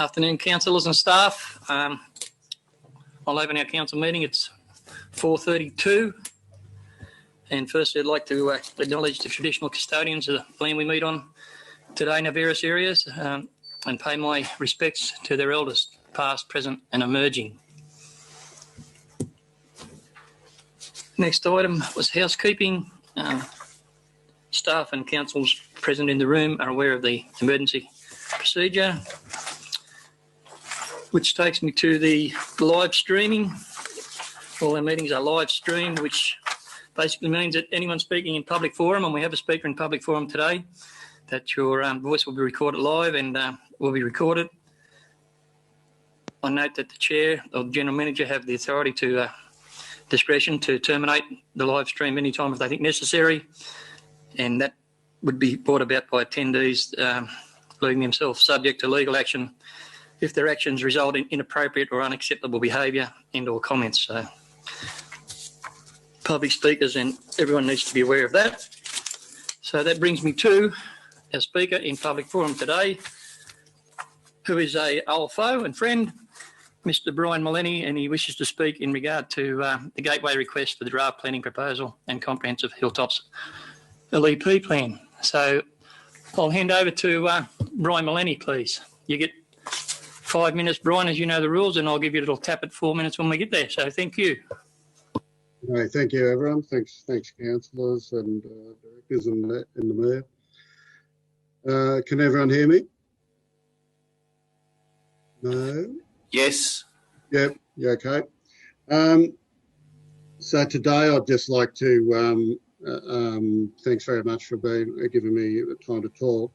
Afternoon, councillors and staff. I'll open our council meeting. It's 4:32. And firstly, I'd like to acknowledge the traditional custodians of the land we meet on today in our various areas and pay my respects to their elders, past, present and emerging. Next item was housekeeping. Staff and councils present in the room are aware of the emergency procedure, which takes me to the live streaming. All our meetings are live streamed, which basically means that anyone speaking in public forum, and we have a speaker in public forum today, that your voice will be recorded live and will be recorded. I note that the chair or the general manager have the authority to discretion to terminate the live stream any time if they think necessary, and that would be brought about by attendees leaving themselves subject to legal action if their actions result in inappropriate or unacceptable behaviour and or comments. So public speakers and everyone needs to be aware of that. So that brings me to our speaker in public forum today, who is a old foe and friend, Mr. Brian Mullenny, and he wishes to speak in regard to the gateway request for the draft planning proposal and comprehensive Hilltops LEP plan. So I'll hand over to Brian Mullenny, please. You get 5 minutes, Brian, as you know the rules, and I'll give you a little tap at 4 minutes when we get there. So thank you. All right, thank you, everyone. Thanks, councillors and directors and the mayor. Can everyone hear me? No? Yes. Yep, yeah, okay. So today I'd just like to, thanks very much for giving me the time to talk.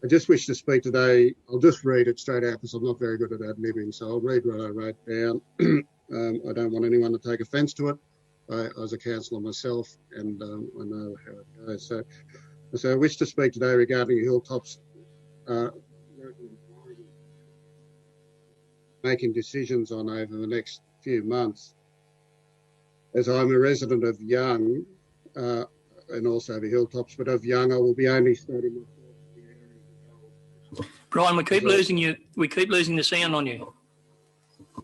I just wish to speak today. I'll just read it straight out because I'm not very good at ad-libbing, so I'll read what I wrote down. I don't want anyone to take offence to it. I was a councillor myself, and I know how it goes. So I wish to speak today regarding Hilltops making decisions on over the next few months. As I'm a resident of Young, and also the Hilltops, but of Young, I will be only stating my thoughts in the area of Brian, we keep losing you. We keep losing the sound on you.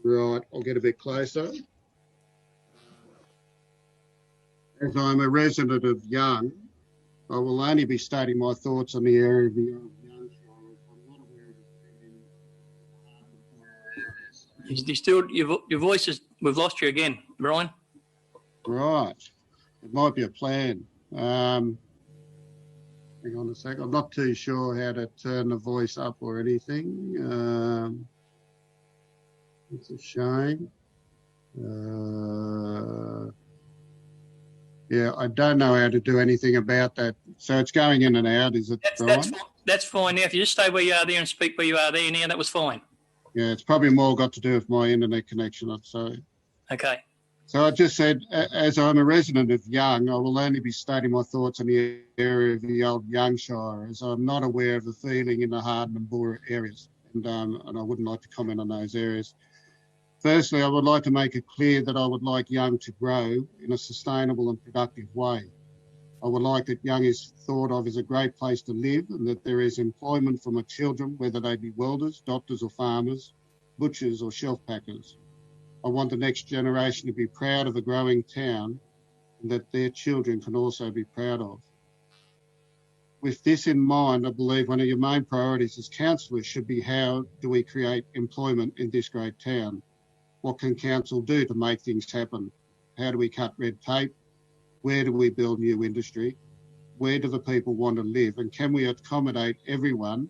Right, I'll get a bit closer. As I'm a resident of Young, I will only be stating my thoughts on the area of the Young. You still, your voice is, we've lost you again, Brian. Right. It might be a plan. Hang on a sec. I'm not too sure how to turn the voice up or anything. It's a shame. Yeah, I don't know how to do anything about that. So it's going in and out, is it, Brian? That's fine now. If you just stay where you are there and speak where you are there now, that was fine. Yeah, it's probably more got to do with my internet connection, I'd say. Okay. So I just said, as I'm a resident of Young, I will only be stating my thoughts on the area of the old Young Shire, as I'm not aware of the feeling in the Harden and BOOROWA areas, and I wouldn't like to comment on those areas. Firstly, I would like to make it clear that I would like Young to grow in a sustainable and productive way. I would like that Young is thought of as a great place to live and that there is employment for my children, whether they be welders, doctors or farmers, butchers or shelf packers. I want the next generation to be proud of a growing town and that their children can also be proud of. With this in mind, I believe one of your main priorities as councillors should be how do we create employment in this great town? What can council do to make things happen? How do we cut red tape? Where do we build new industry? Where do the people want to live? And can we accommodate everyone,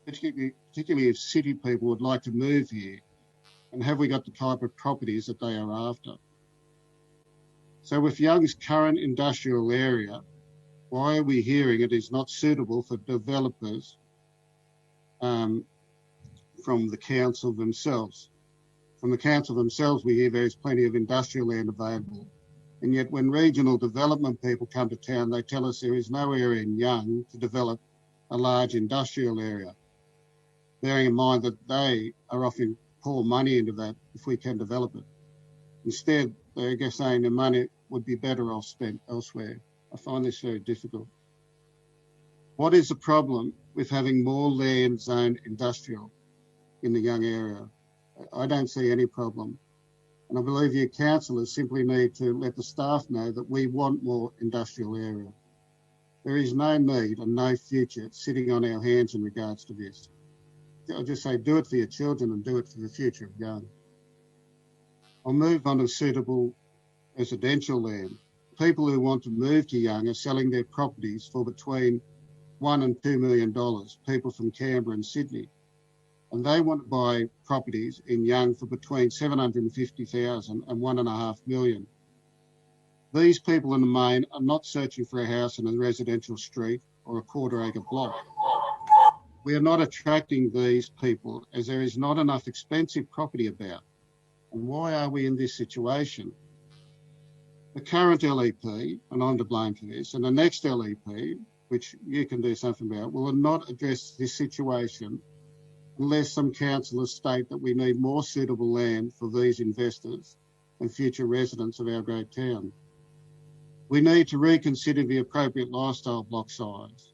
particularly if city people would like to move here? And have we got the type of properties that they are after? So with Young's current industrial area, why are we hearing it is not suitable for developers from the council themselves? From the council themselves, we hear there is plenty of industrial land available. And yet when regional development people come to town, they tell us there is no area in Young to develop a large industrial area, bearing in mind that they are often pour money into that if we can develop it. Instead, they're just saying the money would be better off spent elsewhere. I find this very difficult. What is the problem with having more land zoned industrial? in the young area. I don't see any problem. And I believe you councillors simply need to let the staff know that we want more industrial area. There is no need and no future sitting on our hands in regards to this. I'll just say do it for your children and do it for the future of Young. I'll move on to suitable residential land. People who want to move to Young are selling their properties for between $1 and $2 million, people from Canberra and Sydney. And they want to buy properties in Young for between $750,000 and $1.5 million. These people in the main are not searching for a house in a residential street or a quarter-acre block. We are not attracting these people as there is not enough expensive property about. And why are we in this situation? The current LEP, and I'm to blame for this, and the next LEP, which you can do something about, will not address this situation unless some councillors state that we need more suitable land for these investors and future residents of our great town. We need to reconsider the appropriate lifestyle block size.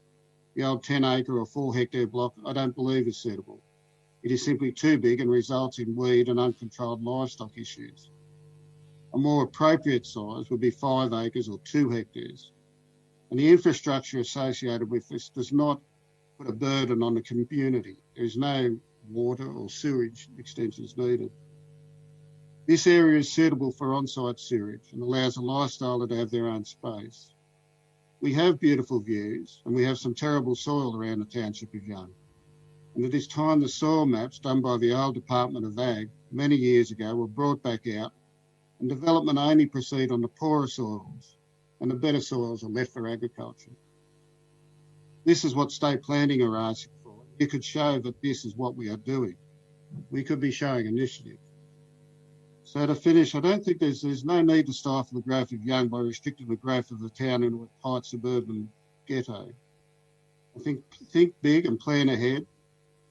The old 10-acre or 4-hectare block I don't believe is suitable. It is simply too big and results in weed and uncontrolled livestock issues. A more appropriate size would be 5 acres or 2 hectares. And the infrastructure associated with this does not put a burden on the community. There is no water or sewage extensions needed. This area is suitable for on-site sewage and allows a lifestyler to have their own space. We have beautiful views and we have some terrible soil around the township of Young. And it is time the soil maps done by the old Department of Ag many years ago were brought back out and development only proceed on the poorer soils and the better soils are left for agriculture. This is what state planning are asking for. You could show that this is what we are doing. We could be showing initiative. So to finish, I don't think there's no need to stifle the growth of Young by restricting the growth of the town into a tight suburban ghetto. I think big and plan ahead.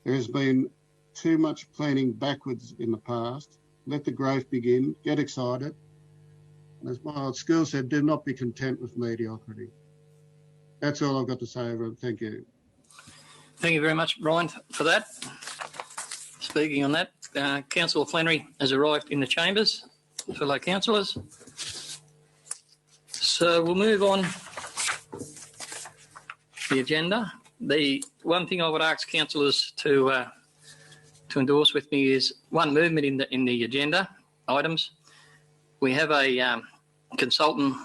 There has been too much planning backwards in the past. Let the growth begin, get excited. And as my old school said, do not be content with mediocrity. That's all I've got to say, everyone. Thank you. Thank you very much, Brian, for that. Speaking on that, Councillor Flannery has arrived in the chambers, fellow councillors. So we'll move on the agenda. The one thing I would ask councillors to endorse with me is one movement in the agenda items. We have a consultant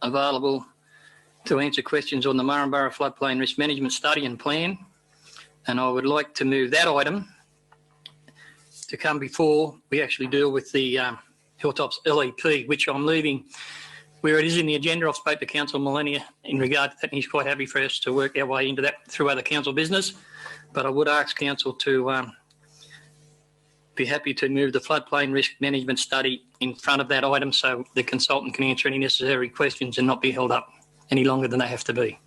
available to answer questions on the Murrumburrah floodplain risk management study and plan, and I would like to move that item to come before we actually deal with the Hilltops LEP, which I'm leaving where it is in the agenda. I've spoke to Councillor Millennia in regard to that, and he's quite happy for us to work our way into that through other council business. But I would ask council to be happy to move the floodplain risk management study in front of that item so the consultant can answer any necessary questions and not be held up any longer than they have to be.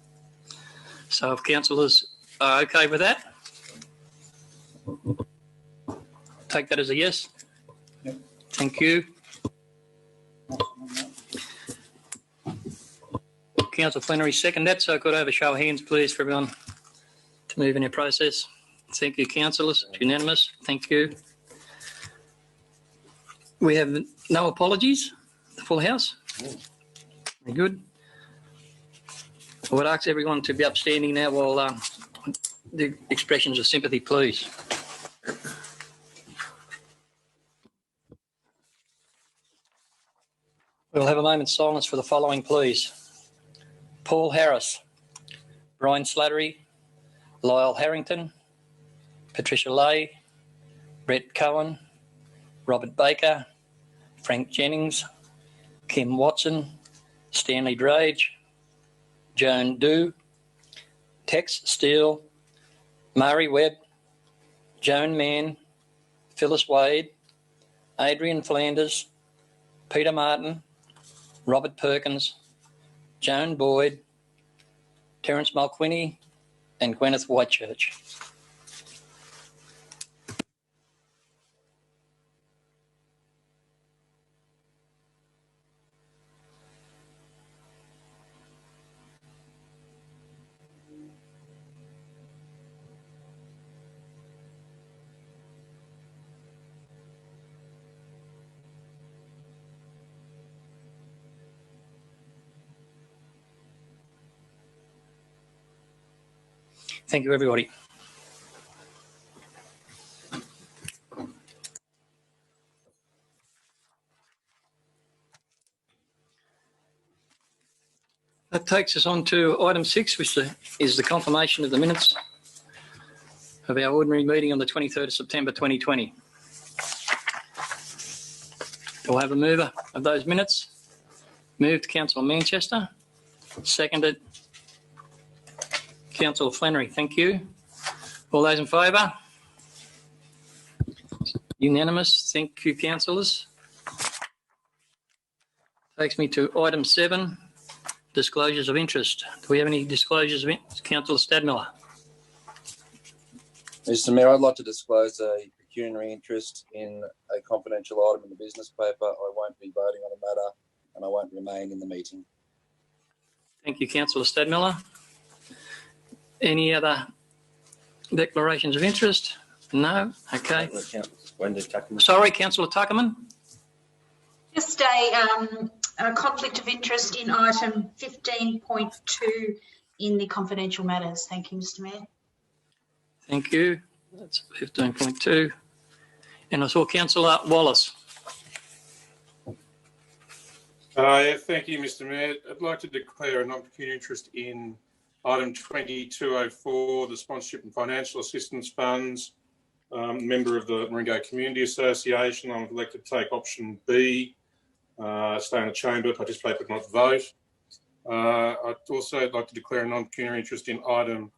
So if councillors are okay with that, take that as a yes. Yep. Thank you. Councillor Flannery second that, so could I have a show of hands please for everyone to move in their process. Thank you, councillors. It's unanimous. Thank you. We have no apologies, the full house. Very good. I would ask everyone to be upstanding now while the expressions of sympathy, please. We'll have a moment's silence for the following, please. Paul Harris, Brian Slattery, Lyle Harrington, Patricia Lay, Brett Cohen, Robert Baker, Frank Jennings, Kim Watson, Stanley Drage, Joan Dew, Tex Steele, Murray Webb, Joan Mann, Phyllis Wade, Adrian Flanders, Peter Martin, Robert Perkins, Joan Boyd, Terence Mulquinny, and Gwyneth Whitechurch. Thank you, everybody. That takes us on to item 6, which is the confirmation of the minutes of our ordinary meeting on the 23rd of September 2020. Do I have a mover of those minutes? Moved, Councillor Manchester. Seconded, Councillor Flannery. Thank you. All those in favour? Unanimous. Thank you, councillors. Takes me to item 7, disclosures of interest. Do we have any disclosures of interest? Councillor Stadmiller. Mr. Mayor, I'd like to disclose a pecuniary interest in a confidential item in the business paper. I won't be voting on a matter and I won't remain in the meeting. Thank you, Councillor Stadmiller. Any other declarations of interest? No? Okay. Sorry, Councillor Tuckerman. Just a conflict of interest in item 15.2 in the confidential matters. Thank you, Mr. Mayor. Thank you. That's 15.2. And I saw Councillor Wallace. Thank you, Mr. Mayor. I'd like to declare a non-pecuniary interest in item 2204, the Sponsorship and Financial Assistance Funds. Member of the MURRINGO Community Association. I'm elected to take option B, stay in the chamber, participate but not vote. I'd also like to declare a non-pecuniary interest in item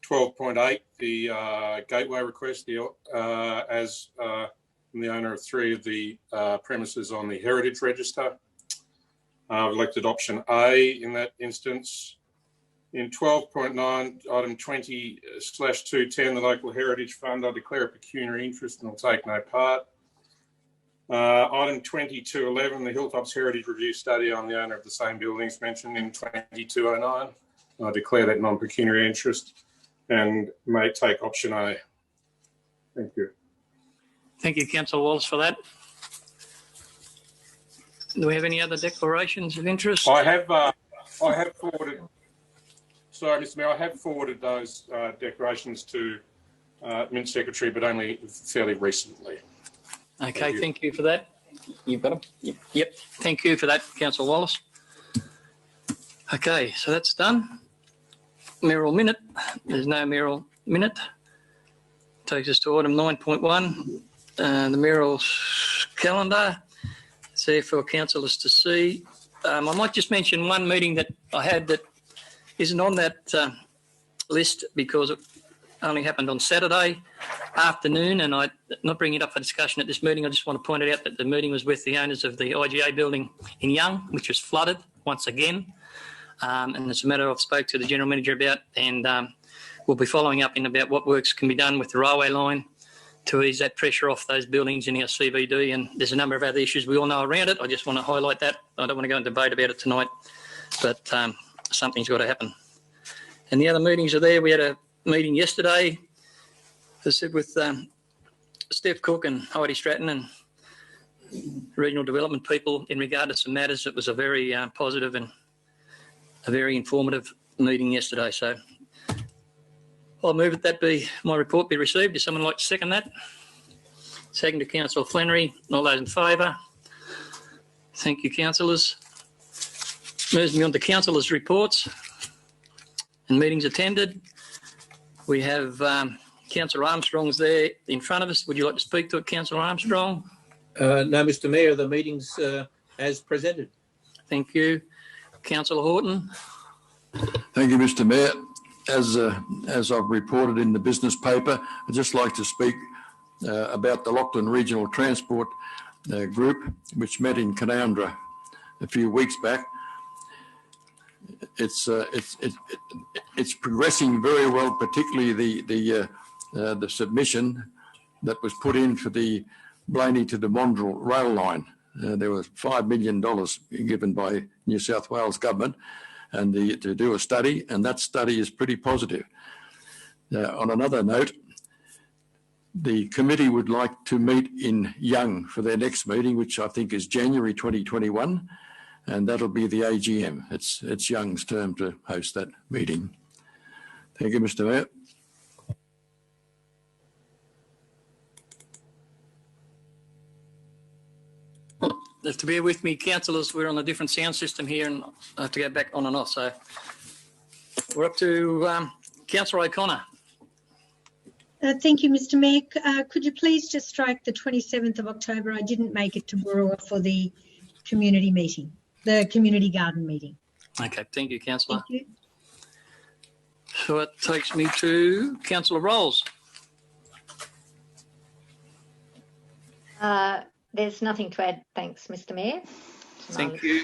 12.8, the gateway request, as I'm the owner of 3 of the premises on the Heritage Register. I've elected option A in that instance. In 12.9, item 20/210, the Local Heritage Fund, I declare a pecuniary interest and I'll take no part. Item 2211, the Hilltops Heritage Review Study, I'm the owner of the same buildings mentioned in 2209. I declare that non-pecuniary interest and may take option A. Thank you. Thank you, Councillor Wallace, for that. Do we have any other declarations of interest? I have forwarded. Sorry, Mr. Mayor, I have forwarded those declarations to Mint Secretary, but only fairly recently. Okay, thank you for that. You've got them? Yep. Thank you for that, Councillor Wallace. Okay, so that's done. Mayoral minute. There's no mayoral minute. Takes us to item 9.1, the mayoral calendar. It's there for councillors to see. I might just mention one meeting that I had that isn't on that list because it only happened on Saturday afternoon, and I'm not bringing it up for discussion at this meeting. I just want to point out that the meeting was with the owners of the IGA building in Young, which was flooded once again. And it's a matter I've spoke to the General Manager about, and we'll be following up in about what works can be done with the railway line to ease that pressure off those buildings in our CBD. And there's a number of other issues we all know around it. I just want to highlight that. I don't want to go into debate about it tonight, but something's got to happen. And the other meetings are there. We had a meeting yesterday, as I said, with Steph Cook and Heidi Stratton and regional development people in regard to some matters. It was a very positive and a very informative meeting yesterday. So I'll move that my report be received. Does someone like to second that? Second to Councillor Flannery. All those in favour? Thank you, councillors. Moves me on to councillors' reports and meetings attended. We have Councillor Armstrong's there in front of us. Would you like to speak to it, Councillor Armstrong? No, Mr. Mayor, the meeting's as presented. Thank you. Councillor Horton. Thank you, Mr. Mayor. As I've reported in the business paper, I'd just like to speak about the Lachlan Regional Transport Group, which met in Canowindra a few weeks back. It's progressing very well, particularly the submission that was put in for the Blaney to the Mondrel rail line. There was $5 million given by New South Wales government and to do a study, and that study is pretty positive. On another note, the committee would like to meet in Young for their next meeting, which I think is January 2021, and that'll be the AGM. It's Young's term to host that meeting. Thank you, Mr. Mayor. to bear with me, councillors, we're on a different sound system here and I have to go back on and off. So we're up to Councillor O'Connor. Thank you, Mr Mayor. Could you please just strike the 27th of October? I didn't make it to BOOROWA for the community meeting, the community garden meeting. Okay, thank you, councillor. Thank you. So that takes me to Councillor Rolls. There's nothing to add. Thanks, Mr Mayor. Thank you.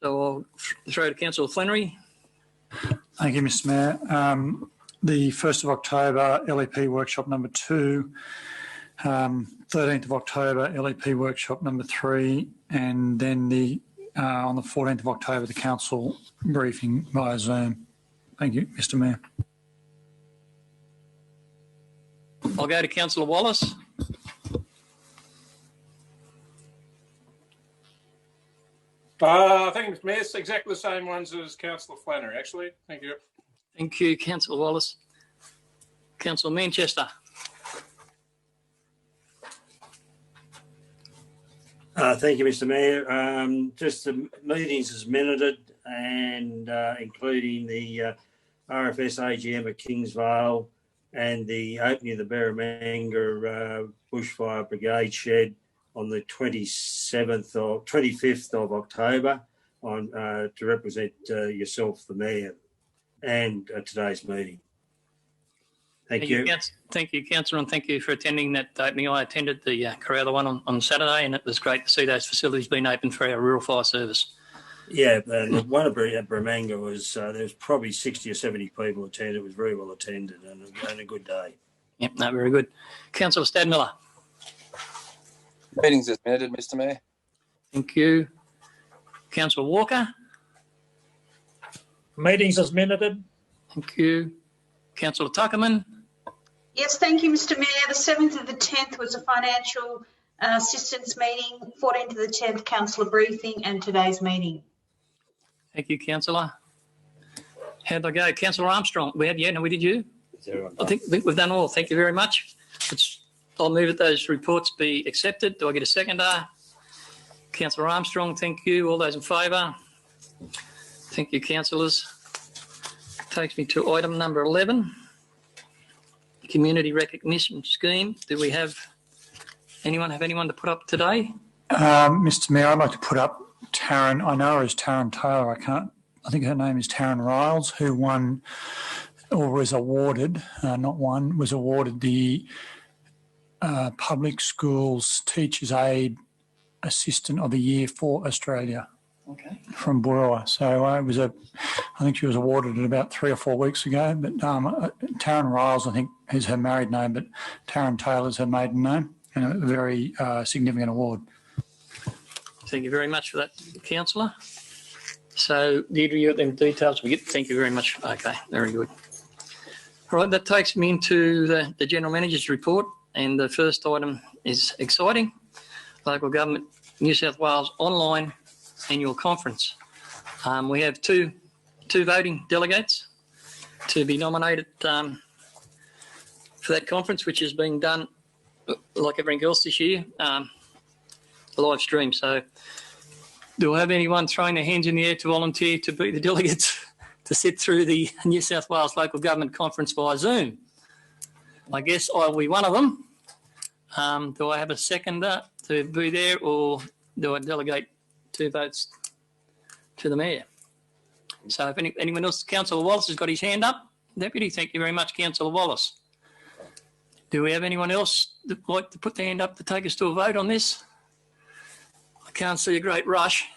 So I'll throw to Councillor Flannery. Thank you, Mr Mayor. The 1st of October, LEP workshop number 2, 13th of October, LEP workshop number 3, and then on the 14th of October, the council briefing via Zoom. Thank you, Mr Mayor. I'll go to Councillor Wallace. Thank you, Mr Mayor. It's exactly the same ones as Councillor Flannery, actually. Thank you. Thank you, Councillor Wallace. Councillor Manchester. Thank you, Mr Mayor. Just the meetings as minuted and including the RFS AGM at Kingsvale and the opening of the Barramanga Bushfire Brigade shed on the 25th of October to represent yourself, the Mayor, and today's meeting. Thank you. Thank you, Councillor, and thank you for attending that opening. I attended the Corella one on Saturday, and it was great to see those facilities being open for our rural fire service. Yeah, and the one at Barramanga was, there was probably 60 or 70 people attended. It was very well attended and a good day. Yep, no, very good. Councillor Stadmiller. Meetings as minuted, Mr Mayor. Thank you. Councillor Walker. Meetings as minuted. Thank you. Councillor Tuckerman. Yes, thank you, Mr Mayor. The 7th of the 10th was a financial assistance meeting, 14th of the 10th councillor briefing, and today's meeting. Thank you, councillor. How'd I go? Councillor Armstrong. We had, no, we did you? I think we've done all. Thank you very much. I'll move that those reports be accepted. Do I get a seconder? Councillor Armstrong, thank you. All those in favour? Thank you, councillors. Takes me to item number 11, Community Recognition Scheme. Do we have anyone to put up today? Mr Mayor, I'd like to put up Taryn. I know her as Taryn Taylor. I think her name is Taryn Riles, who won or was awarded, was awarded the Public Schools Teachers Aid Assistant of the Year for Australia. Okay. From BOOROWA. So I think she was awarded it about 3 or 4 weeks ago. But Taryn Riles, I think, is her married name, but Taryn Taylor's her maiden name, and a very significant award. Thank you very much for that, councillor. So, Deirdre, you got them details? Thank you very much. Okay, very good. All right, that takes me into the General Manager's report, and the first item is exciting. Local Government New South Wales online annual conference. We have two voting delegates to be nominated for that conference, which is being done like everything else this year, live stream. So do I have anyone throwing their hands in the air to volunteer to be the delegates to sit through the New South Wales Local Government Conference via Zoom? I guess I'll be one of them. Do I have a seconder to be there, or do I delegate 2 votes to the Mayor? So if anyone else, Councillor Wallace has got his hand up. Deputy, thank you very much, Councillor Wallace. Do we have anyone else that would like to put their hand up to take us to a vote on this? I can't see a great rush.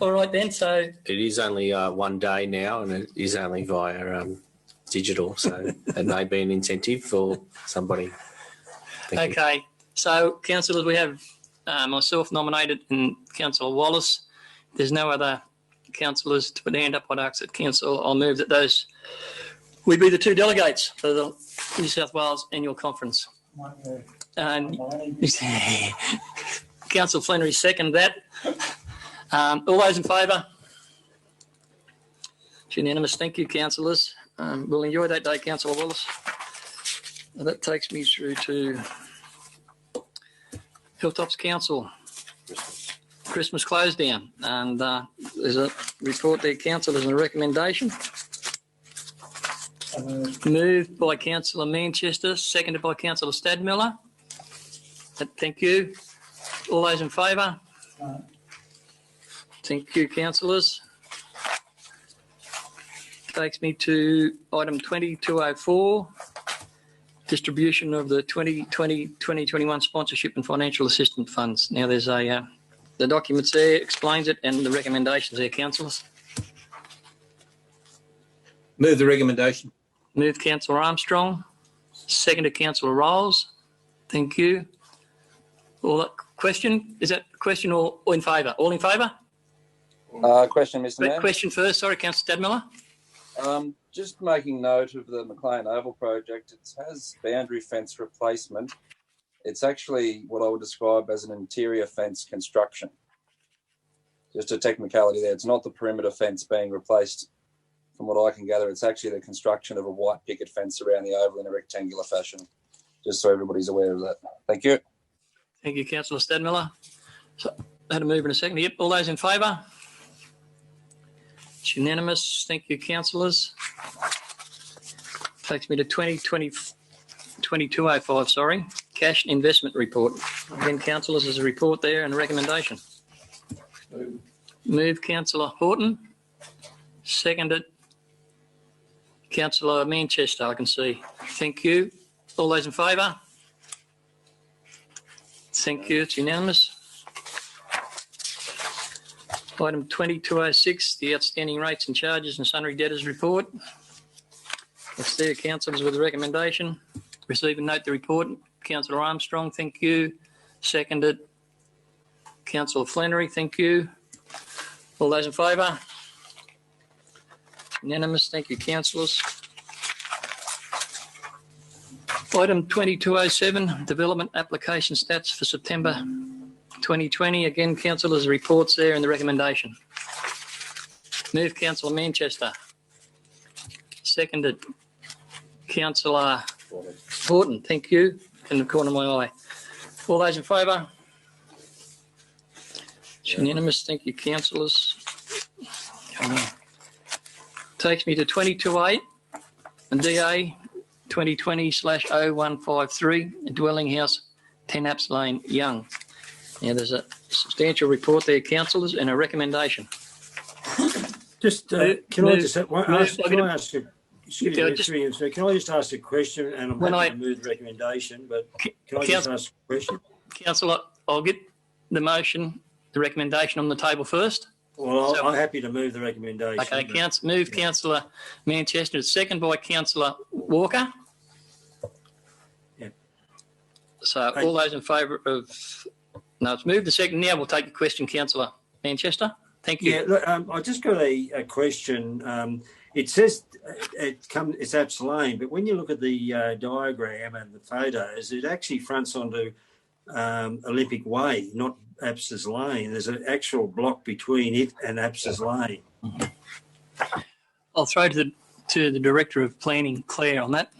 All right then, so... It is only one day now, and it is only via digital, so it may be an incentive for somebody. Okay, so councillors, we have myself nominated and Councillor Wallace. There's no other councillors to put their hand up. I'd ask that council. I'll move that those we be the 2 delegates for the New South Wales Annual Conference. And Councillor Flannery second that. All those in favour? It's unanimous. Thank you, councillors. We'll enjoy that day, Councillor Wallace. That takes me through to Hilltops Council. Christmas close down, and there's a report there, councillors, and a recommendation. Moved by Councillor Manchester, seconded by Councillor Stadmiller. Thank you. All those in favour? Thank you, councillors. Takes me to item 2204, distribution of the 2020-2021 sponsorship and financial assistance funds. Now there's a the documents there explains it, and the recommendations there, councillors. Move the recommendation. Moved Councillor Armstrong, seconded Councillor Riles. Thank you. All that question, is that question or in favour? All in favour? Question, Mr. Mayor. Question first. Sorry, Councillor Stadmiller. Just making note of the McLean Oval project. It has boundary fence replacement. It's actually what I would describe as an interior fence construction. Just a technicality there. It's not the perimeter fence being replaced. From what I can gather, it's actually the construction of a white picket fence around the oval in a rectangular fashion. Just so everybody's aware of that. Thank you. Thank you, Councillor Stadmiller. So, I had a move in a second. Yep. All those in favour? It's unanimous. Thank you, councillors. Takes me to 2205, sorry. Cash and investment report. Again, councillors, there's a report there and a recommendation. Move Councillor Horton. Seconded Councillor Manchester, I can see. Thank you. All those in favour? Thank you. It's unanimous. Item 2206, the outstanding rates and charges and sundry debtors report. It's there, councillors, with a recommendation. Receive and note the report. Councillor Armstrong, thank you. Seconded. Councillor Flannery, thank you. All those in favour? Unanimous. Thank you, councillors. Item 2207, development application stats for September 2020. Again, councillors, reports there and the recommendation. Move Councillor Manchester. Seconded Councillor Horton. Thank you. In the corner of my eye. All those in favour? It's unanimous. Thank you, councillors. Takes me to 22.8 and DA 2020/0153, dwelling house 10 Apps Lane, Young. Now there's a substantial report there, councillors, and a recommendation. Just can I just ask you? Excuse me, can I just ask a question? And I'm happy to move the recommendation, but can I just ask a question? Councillor, I'll get the motion, the recommendation on the table first. Well, I'm happy to move the recommendation. Okay, move Councillor Manchester, second by Councillor Walker. Yeah. So all those in favour of... No, it's moved the second. Now we'll take a question, Councillor Manchester. Thank you. Yeah, look, I just got a question. It says it's Apps Lane, but when you look at the diagram and the photos, it actually fronts onto Olympic Way, not Apps Lane. There's an actual block between it and Apps Lane. I'll throw to the Director of Planning, Claire, on that.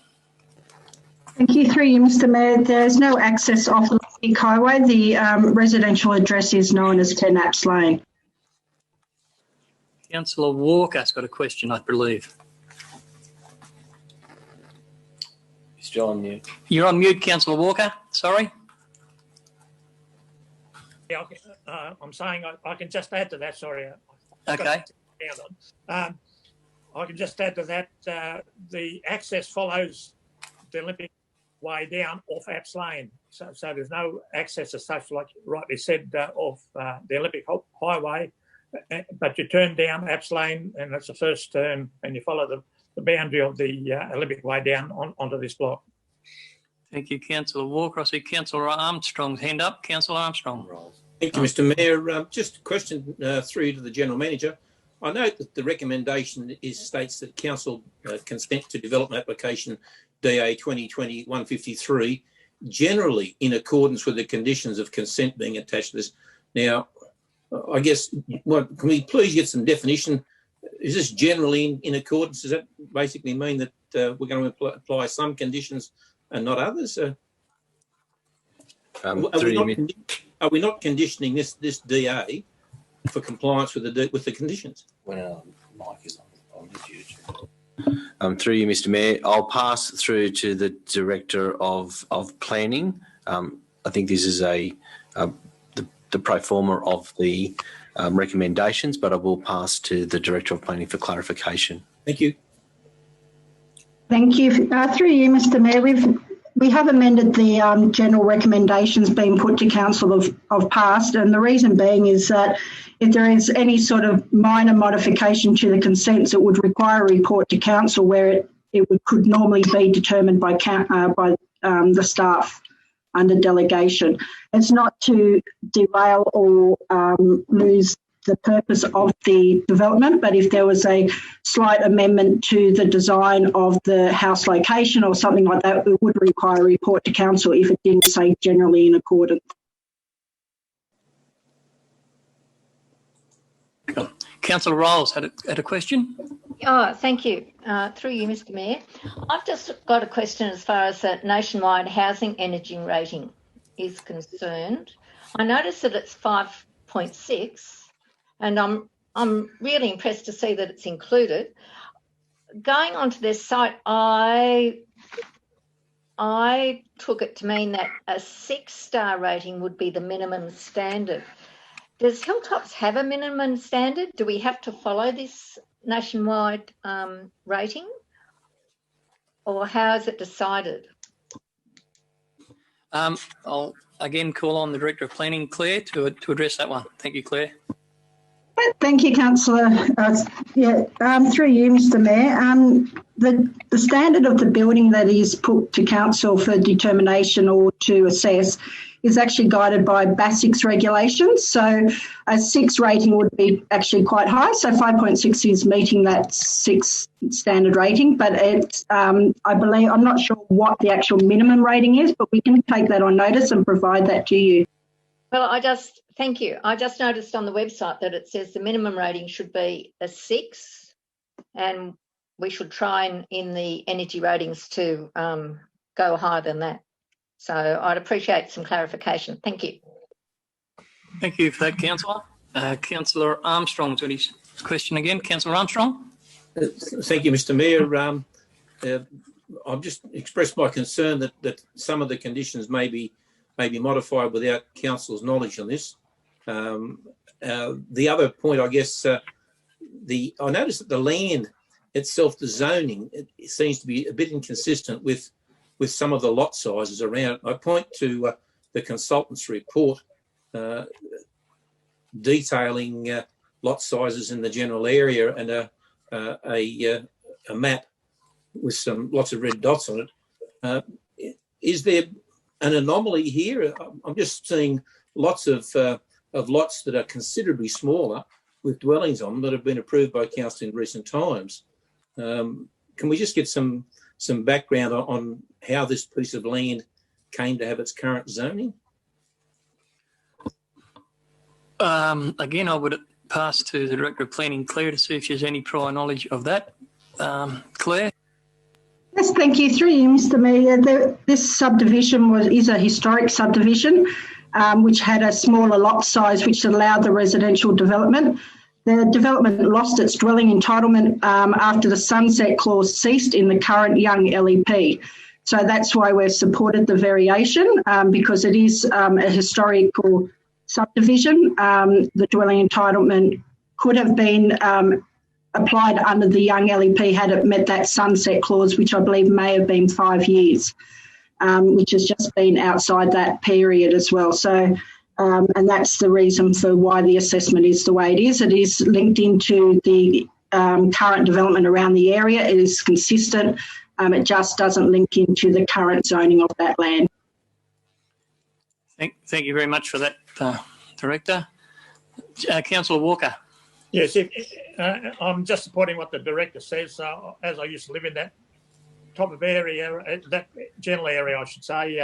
Thank you. Through you, Mr. Mayor. There's no access off the Olympic Highway. The residential address is known as 10 Apps Lane. Councillor Walker's got a question, I believe. He's still on mute. You're on mute, Councillor Walker. Sorry. Yeah, I'm saying I can just add to that. Sorry. Okay. I can just add to that. The access follows the Olympic Way down off Apps Lane. So there's no access as such, like you rightly said, off the Olympic Highway. But you turn down Apps Lane, and that's the first turn, and you follow the boundary of the Olympic Way down onto this block. Thank you, Councillor Walker. I see Councillor Armstrong's hand up. Councillor Armstrong. Thank you, Mr. Mayor. Just a question through to the General Manager. I note that the recommendation states that Council consent to development application DA 2020-153, generally in accordance with the conditions of consent being attached to this. Now, I guess, can we please get some definition? Is this generally in accordance? Does that basically mean that we're going to apply some conditions and not others? Are we not conditioning this DA for compliance with the conditions? Well, Mike is on huge. Through you, Mr. Mayor, I'll pass through to the Director of Planning. I think this is the pro forma of the recommendations, but I will pass to the Director of Planning for clarification. Thank you. Thank you. Through you, Mr. Mayor, we have amended the general recommendations being put to council of passed, and the reason being is that if there is any sort of minor modification to the consents, it would require a report to council where it could normally be determined by the staff under delegation. It's not to derail or lose the purpose of the development, but if there was a slight amendment to the design of the house location or something like that, it would require a report to council if it didn't say generally in accordance. Councillor Riles had a question. Oh, thank you. Through you, Mr. Mayor. I've just got a question as far as the nationwide housing energy rating is concerned. I noticed that it's 5.6, and I'm really impressed to see that it's included. Going onto their site, I took it to mean that a 6-star rating would be the minimum standard. Does Hilltops have a minimum standard? Do we have to follow this nationwide rating, or how is it decided? I'll again call on the Director of Planning, Claire, to address that one. Thank you, Claire. Thank you, Councillor. Through you, Mr. Mayor. The standard of the building that is put to council for determination or to assess is actually guided by BASIC's regulations. So a 6 rating would be actually quite high. So 5.6 is meeting that 6 standard rating, but it's, I believe, I'm not sure what the actual minimum rating is, but we can take that on notice and provide that to you. Well, thank you. I just noticed on the website that it says the minimum rating should be a 6, and we should try in the energy ratings to go higher than that. So I'd appreciate some clarification. Thank you. Thank you for that, Councillor. Councillor Armstrong's got his question again. Councillor Armstrong. Thank you, Mr. Mayor. I've just expressed my concern that some of the conditions may be modified without council's knowledge on this. The other point, I guess, I noticed that the land itself, the zoning, it seems to be a bit inconsistent with some of the lot sizes around. I point to the consultant's report detailing lot sizes in the general area and a map with lots of red dots on it. Is there an anomaly here? I'm just seeing lots of lots that are considerably smaller with dwellings on them that have been approved by council in recent times. Can we just get some background on how this piece of land came to have its current zoning? Again, I would pass to the Director of Planning, Claire, to see if she has any prior knowledge of that. Claire? Yes, thank you. Through you, Mr. Mayor. This subdivision is a historic subdivision which had a smaller lot size which allowed the residential development. The development lost its dwelling entitlement after the sunset clause ceased in the current young LEP. So that's why we've supported the variation, because it is a historical subdivision. The dwelling entitlement could have been applied under the young LEP had it met that sunset clause, which I believe may have been 5 years, which has just been outside that period as well. So, and that's the reason for why the assessment is the way it is. It is linked into the current development around the area. It is consistent. It just doesn't link into the current zoning of that land. Thank you very much for that, Director. Councillor Walker. Yes, I'm just supporting what the Director says. As I used to live in that type of area, that general area, I should say,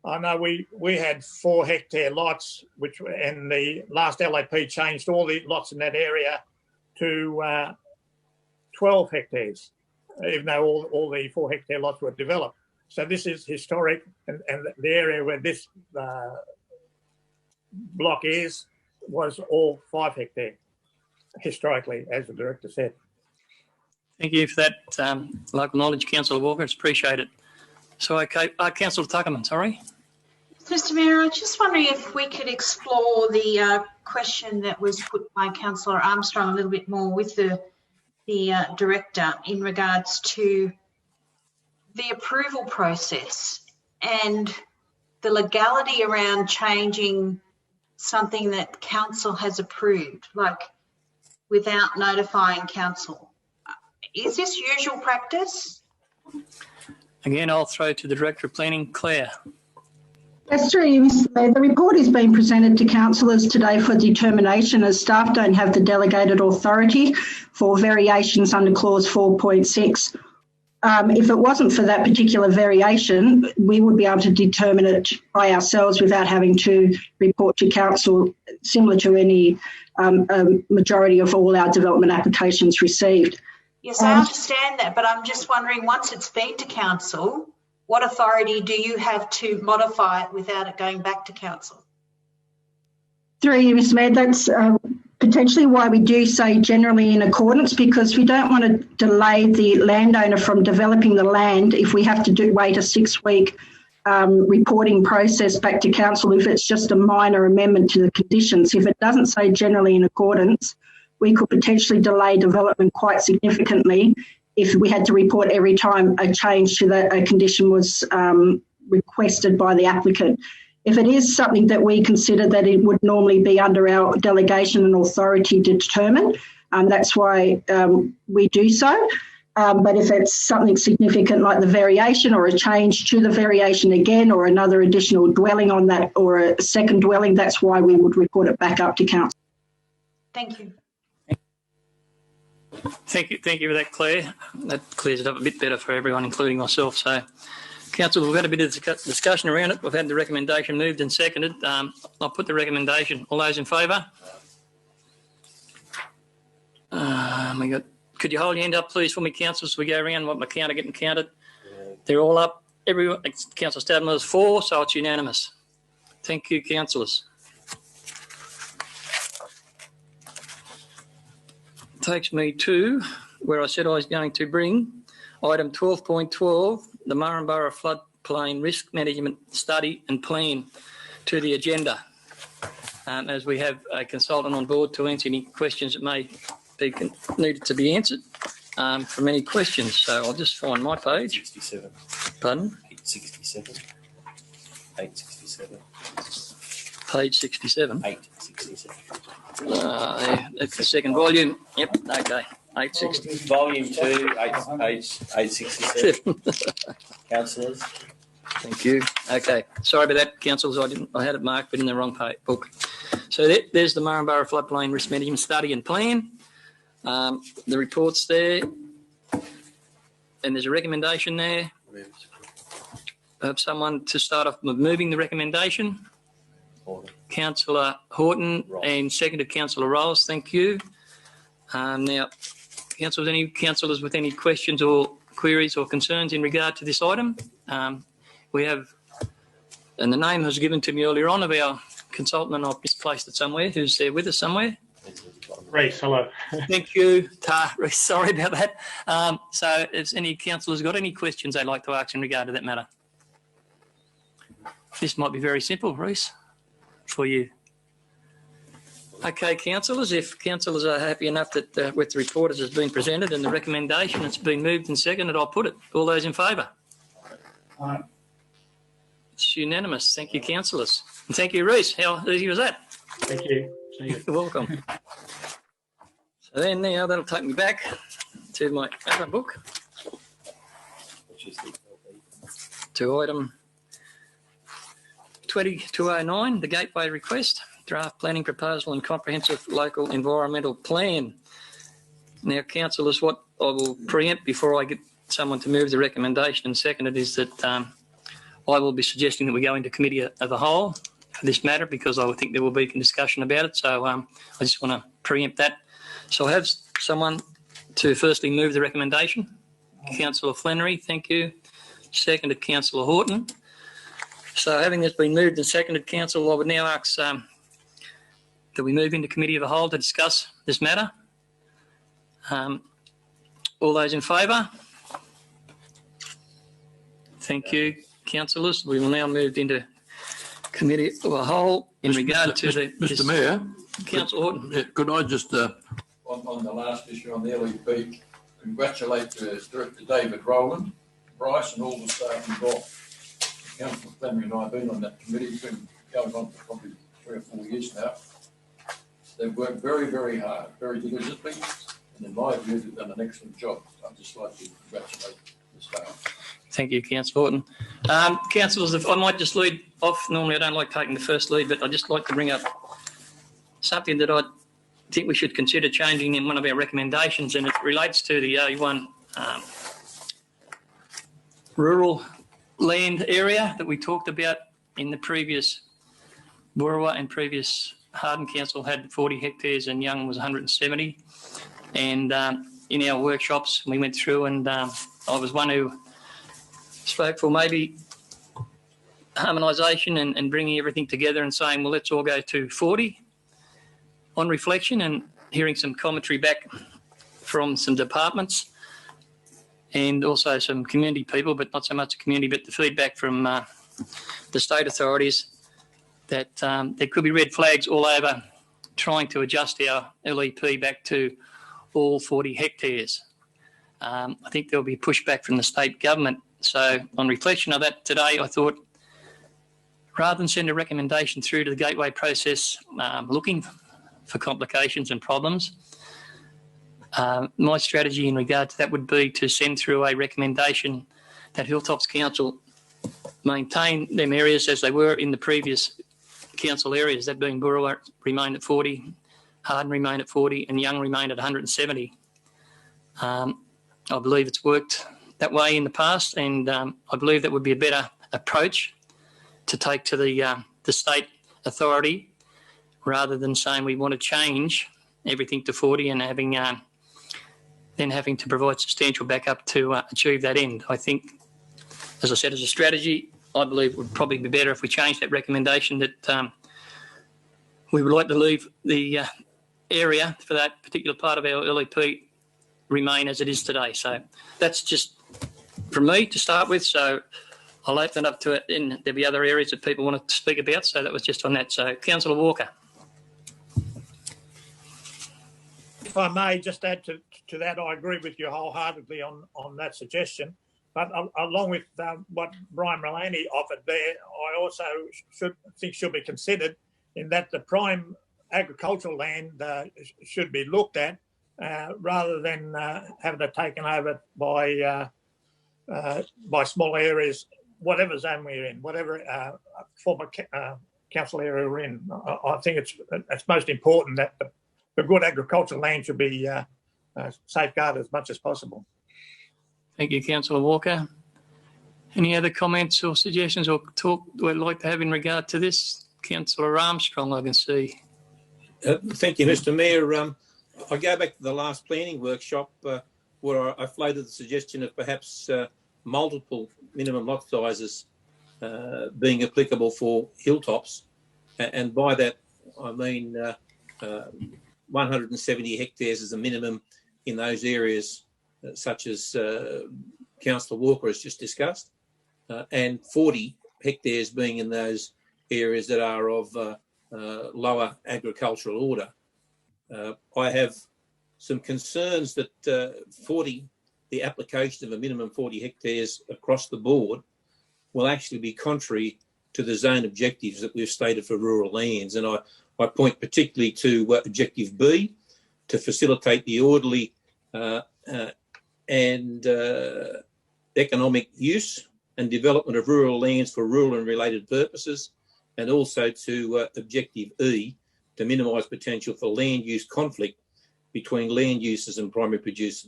I know we had 4 hectare lots, and the last LAP changed all the lots in that area to 12 hectares, even though all the 4 hectare lots were developed. So this is historic, and the area where this block was all 5 hectare historically, as the director said. Thank you for that, local knowledge, Councillor Walker. It's appreciated. So, okay, Councillor Tuckerman, sorry. Mr. Mayor, I was just wondering if we could explore the question that was put by Councillor Armstrong a little bit more with the director in regards to the approval process and the legality around changing something that council has approved, like without notifying council. Is this usual practice? Again, I'll throw to the Director of Planning, Claire. That's true, Mr. Mayor. The report is being presented to councillors today for determination, as staff don't have the delegated authority for variations under clause 4.6. If it wasn't for that particular variation, we would be able to determine it by ourselves without having to report to council, similar to any majority of all our development applications received. Yes, I understand that, but I'm just wondering, once it's been to council, what authority do you have to modify it without it going back to council? Through you, Mr. Mayor, that's potentially why we do say generally in accordance, because we don't want to delay the landowner from developing the land if we have to wait a 6-week reporting process back to council if it's just a minor amendment to the conditions. If it doesn't say generally in accordance, we could potentially delay development quite significantly if we had to report every time a change to a condition was requested by the applicant. If it is something that we consider that it would normally be under our delegation and authority to determine, that's why we do so. But if it's something significant like the variation or a change to the variation again, or another additional dwelling on that, or a second dwelling, that's why we would report it back up to council. Thank you. Thank you for that, Claire. That clears it up a bit better for everyone, including myself. So, council, we've had a bit of discussion around it. We've had the recommendation moved and seconded. I'll put the recommendation. All those in favour? Could you hold your hand up, please, for me, council, so we go around what my counter getting counted? They're all up. Everyone, Councillor Stadler is 4, so it's unanimous. Thank you, councillors. Takes me to where I said I was going to bring item 12.12, the Murrumburrah Floodplain Risk Management Study and Plan, to the agenda. As we have a consultant on board to answer any questions that may be needed to be answered from any questions. So I'll just find my page. 67. Pardon? 867. 867. Page 67. 867. That's the second volume. Yep, okay. 860. Volume 2, page 867. Councillors. Thank you. Okay. Sorry about that, councillors. I had it marked, but in the wrong book. So there's the Murrumburrah Floodplain Risk Management Study and Plan. The report's there. And there's a recommendation there. I have someone to start off with moving the recommendation. Councillor Horton and seconded Councillor Rolls. Thank you. Now, councillors, any councillors with any questions or queries or concerns in regard to this item? We have, and the name was given to me earlier on of our consultant, and I've misplaced it somewhere, who's there with us somewhere. Reece, hello. Thank you, Reece. Sorry about that. So if any councillors got any questions they'd like to ask in regard to that matter? This might be very simple, Reece, for you. Okay, councillors, if councillors are happy enough that with the report as has been presented and the recommendation that's been moved and seconded, I'll put it. All those in favour? Aye. It's unanimous. Thank you, councillors. And thank you, Reece. How easy was that? Thank you. See you. You're welcome. So then now that'll take me back to my other book, to item 2209, the Gateway Request, Draft Planning Proposal and Comprehensive Local Environmental Plan. Now, councillors, what I will preempt before I get someone to move the recommendation and second it is that I will be suggesting that we go into committee of the whole for this matter, because I would think there will be discussion about it. So I just want to preempt that. So I have someone to firstly move the recommendation. Councillor Flannery, thank you. seconded Councillor Horton. So having this been moved and seconded, Council, I would now ask that we move into Committee of the Whole to discuss this matter. All those in favour? Thank you, councillors. We will now move into Committee of the Whole in regard to the... Mr Mayor, Councillor Horton. could I just, on the last issue on the LEP, congratulate Director David Rowland, Bryce and all the staff involved. Councillor Flannery and I have been on that committee. It's been going on for probably 3 or 4 years now. They've worked very, very hard, very diligently, and in my view, they've done an excellent job. I'd just like to congratulate the staff. Thank you, Councillor Horton. Councillors, if I might just lead off. Normally I don't like taking the first lead, but I'd just like to bring up something that I think we should consider changing in one of our recommendations, and it relates to the A1 rural land area that we talked about in the previous BOOROWA and previous Harden Council had 40 hectares and Young was 170. And in our workshops we went through, and I was one who spoke for maybe harmonisation and bringing everything together and saying, well, let's all go to 40. On reflection and hearing some commentary back from some departments and also some community people, but not so much the community, but the feedback from the state authorities, that there could be red flags all over trying to adjust our LEP back to all 40 hectares. I think there'll be pushback from the state government. So on reflection of that today, I thought rather than send a recommendation through to the gateway process looking for complications and problems, my strategy in regard to that would be to send through a recommendation that Hilltops Council maintain them areas as they were in the previous council areas, that being BOOROWA remain at 40, Harden remain at 40 and Young remain at 170. I believe it's worked that way in the past, and I believe that would be a better approach to take to the state authority rather than saying we want to change everything to 40 and having then having to provide substantial backup to achieve that end. I think, as I said, as a strategy, I believe it would probably be better if we changed that recommendation that we would like to leave the area for that particular part of our LEP remain as it is today. So that's just from me to start with. So I'll open it up to it, and there'll be other areas that people want to speak about. So that was just on that. So Councillor Walker. If I may just add to that, I agree with you wholeheartedly on that suggestion. But along with what Brian Mullaney offered there, I also should be considered in that the prime agricultural land should be looked at rather than having it taken over by small areas, whatever zone we're in, whatever former council area we're in. I think it's most important that the good agricultural land should be safeguarded as much as possible. Thank you, Councillor Walker. Any other comments or suggestions or talk we'd like to have in regard to this? Councillor Armstrong, I can see. Thank you, Mr Mayor. I go back to the last planning workshop where I floated the suggestion of perhaps multiple minimum lot sizes being applicable for hilltops. And by that, I mean 170 hectares is a minimum in those areas, such as Councillor Walker has just discussed, and 40 hectares being in those areas that are of lower agricultural order. I have some concerns that the application of a minimum 40 hectares across the board will actually be contrary to the zone objectives that we've stated for rural lands. And I point particularly to Objective B, to facilitate the orderly and economic use and development of rural lands for rural and related purposes, and also to Objective E, to minimise potential for land use conflict between land uses and primary producer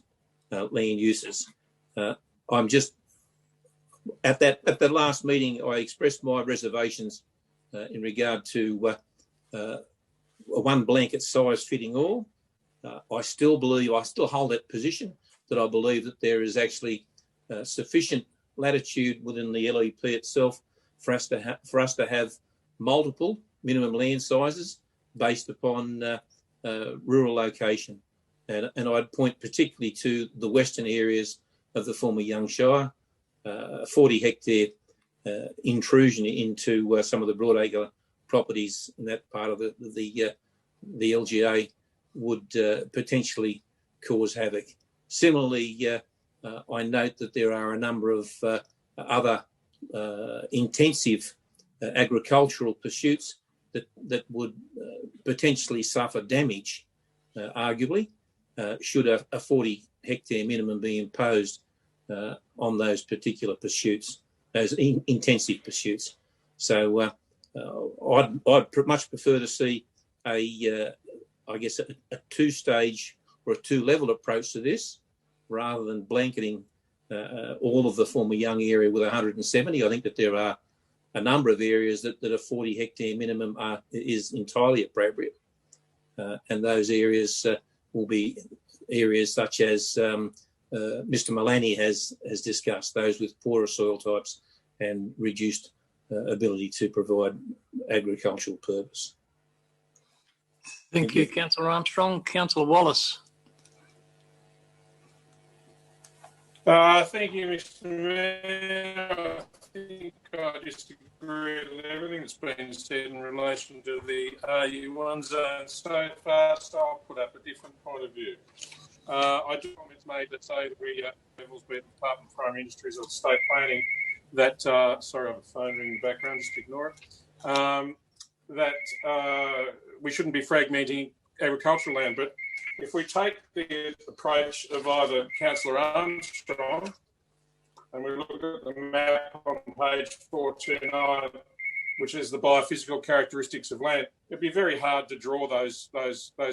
land uses. I'm just at the last meeting, I expressed my reservations in regard to one blanket size fitting all. I still hold that position, that I believe that there is actually sufficient latitude within the LEP itself for us to have multiple minimum land sizes based upon rural location. And I'd point particularly to the western areas of the former Young Shire, 40 hectare intrusion into some of the broadacre properties in that part of the LGA would potentially cause havoc. Similarly, I note that there are a number of other intensive agricultural pursuits that would potentially suffer damage, arguably, should a 40 hectare minimum be imposed on those particular pursuits, those intensive pursuits. So I'd much prefer to see a two-stage or a two-level approach to this, rather than blanketing all of the former Young area with 170. I think that there are a number of areas that a 40 hectare minimum is entirely appropriate. And those areas will be areas such as Mr. Mullaney has discussed, those with poorer soil types and reduced ability to provide agricultural purpose. Thank you, Councillor Armstrong. Councillor Wallace. Thank you, Mr. Mayor. I think I disagree with everything that's been said in relation to the RU1 zone so far, so I'll put up a different point of view. I do want it's made that say that we levels, be it the Department of Primary Industries or State Planning, that, sorry, I have a phone ringing in the background, just ignore it, that we shouldn't be fragmenting agricultural land, but if we take the approach of either Councillor Armstrong and we look at the map on page 429, which is the biophysical characteristics of land, it'd be very hard to draw those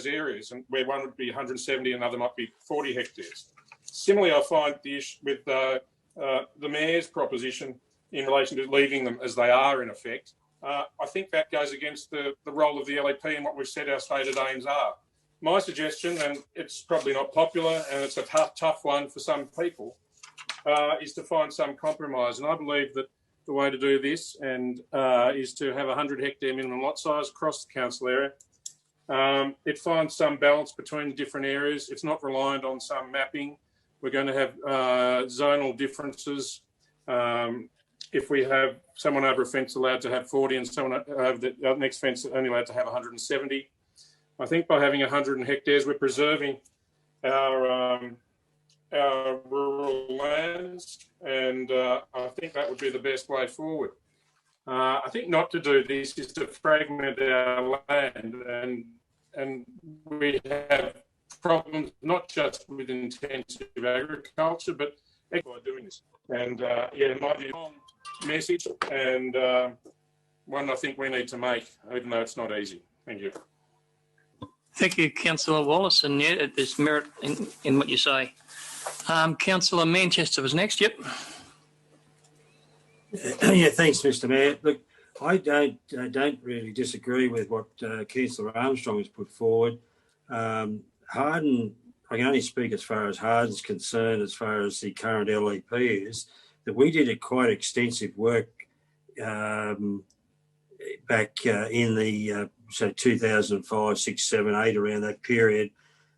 areas, and where one would be 170 and another might be 40 hectares. Similarly, I find the issue with the Mayor's proposition in relation to leaving them as they are in effect. I think that goes against the role of the LEP and what we've said our stated aims are. My suggestion, and it's probably not popular and it's a tough one for some people, is to find some compromise. And I believe that the way to do this is to have a 100 hectare minimum lot size across the council area. It finds some balance between different areas. It's not reliant on some mapping. We're going to have zonal differences. If we have someone over a fence allowed to have 40 and someone over the next fence only allowed to have 170, I think by having 100 hectares, we're preserving our rural lands, and I think that would be the best way forward. I think not to do this is to fragment our land, and we have problems not just with intensive agriculture, but by doing this. And yeah, my view on message, and one I think we need to make, even though it's not easy. Thank you. Thank you, Councillor Wallace, and yeah, there's merit in what you say. Councillor Manchester was next. Yep. Yeah, thanks, Mr. Mayor. Look, I don't really disagree with what Councillor Armstrong has put forward. Harden, I can only speak as far as Harden's concerned, as far as the current LEP is, that we did a quite extensive work back in the so 2005, 6, 7, 8, around that period,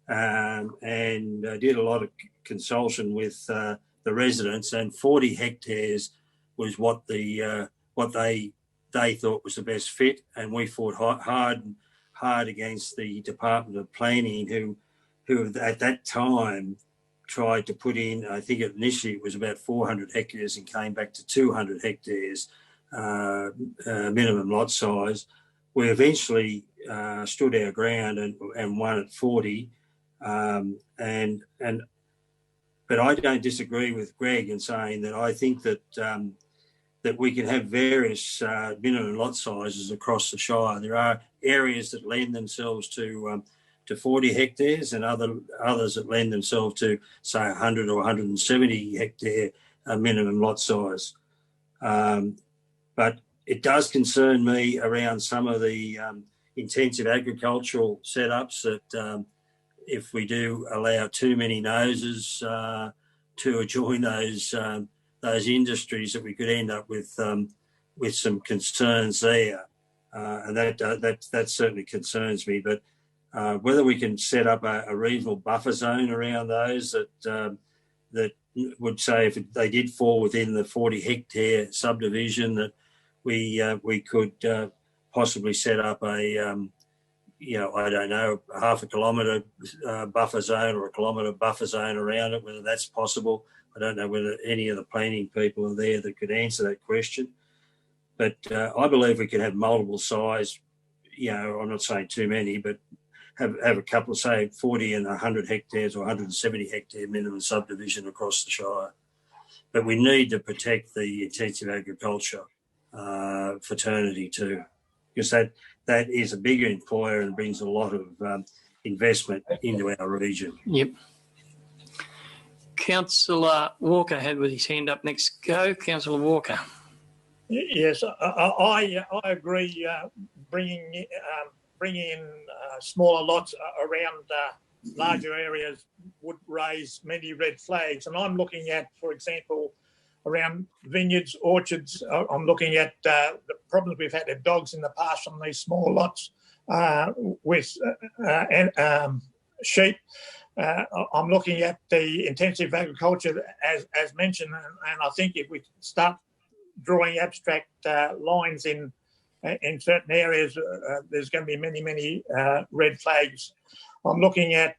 and did a lot of consultation with the residents, and 40 hectares was what they thought was the best fit, and we fought hard against the Department of Planning, who at that time tried to put in, I think initially it was about 400 hectares and came back to 200 hectares minimum lot size. We eventually stood our ground and won at 40, but I don't disagree with Greg in saying that I think that that we can have various minimum lot sizes across the Shire. There are areas that lend themselves to 40 hectares and others that lend themselves to, say, 100 or 170 hectare minimum lot size. But it does concern me around some of the intensive agricultural setups that if we do allow too many noses to adjoin those those industries, that we could end up with some concerns there, and that certainly concerns me. But whether we can set up a reasonable buffer zone around those that would say if they did fall within the 40 hectare subdivision, that we could possibly set up a I don't know, a half a kilometre buffer zone or a kilometre buffer zone around it, whether that's possible. I don't know whether any of the planning people are there that could answer that question. But I believe we could have multiple size, I'm not saying too many, but have a couple of, say, 40 and 100 hectares or 170 hectare minimum subdivision across the Shire. But we need to protect the intensive agriculture fraternity too, because that is a bigger employer and brings a lot of investment into our region. Yep. Councillor Walker had with his hand up next. Go, Councillor Walker. Yes, I agree. Bringing in smaller lots around larger areas would raise many red flags. And I'm looking at, for example, around vineyards, orchards. I'm looking at the problems we've had with dogs in the past on these small lots with sheep. I'm looking at the intensive agriculture as mentioned, and I think if we start drawing abstract lines in certain areas, there's going to be many red flags. I'm looking at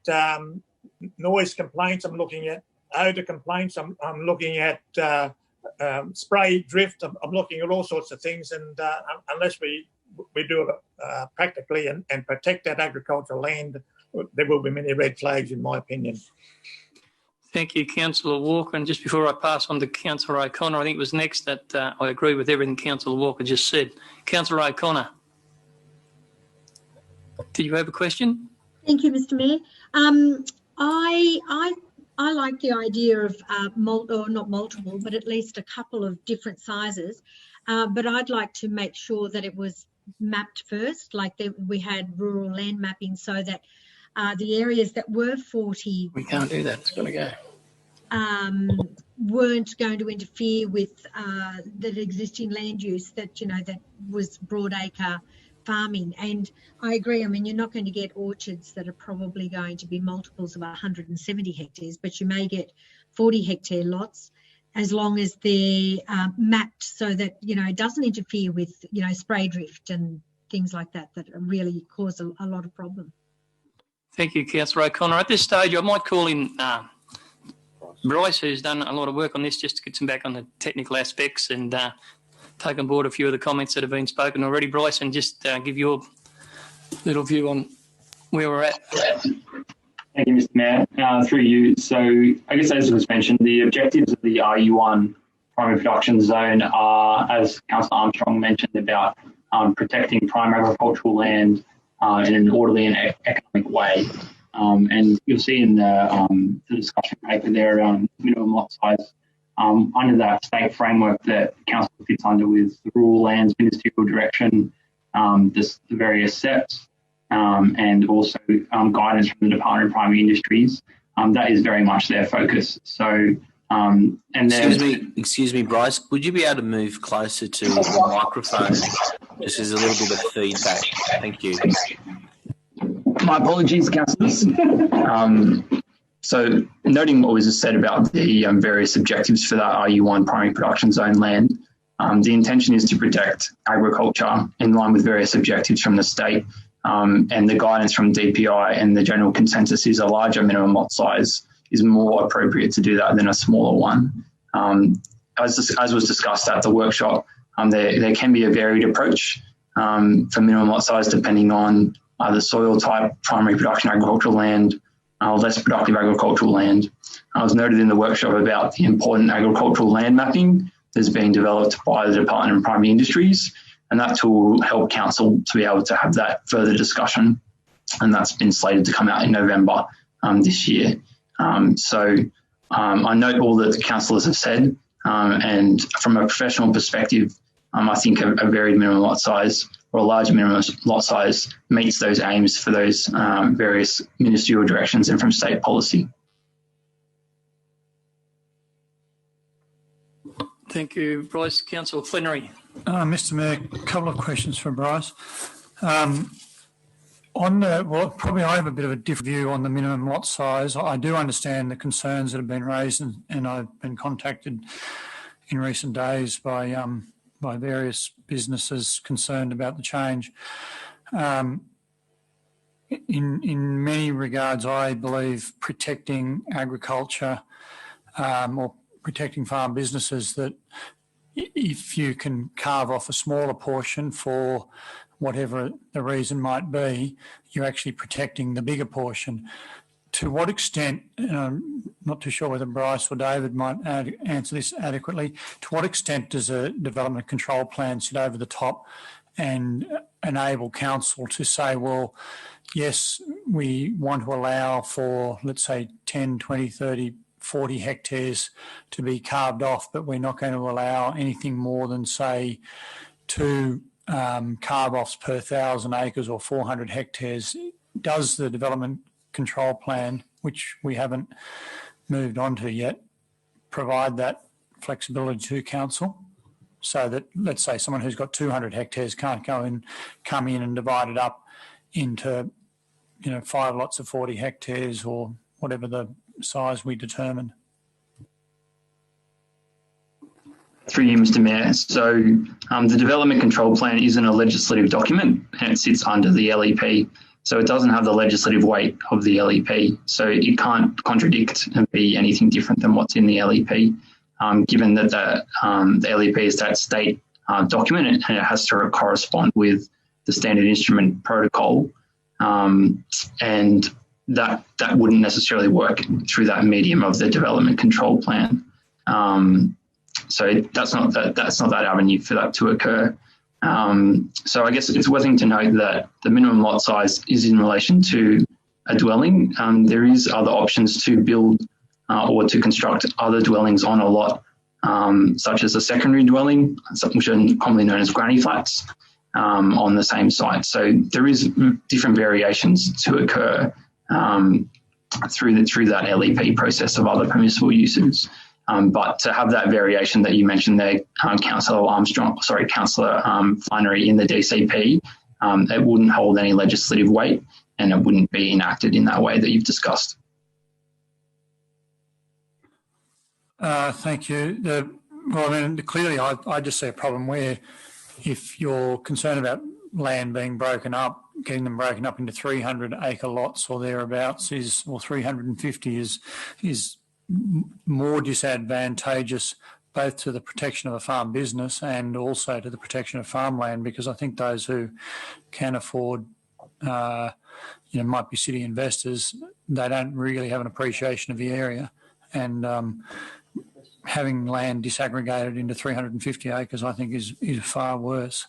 noise complaints. I'm looking at odour complaints. I'm looking at spray drift. I'm looking at all sorts of things, and unless we do it practically and protect that agricultural land, there will be many red flags, in my opinion. Thank you, Councillor Walker. And just before I pass on to Councillor O'Connor, I think it was next that I agree with everything Councillor Walker just said. Councillor O'Connor, did you have a question? Thank you, Mr. Mayor. I like the idea of not multiple, but at least a couple of different sizes. But I'd like to make sure that it was mapped first, like we had rural land mapping, so that the areas that were 40... We can't do that. It's got to go. Weren't going to interfere with the existing land use that, that was broadacre farming. And I agree, I mean, you're not going to get orchards that are probably going to be multiples of 170 hectares, but you may get 40 hectare lots as long as they're mapped so that, it doesn't interfere with, spray drift and things like that really cause a lot of problem. Thank you, Councillor O'Connor. At this stage, I might call in Bryce, who's done a lot of work on this, just to get some back on the technical aspects and take on board a few of the comments that have been spoken already, Bryce, and just give your little view on where we're at. Thank you, Mr. Mayor. Through you. So I guess as was mentioned, the objectives of the RU1 primary production zone are, as Councillor Armstrong mentioned, about protecting prime agricultural land in an orderly and economic way. And you'll see in the discussion paper there around minimum lot size, under that state framework that Council fits under with the Rural Lands Ministerial Direction, the various SEPs, and also guidance from the Department of Primary Industries. That is very much their focus. So, and then... Excuse me, Bryce, would you be able to move closer to the microphone? Just as a little bit of feedback. Thank you. My apologies, councillors. So noting what was just said about the various objectives for that RU1 primary production zone land, the intention is to protect agriculture in line with various objectives from the state, and the guidance from DPI and the general consensus is a larger minimum lot size is more appropriate to do that than a smaller one. As was discussed at the workshop, there can be a varied approach for minimum lot size depending on the soil type, primary production agricultural land, less productive agricultural land. I was noted in the workshop about the important agricultural land mapping that's being developed by the Department of Primary Industries, and that tool will help council to be able to have that further discussion, and that's been slated to come out in November this year. So I note all that the councillors have said, and from a professional perspective, I think a varied minimum lot size or a large minimum lot size meets those aims for those various ministerial directions and from state policy. Thank you, Bryce. Councillor Flannery. Mr Mayor, a couple of questions for Bryce. Probably I have a bit of a different view on the minimum lot size. I do understand the concerns that have been raised, and I've been contacted in recent days by various businesses concerned about the change. In many regards, I believe protecting agriculture or protecting farm businesses, that if you can carve off a smaller portion for whatever the reason might be, you're actually protecting the bigger portion. To what extent, and I'm not too sure whether Bryce or David might answer this adequately, to what extent does a development control plan sit over the top and enable council to say, well, yes, we want to allow for, let's say, 10, 20, 30, 40 hectares to be carved off, but we're not going to allow anything more than, say, 2 carve-offs per 1,000 acres or 400 hectares. Does the development control plan, which we haven't moved on to yet, provide that flexibility to council, so that, let's say, someone who's got 200 hectares can't come in and divide it up into, 5 lots of 40 hectares or whatever the size we determine? Through you, Mr Mayor. So the Development Control Plan isn't a legislative document, and it sits under the LEP. So it doesn't have the legislative weight of the LEP. So it can't contradict and be anything different than what's in the LEP, given that the LEP is that state document, and it has to correspond with the standard instrument protocol. And that wouldn't necessarily work through that medium of the Development Control Plan. So that's not that avenue for that to occur. So I guess it's worth to note that the minimum lot size is in relation to a dwelling. There is other options to build or to construct other dwellings on a lot, such as a secondary dwelling, which are commonly known as granny flats, on the same site. So there is different variations to occur through that LEP process of other permissible uses. But to have that variation that you mentioned there, Councillor Flannery, in the DCP, it wouldn't hold any legislative weight, and it wouldn't be enacted in that way that you've discussed. Thank you. Clearly I just see a problem where, if you're concerned about land being broken up, getting them broken up into 300-acre lots or thereabouts or 350 is more disadvantageous, both to the protection of a farm business and also to the protection of farmland, because I think those who can afford, might be city investors, they don't really have an appreciation of the area. And having land disaggregated into 350 acres, I think, is far worse.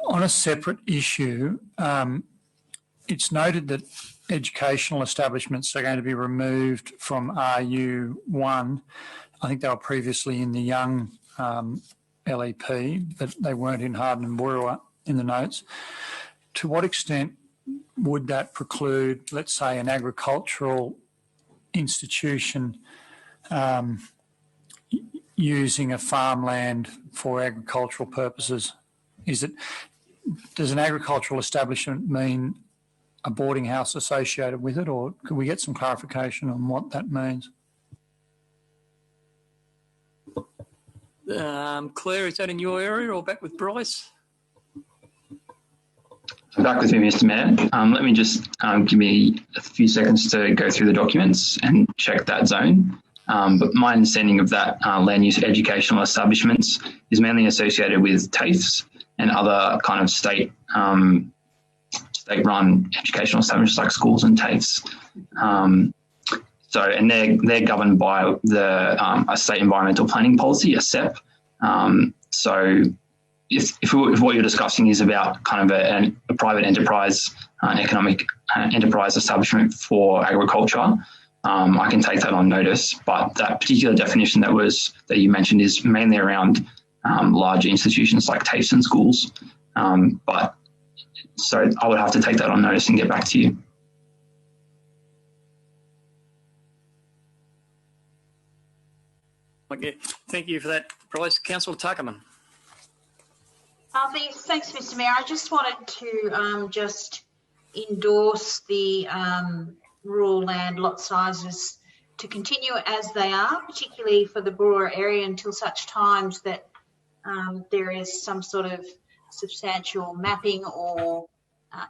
On a separate issue, it's noted that educational establishments are going to be removed from RU1. I think they were previously in the Young LEP, but they weren't in Harden and BOOROWA in the notes. To what extent would that preclude, let's say, an agricultural institution using a farmland for agricultural purposes? Does an agricultural establishment mean a boarding house associated with it, or could we get some clarification on what that means? Claire, is that in your area or back with Bryce? Back with me, Mr Mayor. Let me just give me a few seconds to go through the documents and check that zone. But my understanding of that land use educational establishments is mainly associated with TAFEs and other kind of state-run educational establishments like schools and TAFEs. And they're governed by the a state environmental planning policy, a SEP. So if what you're discussing is about kind of a private enterprise, an economic enterprise establishment for agriculture, I can take that on notice. But that particular definition that you mentioned is mainly around large institutions like TAFEs and schools. So I would have to take that on notice and get back to you. Okay, thank you for that, Bryce. Councillor Tuckerman. Thanks, Mr. Mayor. I just wanted to just endorse the rural land lot sizes to continue as they are, particularly for the Boorowa area until such times that there is some sort of substantial mapping or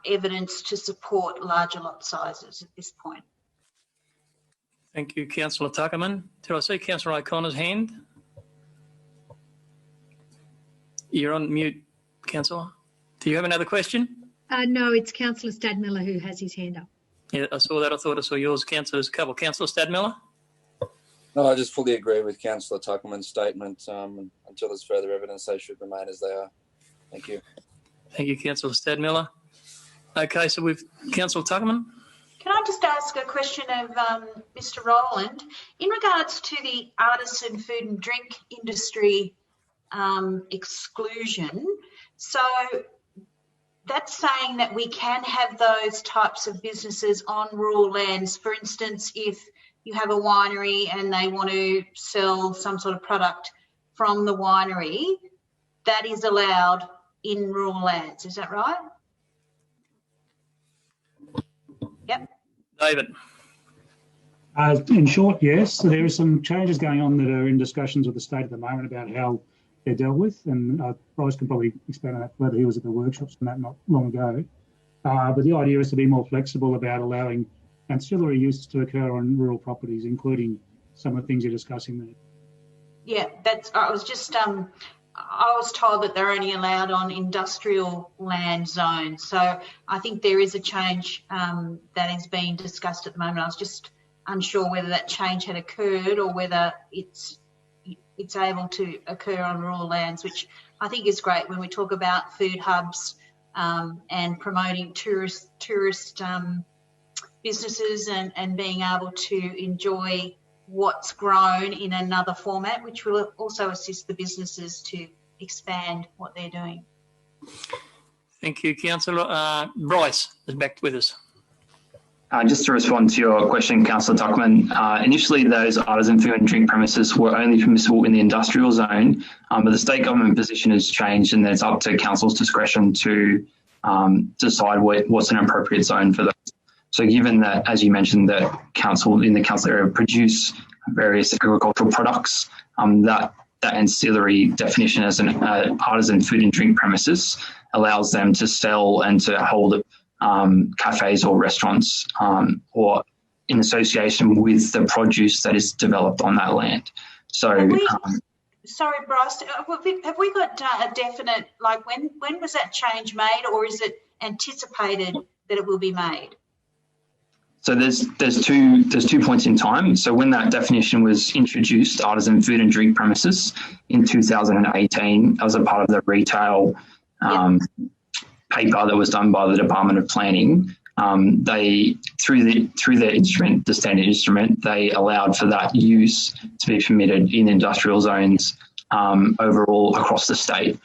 evidence to support larger lot sizes at this point. Thank you, Councillor Tuckerman. Did I see Councillor O'Connor's hand? You're on mute, Councillor. Do you have another question? No, it's Councillor Stadmiller who has his hand up. Yeah, I saw that. I thought I saw yours, Councillor. There's a couple. Councillor Stadmiller? No, I just fully agree with Councillor Tuckerman's statement. Until there's further evidence, they should remain as they are. Thank you. Thank you, Councillor Stadmiller. Okay, so we've Councillor Tuckerman. Can I just ask a question of Mr. Rowland in regards to the artisan food and drink industry exclusion? So that's saying that we can have those types of businesses on rural lands. For instance, if you have a winery and they want to sell some sort of product from the winery, that is allowed in rural lands. Is that right? Yep. David. In short, yes. So there are some changes going on that are in discussions with the state at the moment about how they're dealt with, and Bryce can probably expand on that further. He was at the workshops on that not long ago. But the idea is to be more flexible about allowing ancillary uses to occur on rural properties, including some of the things you're discussing there. Yeah, that's. I was just. I was told that they're only allowed on industrial land zones. So I think there is a change that is being discussed at the moment. I was just unsure whether that change had occurred or whether it's able to occur on rural lands, which I think is great when we talk about food hubs and promoting tourist businesses and being able to enjoy what's grown in another format, which will also assist the businesses to expand what they're doing. Thank you, Councillor. Bryce is back with us. Just to respond to your question, Councillor Tuckman, initially those artisan food and drink premises were only permissible in the industrial zone, but the state government position has changed and it's up to council's discretion to decide what's an appropriate zone for those. So given that, as you mentioned, that council in the council area produce various agricultural products, that ancillary definition as an artisan food and drink premises allows them to sell and to hold cafes or restaurants or in association with the produce that is developed on that land. So, sorry, Bryce, have we got a definite, like when was that change made, or is it anticipated that it will be made? So there's two points in time. So when that definition was introduced, artisan food and drink premises in 2018, as a part of the retail paper that was done by the Department of Planning, they through their instrument, the standard instrument, they allowed for that use to be permitted in industrial zones overall across the state.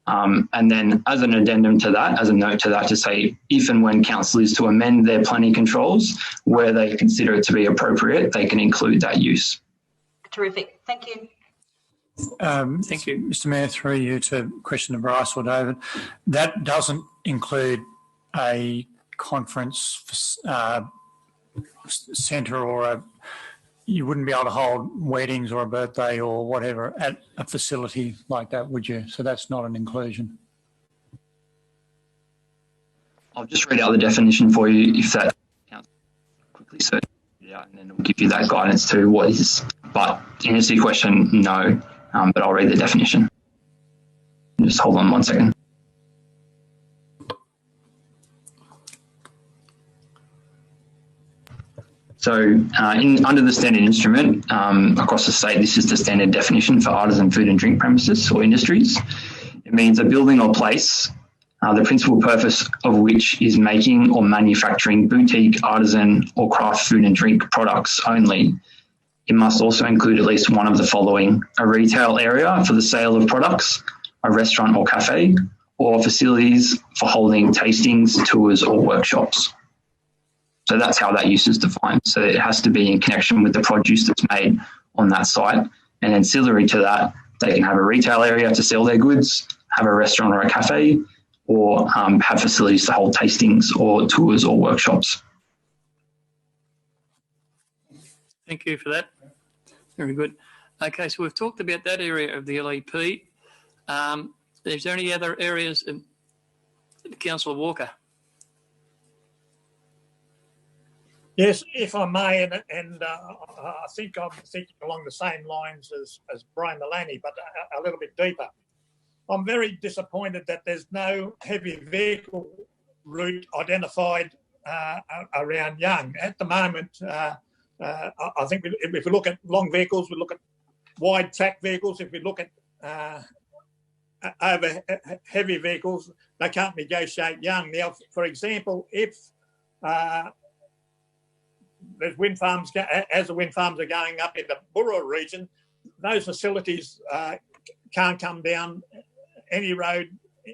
And then as an addendum to that, as a note to that, to say if and when council is to amend their planning controls where they consider it to be appropriate, they can include that use. Terrific. Thank you. Thank you, Mr. Mayor, through you to question of Bryce or David. That doesn't include a conference centre or you wouldn't be able to hold weddings or a birthday or whatever at a facility like that, would you? So that's not an inclusion. I'll just read out the definition for you if that counts quickly. So yeah, and then we'll give you that guidance to what is. But to answer your question, no. But I'll read the definition. Just hold on 1 second. So under the standard instrument across the state, this is the standard definition for artisan food and drink premises or industries. It means a building or place, the principal purpose of which is making or manufacturing boutique, artisan or craft food and drink products only. It must also include at least one of the following: a retail area for the sale of products, a restaurant or cafe, or facilities for holding tastings, tours or workshops. So that's how that use is defined. So it has to be in connection with the produce that's made on that site And ancillary to that, they can have a retail area to sell their goods, have a restaurant or a cafe, or have facilities to hold tastings or tours or workshops. Thank you for that. Very good. Okay, so we've talked about that area of the LEP. Is there any other areas, Councillor Walker? Yes, if I may, and I think I'm thinking along the same lines as Brian Maloney, but a little bit deeper. I'm very disappointed that there's no heavy vehicle route identified around Young. At the moment, I think if we look at long vehicles, we look at wide track vehicles. If we look at over heavy vehicles, they can't negotiate Young. Now, for example, if there's wind farms, as the wind farms are going up in the BOOROWA region, those facilities can't come down any road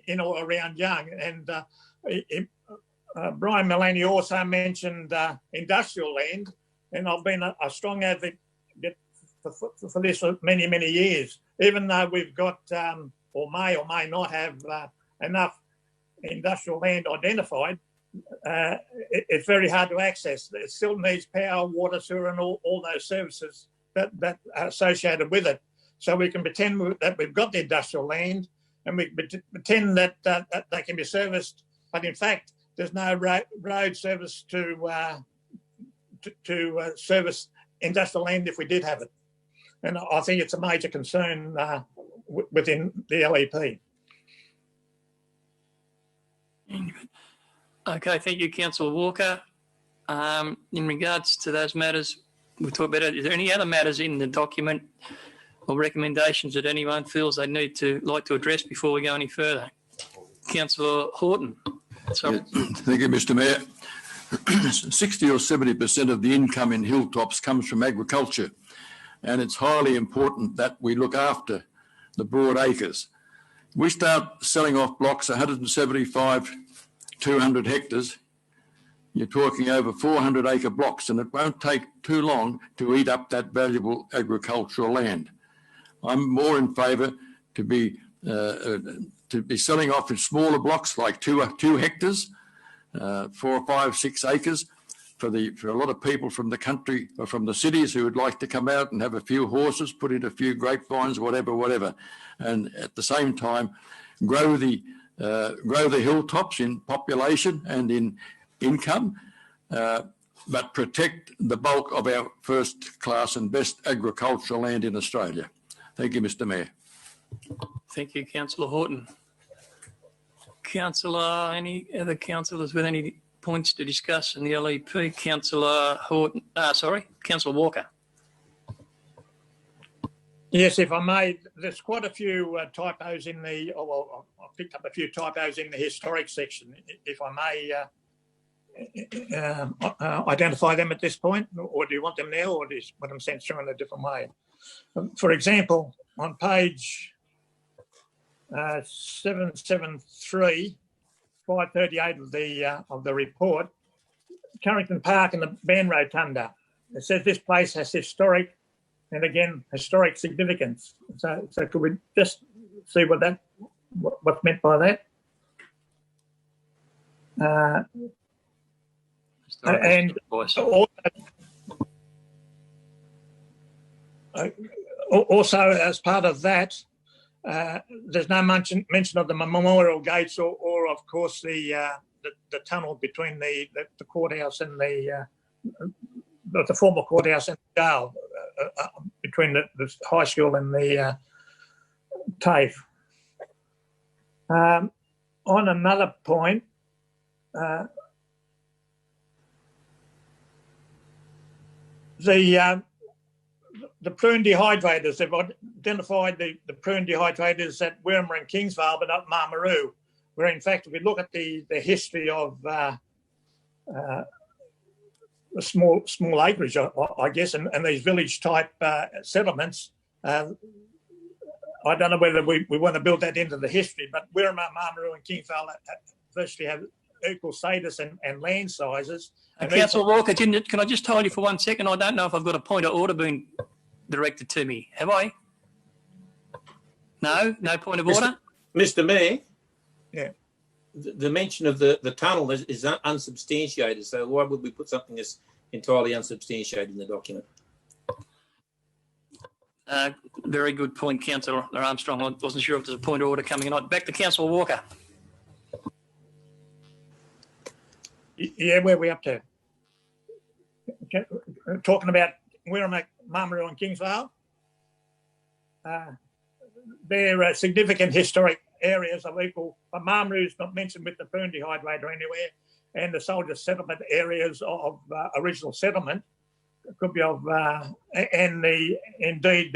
in or around Young. And Brian Maloney also mentioned industrial land, and I've been a strong advocate for this for many, many years. Even though we've got, or may not have enough industrial land identified, it's very hard to access. It still needs power, water, sewer, and all those services that are associated with it. So we can pretend that we've got the industrial land, and we pretend that they can be serviced, but in fact, there's no road service to service industrial land if we did have it. And I think it's a major concern within the LEP. Okay, thank you, Councillor Walker. In regards to those matters we talked about, is there any other matters in the document or recommendations that anyone feels they need to like to address before we go any further? Councillor Horton. Sorry. Thank you, Mr. Mayor. 60 or 70% of the income in Hilltops comes from agriculture, and it's highly important that we look after the broad acres. We start selling off blocks 175, 200 hectares, you're talking over 400 acre blocks, and it won't take too long to eat up that valuable agricultural land. I'm more in favour to be selling off in smaller blocks like 2 hectares, 4 or 5, 6 acres for a lot of people from the country or from the cities who would like to come out and have a few horses, put in a few grapevines, whatever, and at the same time grow the hilltops in population and in income, but protect the bulk of our first class and best agricultural land in Australia. Thank you, Mr. Mayor. Thank you, Councillor Horton. Councillor, any other councillors with any points to discuss in the LEP? Councillor Horton, Councillor Walker. Yes, if I may, there's quite a few typos in the, I picked up a few typos in the historic section. If I may identify them at this point, or do you want them now, or do you want them sent through in a different way? For example, on page 773, 538 of the report, Carrington Park and the Band Rotunda. It says this place has historic, and again, historic significance. So could we just see what's meant by that? And also, as part of that, there's no mention of the memorial gates or of course, the tunnel between the courthouse and the former courthouse and the jail, between the high school and the TAFE. On another point, the prune dehydrators, they've identified the prune dehydrators at Wirrama and Kingsvale, but not Marrumburrah, where in fact, if we look at the history of the small acreage, I guess, and these village-type settlements, I don't know whether we want to build that into the history, but Wirrama, Marrumburrah and Kingsvale virtually have equal status and land sizes. Councillor Walker, can I just hold you for 1 second? I don't know if I've got a point of order being directed to me. Have I? No? No point of order? Mr. Mayor? Yeah. The mention of the tunnel is unsubstantiated, so why would we put something that's entirely unsubstantiated in the document? Very good point, Councillor Armstrong. I wasn't sure if there's a point of order coming or not. Back to Councillor Walker. Yeah, where are we up to? Okay, talking about Wirrama, Murrumburrah and Kingsvale. They're significant historic areas of equal, but Murrumburrah's not mentioned with the Fern dehydrator anywhere, and the soldier settlement areas of original settlement could be of, and indeed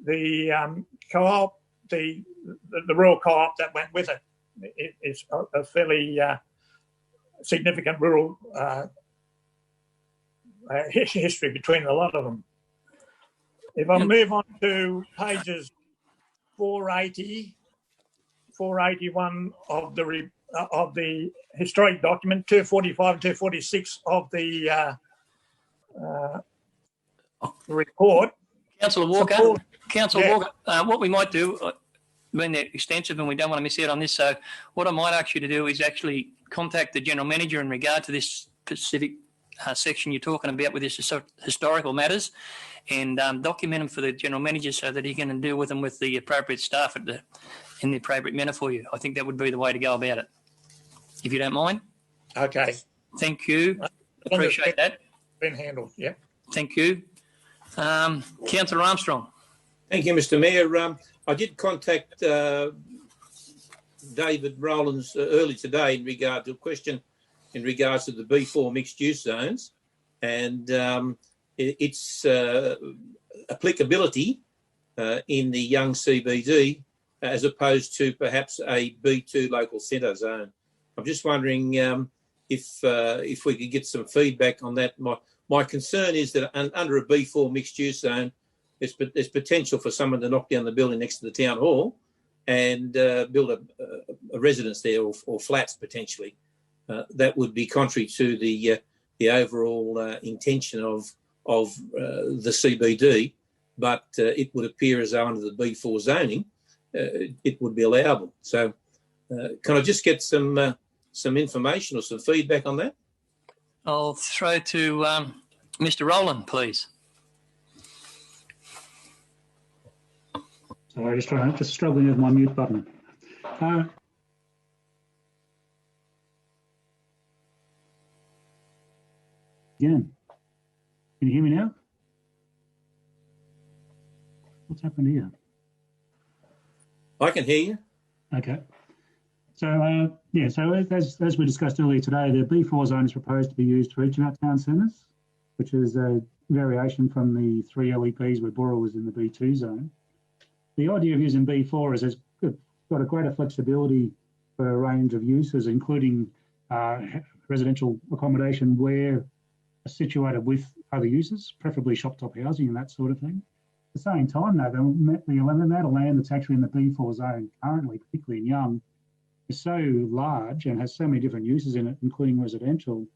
the co-op, the rural co-op that went with it is a fairly significant rural history between a lot of them. If I move on to pages 480, 481 of the historic document, 245 and 246 of the report. Councillor Walker, Walker, what we might do, I mean, they're extensive and we don't want to miss out on this, so what I might ask you to do is actually contact the General Manager in regard to this specific section you're talking about with this historical matters, and document them for the General Manager so that he can deal with them with the appropriate staff in the appropriate manner for you. I think that would be the way to go about it, if you don't mind. Okay. Thank you. Appreciate that. Been handled, yeah. Thank you. Councillor Armstrong. Thank you, Mr. Mayor. I did contact David Rowlands early today in regard to a question in regards to the B4 mixed-use zones and its applicability in the young CBD as opposed to perhaps a B2 local centre zone. I'm just wondering if we could get some feedback on that. My concern is that under a B4 mixed-use zone, there's potential for someone to knock down the building next to the town hall and build a residence there or flats potentially. That would be contrary to the overall intention of the CBD, but it would appear as though under the B4 zoning, it would be allowable. So, can I just get some information or some feedback on that? I'll throw to Mr. Rowland, please. Sorry, just struggling with my mute button. Again, can you hear me now? What's happened here? I can hear you. Okay. So, so as we discussed earlier today, the B4 zone is proposed to be used for each of our town centres, which is a variation from the 3 LEPs where Boorowa was in the B2 zone. The idea of using B4 is it's got a greater flexibility for a range of uses, including residential accommodation where situated with other uses, preferably shop-top housing and that sort of thing. At the same time, though, the amount of land that's actually in the B4 zone currently, particularly in Young, is so large and has so many different uses in it, including residential,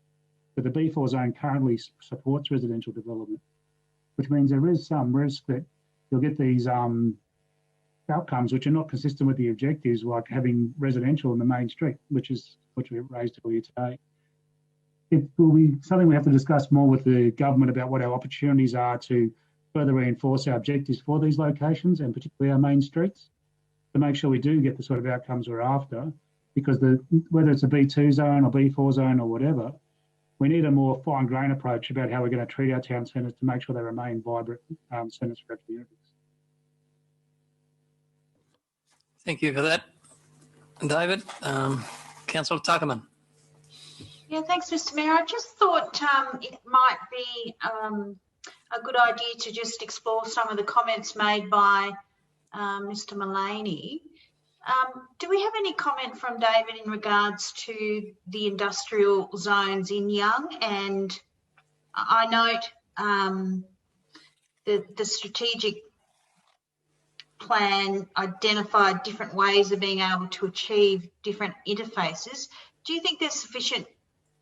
that the B4 zone currently supports residential development, which means there is some risk that you'll get these outcomes which are not consistent with the objectives, like having residential in the main street, which we raised earlier today. It will be something we have to discuss more with the government about what our opportunities are to further reinforce our objectives for these locations and particularly our main streets to make sure we do get the sort of outcomes we're after, because whether it's a B2 zone or B4 zone or whatever, we need a more fine-grained approach about how we're going to treat our town centres to make sure they remain vibrant centres for our communities. Thank you for that, David. Councillor Tuckerman. Yeah, thanks, Mr. Mayor. I just thought it might be a good idea to just explore some of the comments made by Mr. Mullaney. Do we have any comment from David in regards to the industrial zones in Young? And I note the strategic plan identified different ways of being able to achieve different interfaces. Do you think there's sufficient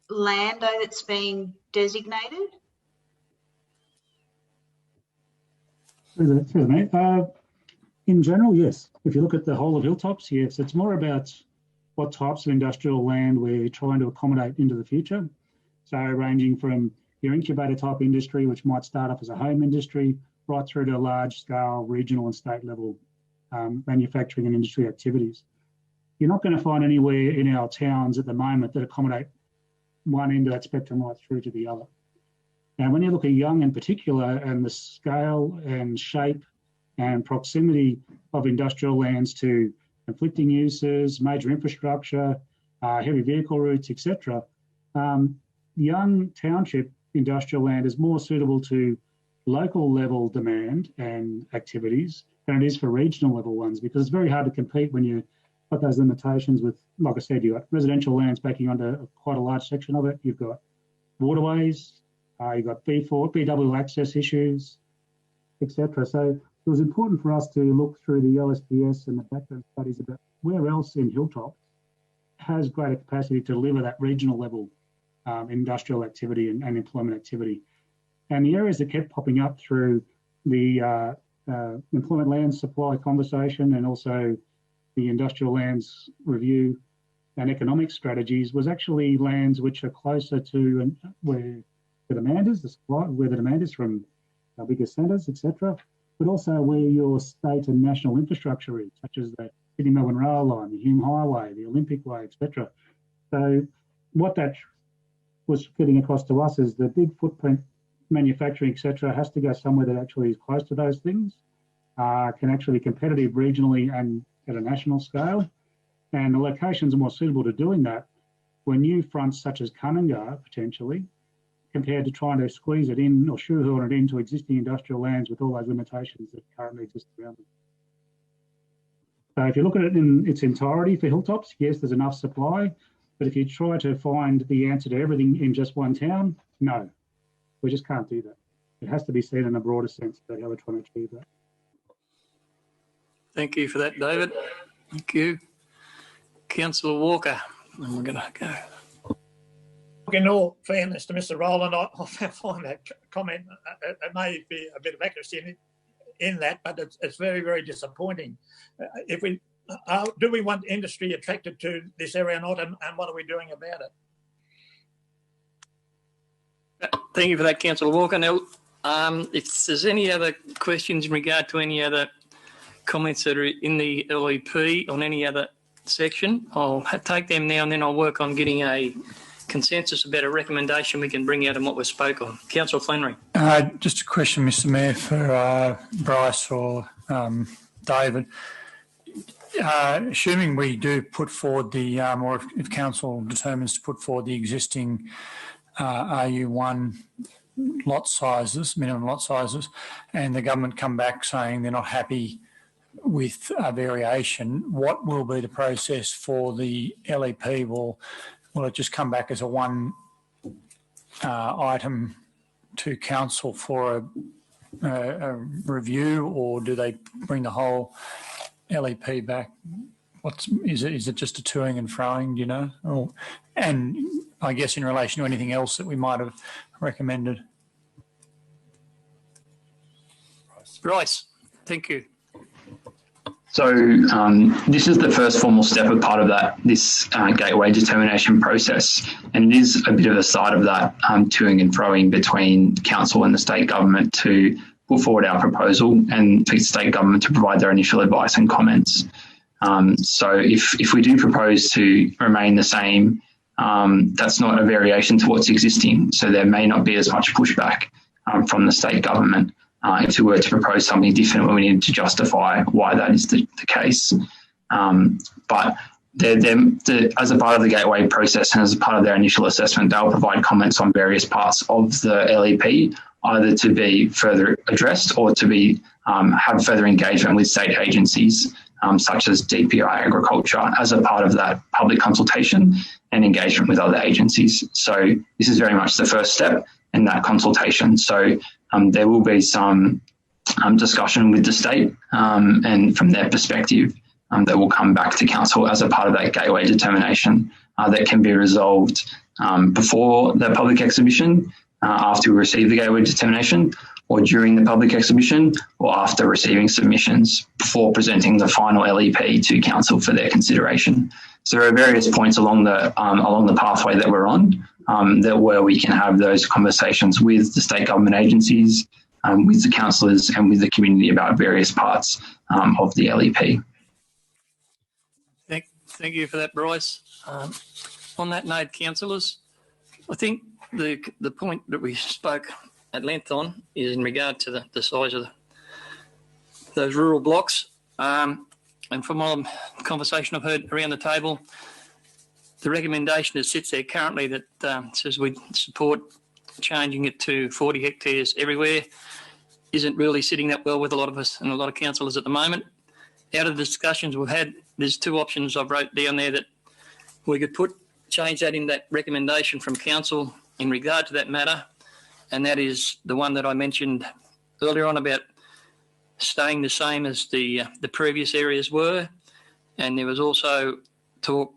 land, though, that's been designated? Through the mate. In general, yes. If you look at the whole of Hilltops, yes, it's more about what types of industrial land we're trying to accommodate into the future. So ranging from your incubator type industry, which might start up as a home industry, right through to large scale regional and state level manufacturing and industry activities. You're not going to find anywhere in our towns at the moment that accommodate one end of that spectrum right through to the other. Now, when you look at young in particular and the scale and shape and proximity of industrial lands to conflicting uses, major infrastructure, heavy vehicle routes, etc., young township industrial land is more suitable to local level demand and activities than it is for regional level ones, because it's very hard to compete when you've got those limitations with, like I said, you've got residential lands backing onto quite a large section of it. You've got waterways, you've got BW access issues, etc. So it was important for us to look through the OSPS and the background studies about where else in Hilltop has greater capacity to deliver that regional level industrial activity and employment activity. And the areas that kept popping up through the employment land supply conversation and also the industrial lands review and economic strategies was actually lands which are closer to where the demand is, the supply, where the demand is from our bigger centres, etc., but also where your state and national infrastructure is, such as the Sydney-Melbourne rail line, the Hume Highway, the Olympic Way, etc. So what that was getting across to us is the big footprint manufacturing, etc., has to go somewhere that actually is close to those things, can actually be competitive regionally and at a national scale. And the locations are more suitable to doing that were new fronts such as Cunningar, potentially, compared to trying to squeeze it in or shoehorn it into existing industrial lands with all those limitations that currently exist around them. So if you look at it in its entirety for Hilltops, yes, there's enough supply, but if you try to find the answer to everything in just one town, no, we just can't do that. It has to be seen in a broader sense about how we're trying to achieve that. Thank you for that, David. Thank you. Councillor Walker, and we're going to go. In all fairness to Mr. Rowland, I find that comment, it may be a bit of accuracy in that, but it's very, very disappointing. If we do we want industry attracted to this area or not, and what are we doing about it? Thank you for that, Councillor Walker. Now, if there's any other questions in regard to any other comments that are in the LEP on any other section, I'll take them now and then I'll work on getting a consensus about a recommendation we can bring out on what we spoke on. Councillor Flannery. Just a question, Mr. Mayor, for Bryce or David. Assuming we do put forward the, or if Council determines to put forward the existing RU1 lot sizes, minimum lot sizes, and the government come back saying they're not happy with a variation, what will be the process for the LEP? Will it just come back as a one item to Council for a review, or do they bring the whole LEP back? Is it just a toing and froing, do you know? And I guess in relation to anything else that we might have recommended. Bryce, thank you. So this is the first formal step of part of this gateway determination process, and it is a bit of a side of that toing and froing between Council and the state government to put forward our proposal and for the state government to provide their initial advice and comments. So if we do propose to remain the same, that's not a variation to what's existing, so there may not be as much pushback from the state government. If we were to propose something different, we needed to justify why that is the case. But as a part of the gateway process and as a part of their initial assessment, they'll provide comments on various parts of the LEP, either to be further addressed or to be have further engagement with state agencies, such as DPI Agriculture, as a part of that public consultation and engagement with other agencies. So this is very much the first step in that consultation. So there will be some discussion with the state and from their perspective that will come back to Council as a part of that gateway determination that can be resolved before the public exhibition after we receive the gateway determination, or during the public exhibition, or after receiving submissions before presenting the final LEP to council for their consideration. So there are various points along the pathway that we're on where we can have those conversations with the state government agencies, with the councillors and with the community about various parts of the LEP. Thank you for that, Bryce. On that note, councillors, I think the point that we spoke at length on is in regard to the size of those rural blocks. And from all the conversation I've heard around the table, the recommendation that sits there currently that says we support changing it to 40 hectares everywhere isn't really sitting that well with a lot of us and a lot of councillors at the moment. Out of the discussions we've had, there's two options I've wrote down there that we could change that in that recommendation from council in regard to that matter, and that is the one that I mentioned earlier on about staying the same as the previous areas were, and there was also talk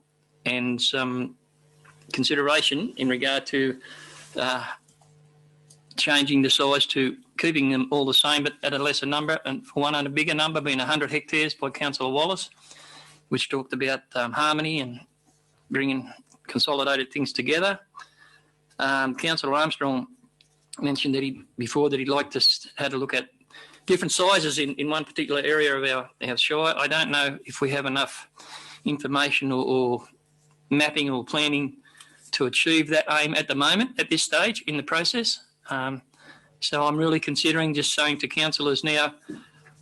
and some consideration in regard to changing the size to keeping them all the same but at a lesser number, and for one and a bigger number being 100 hectares by Councillor Wallace, which talked about harmony and bringing consolidated things together. Councillor Armstrong mentioned that he'd like to have a look at different sizes in one particular area of our shire. I don't know if we have enough information or mapping or planning to achieve that aim at the moment, at this stage in the process. So I'm really considering just saying to councillors now,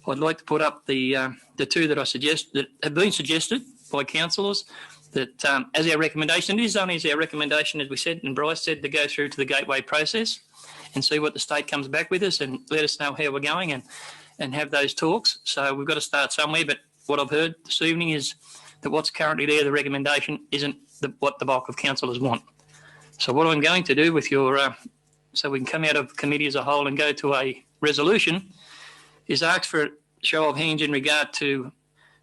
I'd like to put up the two that that have been suggested by councillors, that as our recommendation, it is only as our recommendation, as we said and Bryce said, to go through to the gateway process and see what the state comes back with us and let us know how we're going and have those talks. So we've got to start somewhere, but what I've heard this evening is that what's currently there, the recommendation, isn't what the bulk of councillors want. So what I'm going to do with your, so we can come out of committee as a whole and go to a resolution, is ask for a show of hands in regard to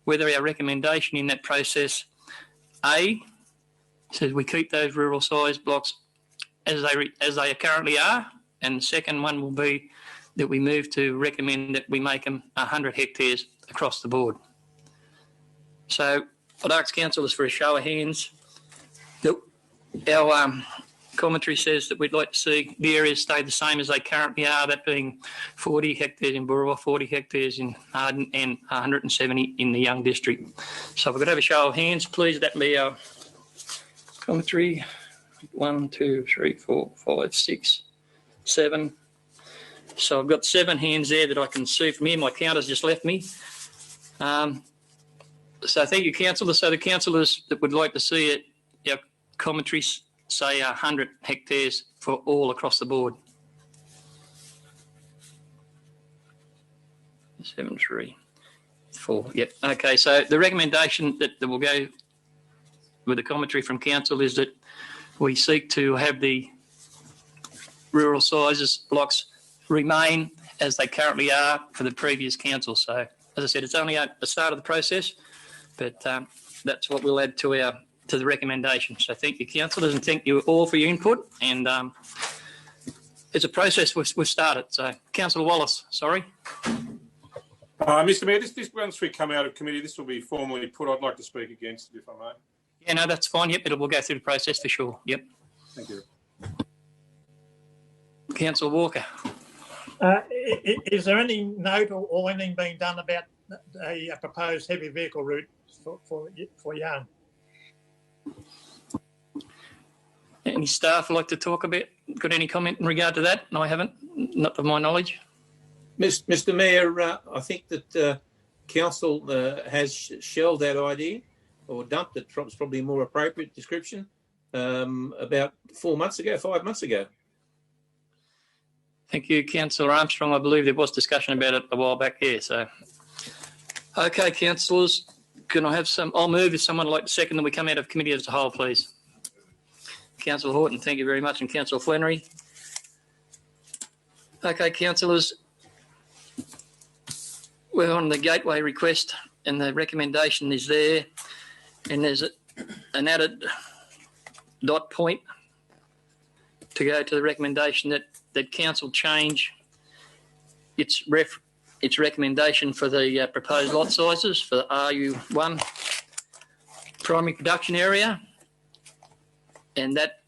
whether our recommendation in that process, A, says we keep those rural size blocks as they currently are, and the second one will be that we move to recommend that we make them 100 hectares across the board. So I'd ask councillors for a show of hands. Our commentary says that we'd like to see the areas stay the same as they currently are, that being 40 hectares in BOOROWA, 40 hectares in HARDEN and 170 in the Young District. So if we could have a show of hands, please. That be our commentary. 1, 2, 3, 4, 5, 6, 7. So I've got 7 hands there that I can see from here. My counter's just left me. So thank you, councillors. So the councillors that would like to see it, our commentary say 100 hectares for all across the board. 7, 3, 4. Yep. Okay. So the recommendation that will go with the commentary from council is that we seek to have the rural sizes blocks remain as they currently are for the previous council. So as I said, it's only at the start of the process, but that's what we'll add to the recommendation. So thank you, councillors, and thank you all for your input. And it's a process we've started. So Councillor Wallace, sorry. Mr. Mayor, this once we come out of committee, this will be formally put. I'd like to speak against it, if I may. Yeah, no, that's fine. Yep, we'll go through the process for sure. Yep. Thank you. Councillor Walker. Is there any note or anything being done about a proposed heavy vehicle route for Young? Any staff would like to talk about? Got any comment in regard to that? No, I haven't. Not to my knowledge. Mr. Mayor, I think that council has shelved that idea, or dumped it, it's probably a more appropriate description, about 4 months ago, 5 months ago. Thank you, Councillor Armstrong. I believe there was discussion about it a while back here. So, okay, councillors, can I have some? I'll move if someone would like to second that we come out of committee as a whole, please. Councillor Horton, thank you very much, and Councillor Flannery. Okay, councillors, we're on the gateway request, and the recommendation is there, and there's an added dot point to go to the recommendation that council change its recommendation for the proposed lot sizes for the RU1 primary production area, and that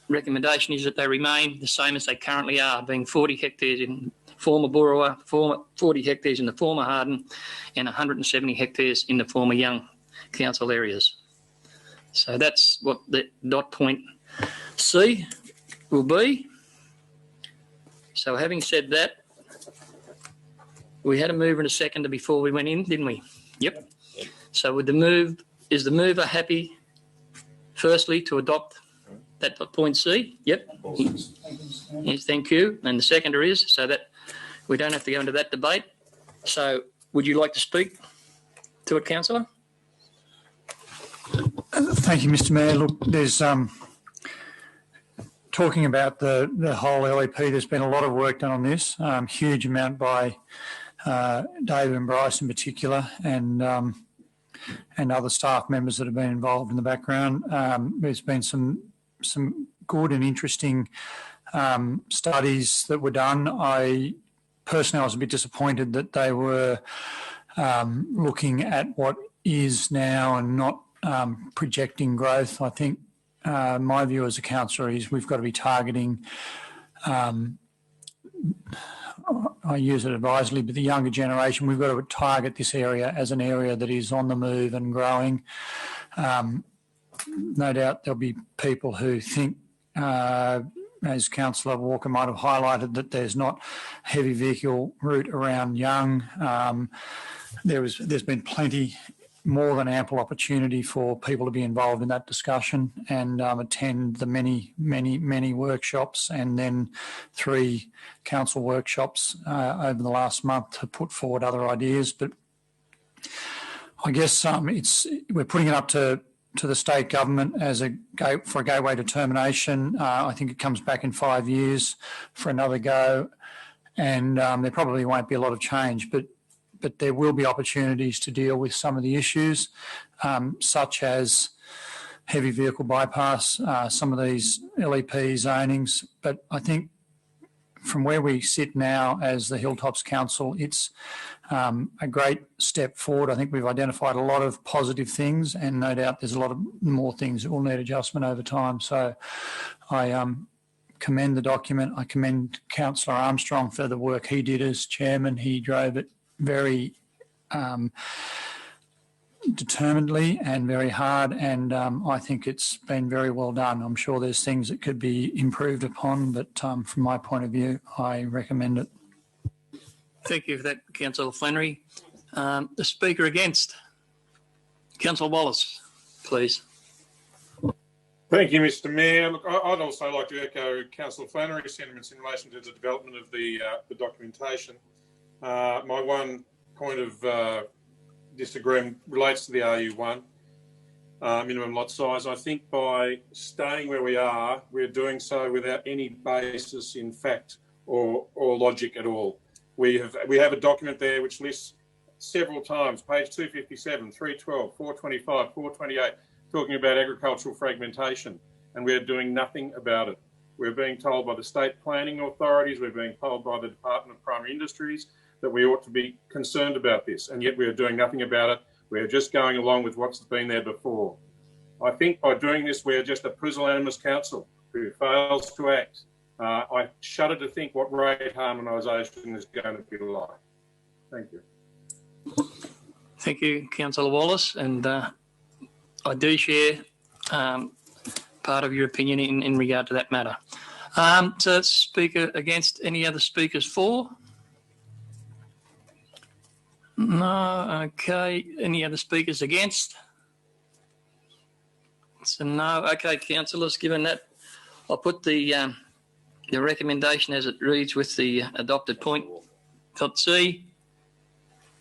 recommendation is that they remain the same as they currently are, being 40 hectares in former BOOROWA, 40 hectares in the former HARDEN, and 170 hectares in the former Young council areas. So that's what the dot point C will be. So having said that, we had a mover and a seconder before we went in, didn't we? Yep. So with the move, is the mover happy, firstly, to adopt that dot point C? Yep. Yes, thank you. And the seconder is, so that we don't have to go into that debate. So would you like to speak to it, councillor? Thank you, Mr. Mayor. Look, there's talking about the whole LEP, there's been a lot of work done on this, huge amount by David and Bryce in particular, and other staff members that have been involved in the background. There's been some good and interesting studies that were done. I was a bit disappointed that they were looking at what is now and not projecting growth. I think my view as a councillor is we've got to be targeting, I use it advisedly, but the younger generation, we've got to target this area as an area that is on the move and growing. No doubt there'll be people who think, as Councillor Walker might have highlighted, that there's not heavy vehicle route around Young. There's been plenty, more than ample opportunity for people to be involved in that discussion and attend the many workshops, and then 3 council workshops over the last month to put forward other ideas. But I guess we're putting it up to the state government as for a gateway determination. I think it comes back in 5 years for another go, and there probably won't be a lot of change, but there will be opportunities to deal with some of the issues, such as heavy vehicle bypass, some of these LEP zonings. But I think from where we sit now as the Hilltops Council, it's a great step forward. I think we've identified a lot of positive things, and no doubt there's a lot of more things that will need adjustment over time. So I commend the document. I commend Councillor Armstrong for the work he did as chairman. He drove it very determinedly and very hard, and I think it's been very well done. I'm sure there's things that could be improved upon, but from my point of view, I recommend it. Thank you for that, Councillor Flannery. The speaker against, Councillor Wallace, please. Thank you, Mr. Mayor. Look, I'd also like to echo Councillor Flannery's sentiments in relation to the development of the documentation. My one point of disagreement relates to the RU1 minimum lot size. I think by staying where we are, we're doing so without any basis in fact or logic at all. We have a document there which lists several times, page 257, 312, 425, 428, talking about agricultural fragmentation, and we're doing nothing about it. We're being told by the state planning authorities, we're being told by the Department of Primary Industries that we ought to be concerned about this, and yet we are doing nothing about it. We're just going along with what's been there before. I think by doing this, we're just a pusillanimous council who fails to act. I shudder to think what rate harmonisation is going to be like. Thank you. Thank you, Councillor Wallace, and I do share part of your opinion in regard to that matter. So speaker against, any other speakers for? No, okay. Any other speakers against? So no, okay, councillors, given that, I'll put the recommendation as it reads with the adopted point. C.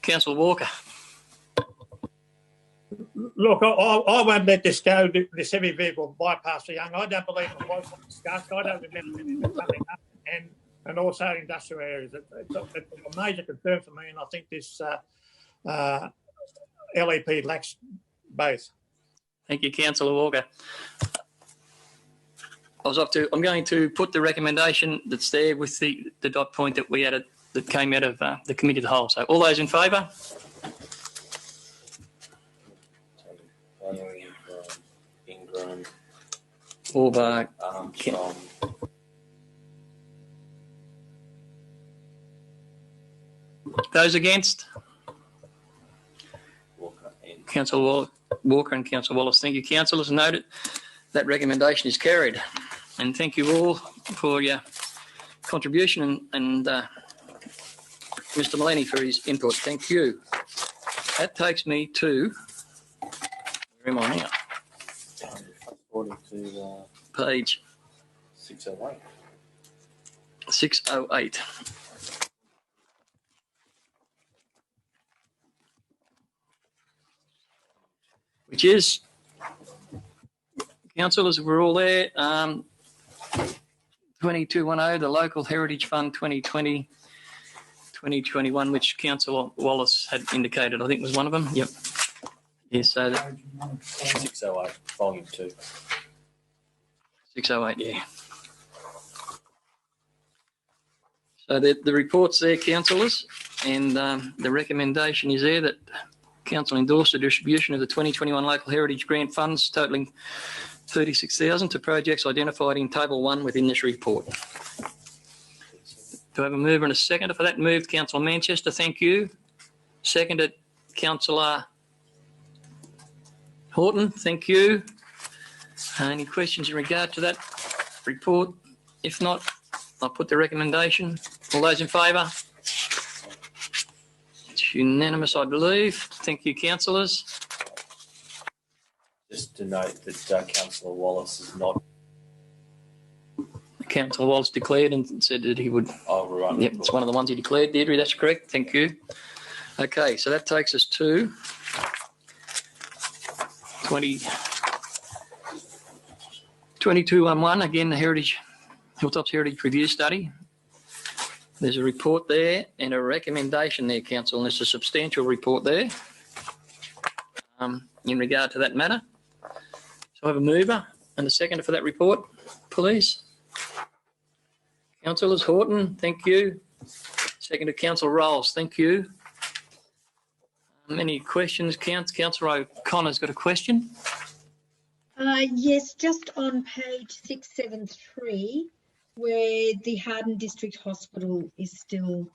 Councillor Walker. Look, I won't let this go, this heavy vehicle bypass for Young. I don't believe it was discussed. I don't remember it coming up, and also industrial areas. It's a major concern for me, and I think this LEP lacks both. Thank you, Councillor Walker. I'm going to put the recommendation that's there with the dot point that we added that came out of the committee of the whole. So all those in favour? Ingram, Orvar, Armstrong. Those against? Walker and Councillor Walker and Councillor Wallace. Thank you, councillors. Noted that recommendation is carried. And thank you all for your contribution and Mr. Malini for his input. Thank you. That takes me to, where am I now? according to Page 608. 608. Which is, councillors, we're all there, 2210, the Local Heritage Fund 2020-2021, which Councillor Wallace had indicated, I think was one of them. Yep. Yes, so that, 608, volume 2. 608, yeah. So the report's there, councillors, and the recommendation is there that Council endorsed the distribution of the 2021 Local Heritage Grant Funds totalling $36,000 to projects identified in Table 1 within this report. Do I have a mover and a seconder for that? Moved, Councillor Manchester, thank you. Seconded, Councillor Horton, thank you. Any questions in regard to that report? If not, I'll put the recommendation. All those in favour? It's unanimous, I believe. Thank you, councillors. Just to note that Councillor Wallace is not. Councillor Wallace declared and said that he would. Oh, right. Yep, it's one of the ones he declared, Deirdre, that's correct. Thank you. Okay, so that takes us to 2211, again, the Hilltops Heritage Review Study. There's a report there and a recommendation there, Council, and there's a substantial report there in regard to that matter. So I have a mover and a seconder for that report, please. Councillors Horton, thank you. Second to Councillor Rolls, thank you. Any questions? Councillor O'Connor's got a question. Yes, just on page 673, where the Harden District Hospital is still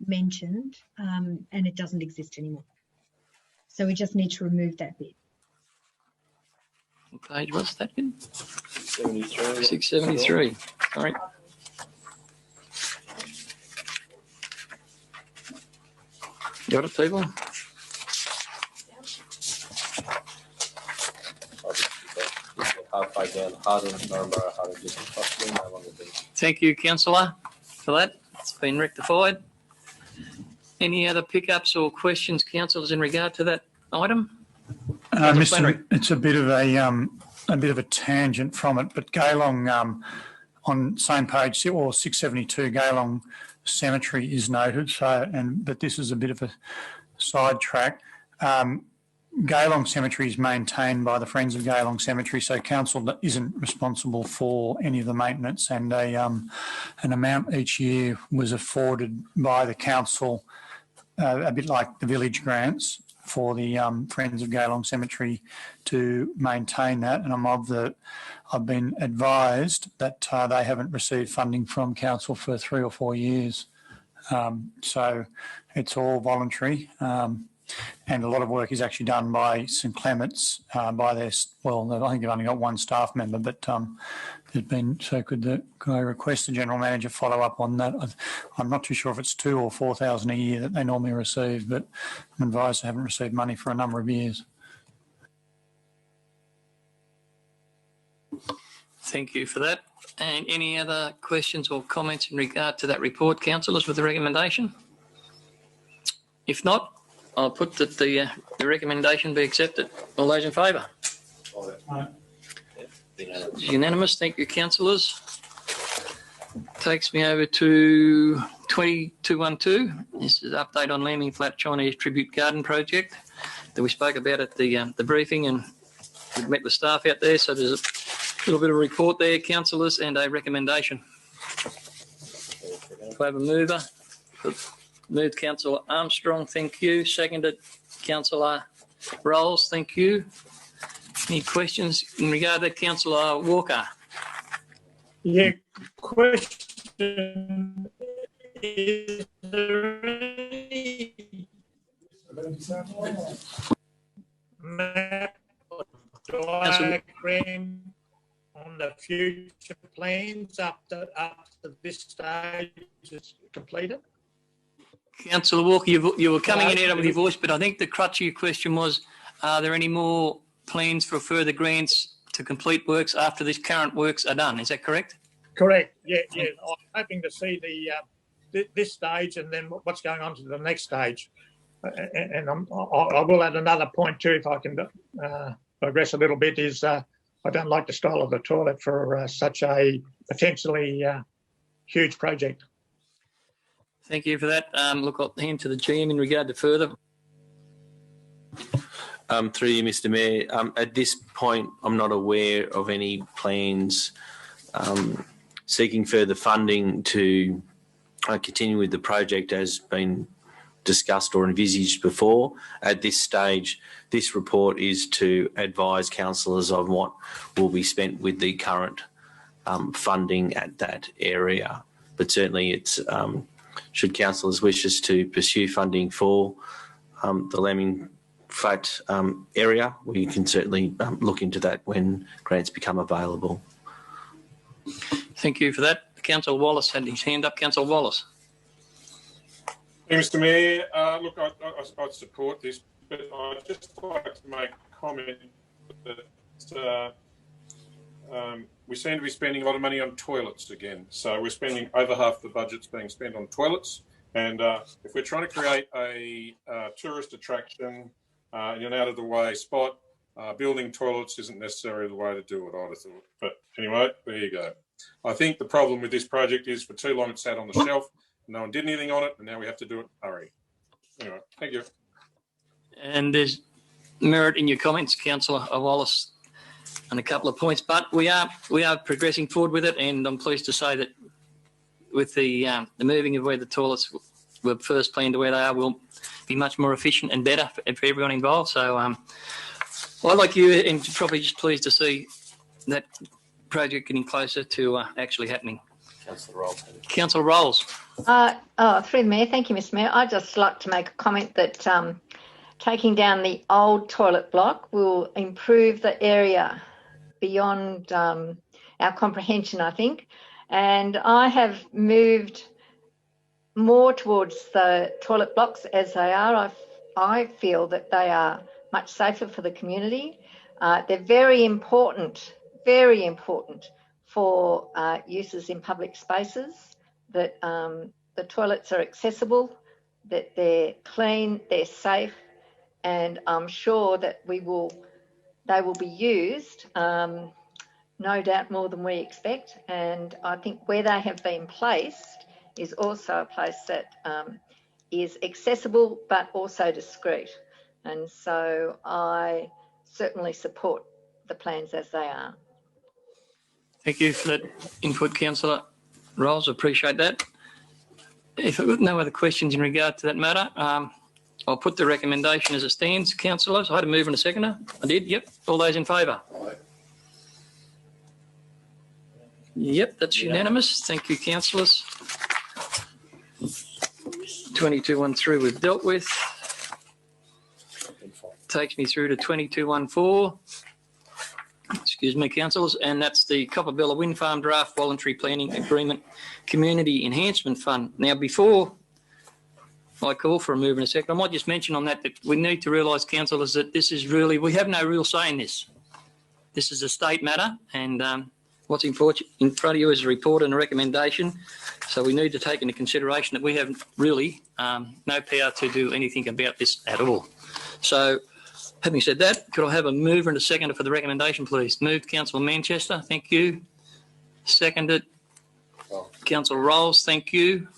mentioned and it doesn't exist anymore. So we just need to remove that bit. What page was that in? 673. 673. All right. Got it, people? Halfway down, Harden, MURRUMBURRAH, Harden District Hospital, no longer being. Thank you, councillor, for that. It's been rectified. Any other pickups or questions, councillors, in regard to that item? Mr. It's a bit of a tangent from it, but Gaylong on same page or 672, Gaylong Cemetery is noted. But this is a bit of a sidetrack. Gaylong Cemetery is maintained by the Friends of Gaylong Cemetery, so council isn't responsible for any of the maintenance, and an amount each year was afforded by the council, a bit like the village grants for the Friends of Gaylong Cemetery to maintain that. And I've been advised that they haven't received funding from council for 3 or 4 years, so it's all voluntary. And a lot of work is actually done by St Clement's, by their, well, I think they've only got one staff member, but there's been, so could I request the General Manager follow up on that? I'm not too sure if it's 2,000 or 4,000 a year that they normally receive, but I'm advised they haven't received money for a number of years. Thank you for that. And any other questions or comments in regard to that report, councillors, with the recommendation? If not, I'll put that the recommendation be accepted. All those in favour? It's unanimous. Thank you, councillors. Takes me over to 2212. This is an update on Landing Flat Chinese Tribute Garden project that we spoke about at the briefing, and we've met the staff out there. So there's little bit of a report there, councillors, and a recommendation. Do I have a mover? Moved Councillor Armstrong, thank you. Seconded Councillor Rolls, thank you. Any questions in regard to Councillor Walker? Yeah, question. Is there any map or diagram on the future plans up to this stage is completed? Councillor Walker, you were coming in and out with your voice, but I think the crux of your question was, are there any more plans for further grants to complete works after these current works are done? Is that correct? Correct. Yeah. I'm hoping to see this stage and then what's going on to the next stage. And I will add another point too, if I can digress a little bit, is I don't like the style of the toilet for such a potentially huge project. Thank you for that. Look, I'll hand to the GM in regard to further. Through you, Mr. Mayor. At this point, I'm not aware of any plans seeking further funding to continue with the project as been discussed or envisaged before. At this stage, this report is to advise councillors on what will be spent with the current funding at that area. But certainly it's, should councillors wish us to pursue funding for the lambing flat area, we can certainly look into that when grants become available. Thank you for that. Councillor Wallace had his hand up. Councillor Wallace. Mr. Mayor, look, I'd support this, but I'd just like to make a comment that we seem to be spending a lot of money on toilets again. So we're spending over half the budget's being spent on toilets. And if we're trying to create a tourist attraction in an out-of-the-way spot, building toilets isn't necessarily the way to do it, I'd have thought. But anyway, there you go. I think the problem with this project is for too long it sat on the shelf, no one did anything on it, and now we have to do it in a hurry. Anyway, thank you. And there's merit in your comments, Councillor Wallace, on a couple of points, but we are progressing forward with it, and I'm pleased to say that with the moving of where the toilets were first planned to where they are, will be much more efficient and better for everyone involved. So I like you, and probably just pleased to see that project getting closer to actually happening. Councillor Rolls. Councillor Rolls. Through the Mayor, thank you, Mr. Mayor. I'd just like to make a comment that taking down the old toilet block will improve the area beyond our comprehension, I think. And I have moved more towards the toilet blocks as they are. I feel that they are much safer for the community. They're very important for uses in public spaces, that the toilets are accessible, that they're clean, they're safe, and I'm sure that they will be used, no doubt more than we expect. And I think where they have been placed is also a place that is accessible but also discreet. And so I certainly support the plans as they are. Thank you for that input, Councillor Rolls. Appreciate that. If there are no other questions in regard to that matter, I'll put the recommendation as it stands. Councillors, I had a mover and a seconder. I did, yep. All those in favour? Yep, that's unanimous. Thank you, councillors. 2213 we've dealt with. Takes me through to 2214. Excuse me, councillors, and that's the Coppabella Wind Farm Draft Voluntary Planning Agreement Community Enhancement Fund. Now, before I call for a move in a second, I might just mention on that we need to realise, councillors, that this is really, we have no real say in this. This is a state matter, and what's in front of you is a report and a recommendation. So we need to take into consideration that we have really no power to do anything about this at all. So, having said that, could I have a mover and a seconder for the recommendation, please? Moved, Councillor Manchester, thank you. Seconded, Councillor Rolls, thank you.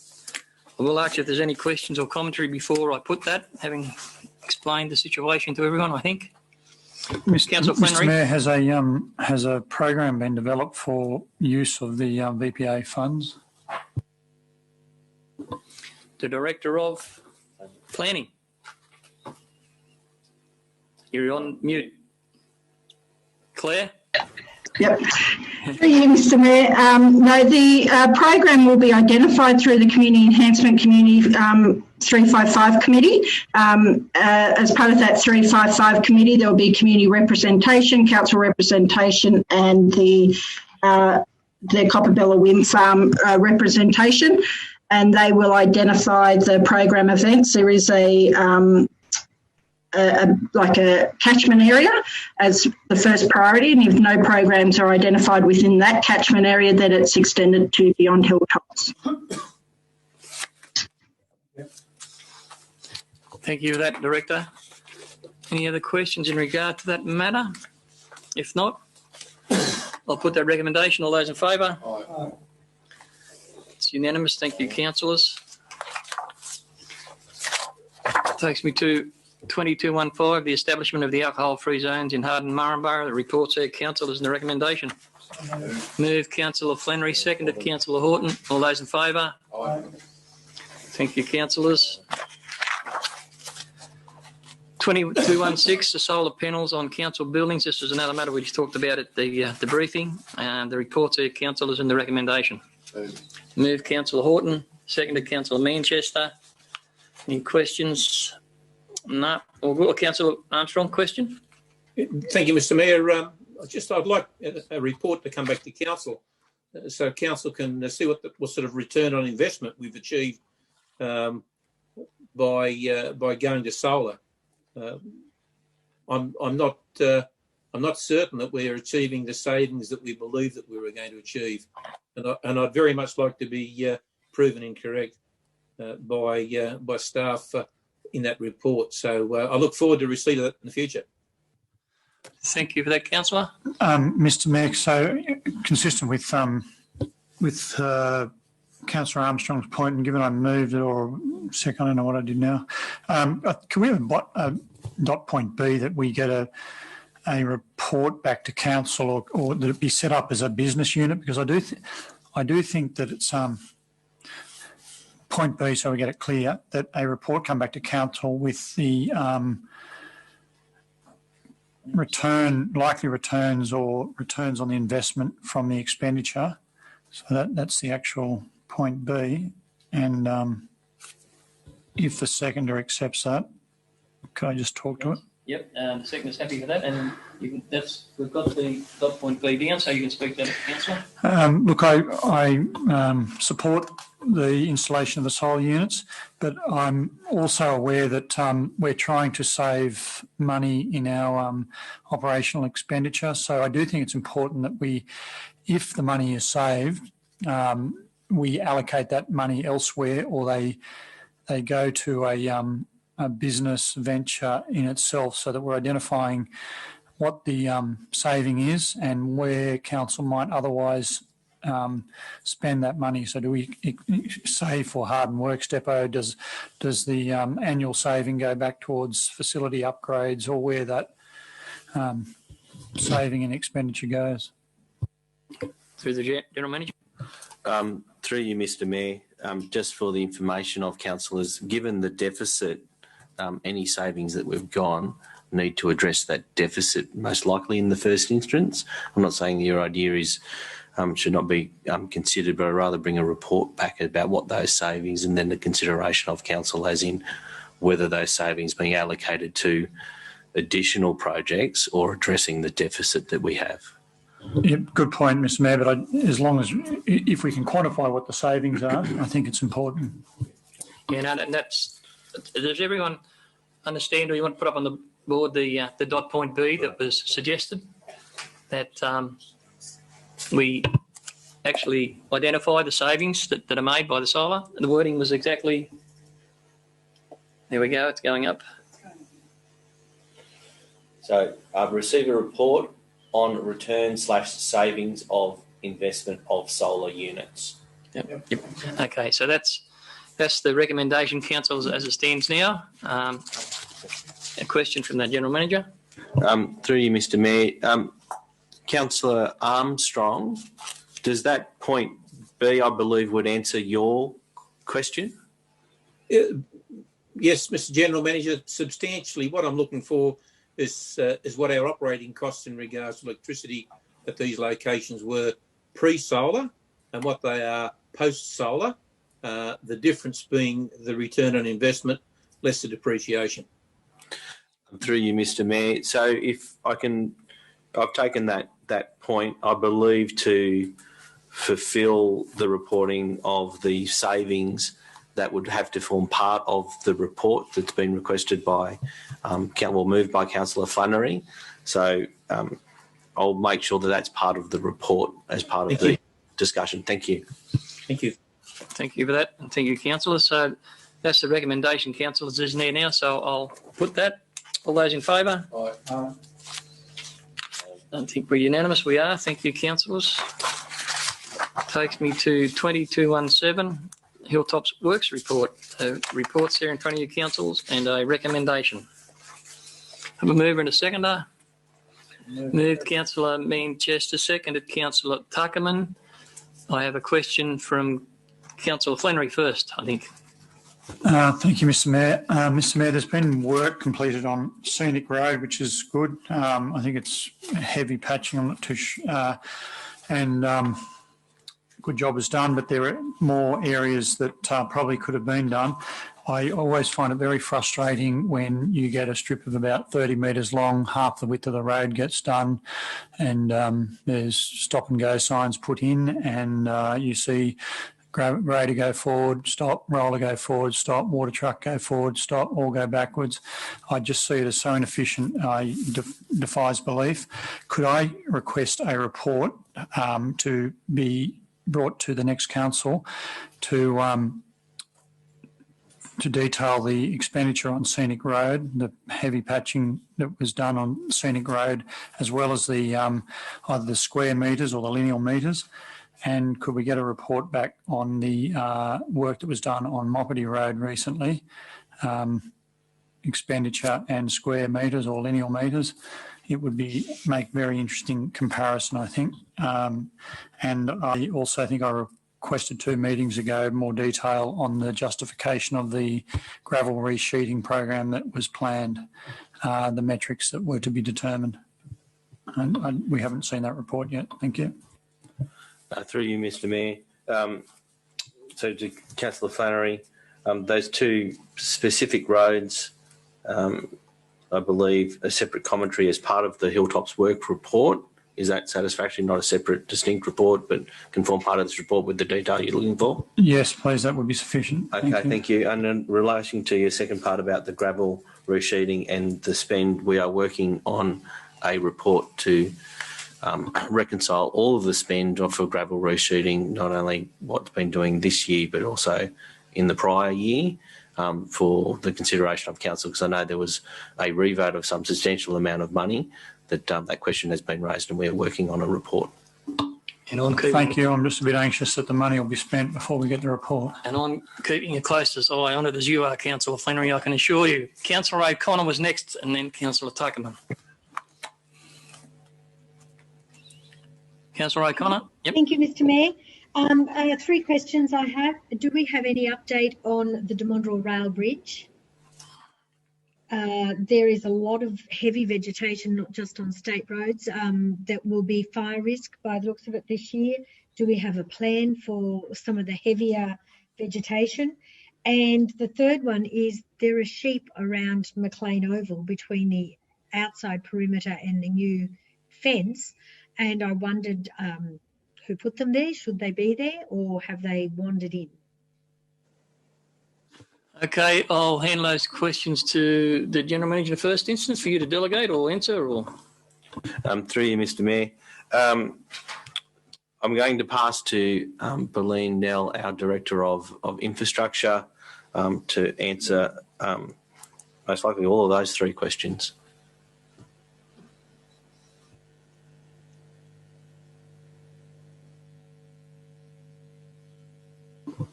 I will ask you if there's any questions or commentary before I put that, having explained the situation to everyone, I think. Councillor Flannery. Mr. Mayor, has a program been developed for use of the VPA funds? The Director of Planning. You're on mute. Claire? Yep. Through you, Mr. Mayor. No, the program will be identified through the Community Enhancement Community 355 Committee. As part of that 355 Committee, there will be community representation, council representation, and the Coppabella Wind Farm representation, and they will identify the program events. There is like a catchment area as the first priority, and if no programs are identified within that catchment area, then it's extended to beyond Hilltops. Thank you for that, Director. Any other questions in regard to that matter? If not, I'll put that recommendation. All those in favour? Aye. It's unanimous. Thank you, councillors. Takes me to 2215, the establishment of the alcohol-free zones in Harden, MURRUMBURRAH. The report's there, councillors, and the recommendation. Move Councillor Flannery, seconded Councillor Horton. All those in favour? Aye. Thank you, councillors. 2216, the solar panels on council buildings. This is another matter we just talked about at the briefing. The report's there, councillors, and the recommendation. Move Councillor Horton, seconded Councillor Manchester. Any questions? No. Or Councillor Armstrong, question? Thank you, Mr. Mayor. I'd like a report to come back to council, so council can see what sort of return on investment we've achieved by going to solar. I'm not certain that we're achieving the savings that we believe that we were going to achieve, and I'd very much like to be proven incorrect by staff in that report. So I look forward to receipt of that in the future. Thank you for that, councillor. Mr. Mayor, so consistent with Councillor Armstrong's point, and given I moved it, or second, I don't know what I did now. Can we have a dot point B that we get a report back to council, or that it be set up as a business unit? Because I do think that it's point B, so we get it clear, that a report come back to council with the likely returns or returns on the investment from the expenditure. So that's the actual point B. And if the seconder accepts that, can I just talk to it? Yep, the seconder's happy with that, and we've got the dot point B down, so you can speak to that, councillor. Look, I support the installation of the solar units, but I'm also aware that we're trying to save money in our operational expenditure. So I do think it's important that if the money is saved, we allocate that money elsewhere, or they go to a business venture in itself, so that we're identifying what the saving is and where council might otherwise spend that money. So do we save for Harden Works Depot? Does the annual saving go back towards facility upgrades, or where that saving and expenditure goes? Through the General Manager. Through you, Mr. Mayor, just for the information of councillors, given the deficit, any savings that we've gone need to address that deficit most likely in the first instance. I'm not saying your idea is should not be considered, but I'd rather bring a report back about what those savings, and then the consideration of council as in whether those savings being allocated to additional projects or addressing the deficit that we have. Yeah, good point, Mr. Mayor, but as long as if we can quantify what the savings are, I think it's important. Yeah, no, and does everyone understand, or you want to put up on the board the dot point B that was suggested, that we actually identify the savings that are made by the solar? And the wording was exactly, there we go, it's going up. So I've received a report on return/savings of investment of solar units. Yep. Okay, so that's the recommendation, council, as it stands now. A question from the General Manager. Through you, Mr. Mayor. Councillor Armstrong, does that point B, I believe, would answer your question? Yes, Mr. General Manager. Substantially, what I'm looking for is what our operating costs in regards to electricity at these locations were pre-solar and what they are post-solar. The difference being the return on investment less the depreciation. Through you, Mr. Mayor. So if I can, I've taken that point, I believe, to fulfil the reporting of the savings that would have to form part of the report that's been requested by, moved by Councillor Flannery. So I'll make sure that that's part of the report as part of the discussion. Thank you. Thank you. Thank you for that. And thank you, Councillor. So that's the recommendation, councillors, isn't there now? So I'll put that. All those in favour? I don't think we're unanimous. We are. Thank you, councillors. Takes me to 2217, Hilltops Works Report. Reports there in front of you, councillors, and a recommendation. Have a mover and a seconder. Moved Councillor Manchester, seconded Councillor Tuckerman. I have a question from Councillor Flannery first, I think. Thank you, Mr. Mayor. Mr. Mayor, there's been work completed on Scenic Road, which is good. I think it's heavy patching. I'm not too sure. Good job is done, but there are more areas that probably could have been done. I always find it very frustrating when you get a strip of about 30 metres long, half the width of the road gets done, and there's stop and go signs put in, and you see grader go forward, stop, roller go forward, stop, water truck go forward, stop, all go backwards. I just see it as so inefficient, defies belief. Could I request a report to be brought to the next council to detail the expenditure on Scenic Road, the heavy patching that was done on Scenic Road, as well as the either the square metres or the lineal metres? And could we get a report back on the work that was done on Moppity Road recently, expenditure and square metres or lineal metres? It would make very interesting comparison, I think. And I also think I requested 2 meetings ago more detail on the justification of the gravel resheeting program that was planned, the metrics that were to be determined. And we haven't seen that report yet. Thank you. Through you, Mr. Mayor. So to Councillor Flannery, those 2 specific roads, I believe a separate commentary as part of the Hilltops work report. Is that satisfactory? Not a separate, distinct report, but can form part of this report with the detail you're looking for? Yes, please. That would be sufficient. Okay, thank you. And in relation to your second part about the gravel resheeting and the spend, we are working on a report to reconcile all of the spend for gravel resheeting, not only what's been doing this year, but also in the prior year, for the consideration of council, because I know there was a revote of some substantial amount of money that that question has been raised, and we're working on a report. And thank you. I'm just a bit anxious that the money will be spent before we get the report. And I'm keeping it close as eye on it as you are, Councillor Flannery, I can assure you. Councillor O'Connor was next, and then Councillor Tuckerman. Councillor O'Connor. Yep. Thank you, Mr. Mayor. 3 questions I have. Do we have any update on the Demondrell Rail Bridge? There is a lot of heavy vegetation, not just on state roads, that will be fire risk by the looks of it this year. Do we have a plan for some of the heavier vegetation? And the third one is there are sheep around McLean Oval between the outside perimeter and the new fence. And I wondered who put them there. Should they be there, or have they wandered in? Okay, I'll hand those questions to the General Manager in the first instance for you to delegate or answer. Or through you, Mr. Mayor. I'm going to pass to Berlene Nell, our Director of Infrastructure, to answer most likely all of those 3 questions.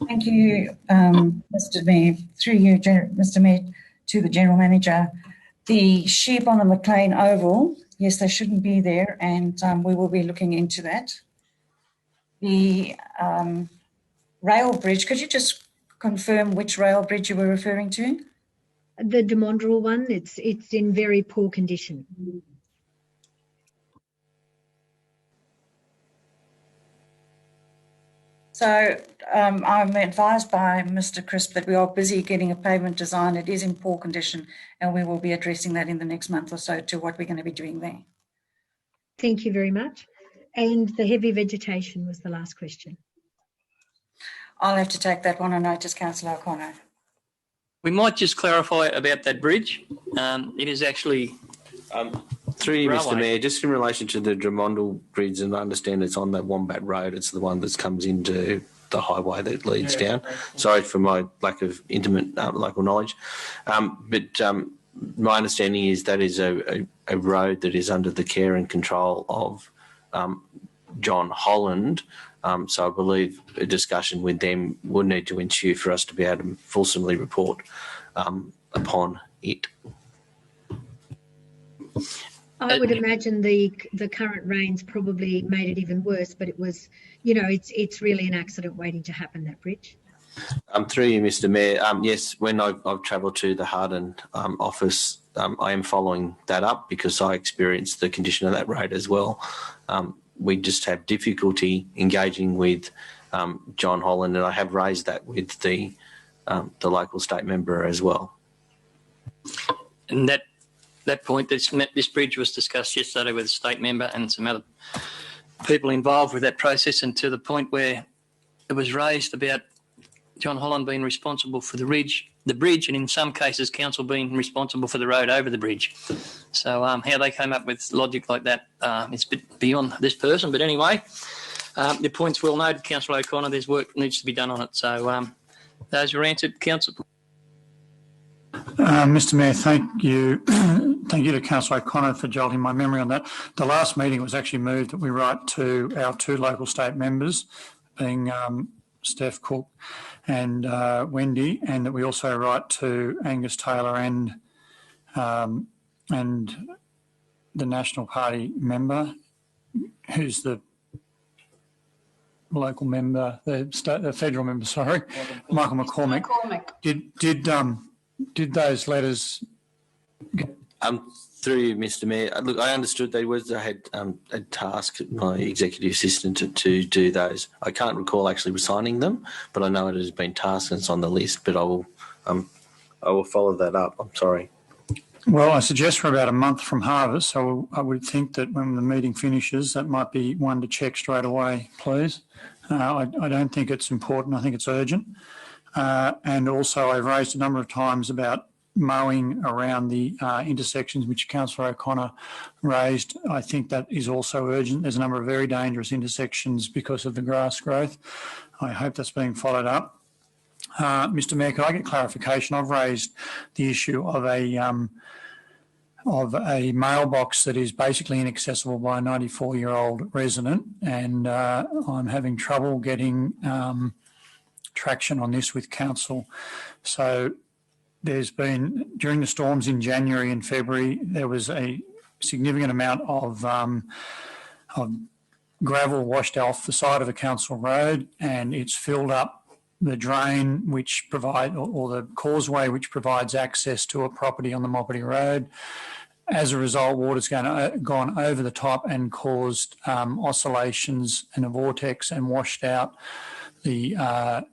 Thank you, Mr. Mayor. Through you, Mr. Mayor, to the General Manager. The sheep on the McLean Oval, yes, they shouldn't be there, and we will be looking into that. The rail bridge, could you just confirm which rail bridge you were referring to? The Demondrel one, it's in very poor condition. So I'm advised by Mr. Crisp that we are busy getting a pavement design. It is in poor condition, and we will be addressing that in the next month or so to what we're going to be doing there. Thank you very much. And the heavy vegetation was the last question. I'll have to take that one on notice, Councillor O'Connor. We might just clarify about that bridge. It is actually... Through you, Mr. Mayor, just in relation to the Drumondle Bridge, and I understand it's on the Wombat Road, it's the one that comes into the highway that leads down. Sorry for my lack of intimate local knowledge. But my understanding is that is a road that is under the care and control of John Holland. So I believe a discussion with them would need to ensue for us to be able to fulsomely report upon it. I would imagine the current rains probably made it even worse, but it was, you know, it's really an accident waiting to happen, that bridge. Through you, Mr. Mayor, yes, when I've travelled to the Harden office, I am following that up because I experienced the condition of that road as well. We just have difficulty engaging with John Holland, and I have raised that with the local state member as well. And that point, this bridge was discussed yesterday with the state member and some other people involved with that process, and to the point where it was raised about John Holland being responsible for the bridge, and in some cases council being responsible for the road over the bridge. So how they came up with logic like that is a bit beyond this person. But anyway, the point's well noted, Councillor O'Connor. There's work that needs to be done on it. So those were answered, Councillor. Mr. Mayor, thank you. Thank you to Councillor O'Connor for jolting my memory on that. The last meeting was actually moved that we write to our two local state members, being Steph Cook and Wendy, and that we also write to Angus Taylor and the National Party member, who's the local member, the federal member, sorry, Michael McCormick. Did those letters? Through you, Mr. Mayor. Look, I understood they had a task, my executive assistant, to do those. I can't recall actually signing them, but I know it has been tasked and it's on the list. But I will follow that up. I'm sorry. Well, I suggest for about a month from harvest, so I would think that when the meeting finishes, that might be one to check straight away, please. I don't think it's important. I think it's urgent. And also, I've raised a number of times about mowing around the intersections, which Councillor O'Connor raised. I think that is also urgent. There's a number of very dangerous intersections because of the grass growth. I hope that's being followed up. Mr. Mayor, could I get clarification? I've raised the issue of a mailbox that is basically inaccessible by a 94-year-old resident, and I'm having trouble getting traction on this with council. So there's been, during the storms in January and February, there was a significant amount of gravel washed off the side of a council road, and it's filled up the drain which provide, or the causeway which provides access to a property on the Moppity Road. As a result, water's gone over the top and caused oscillations and a vortex and washed out the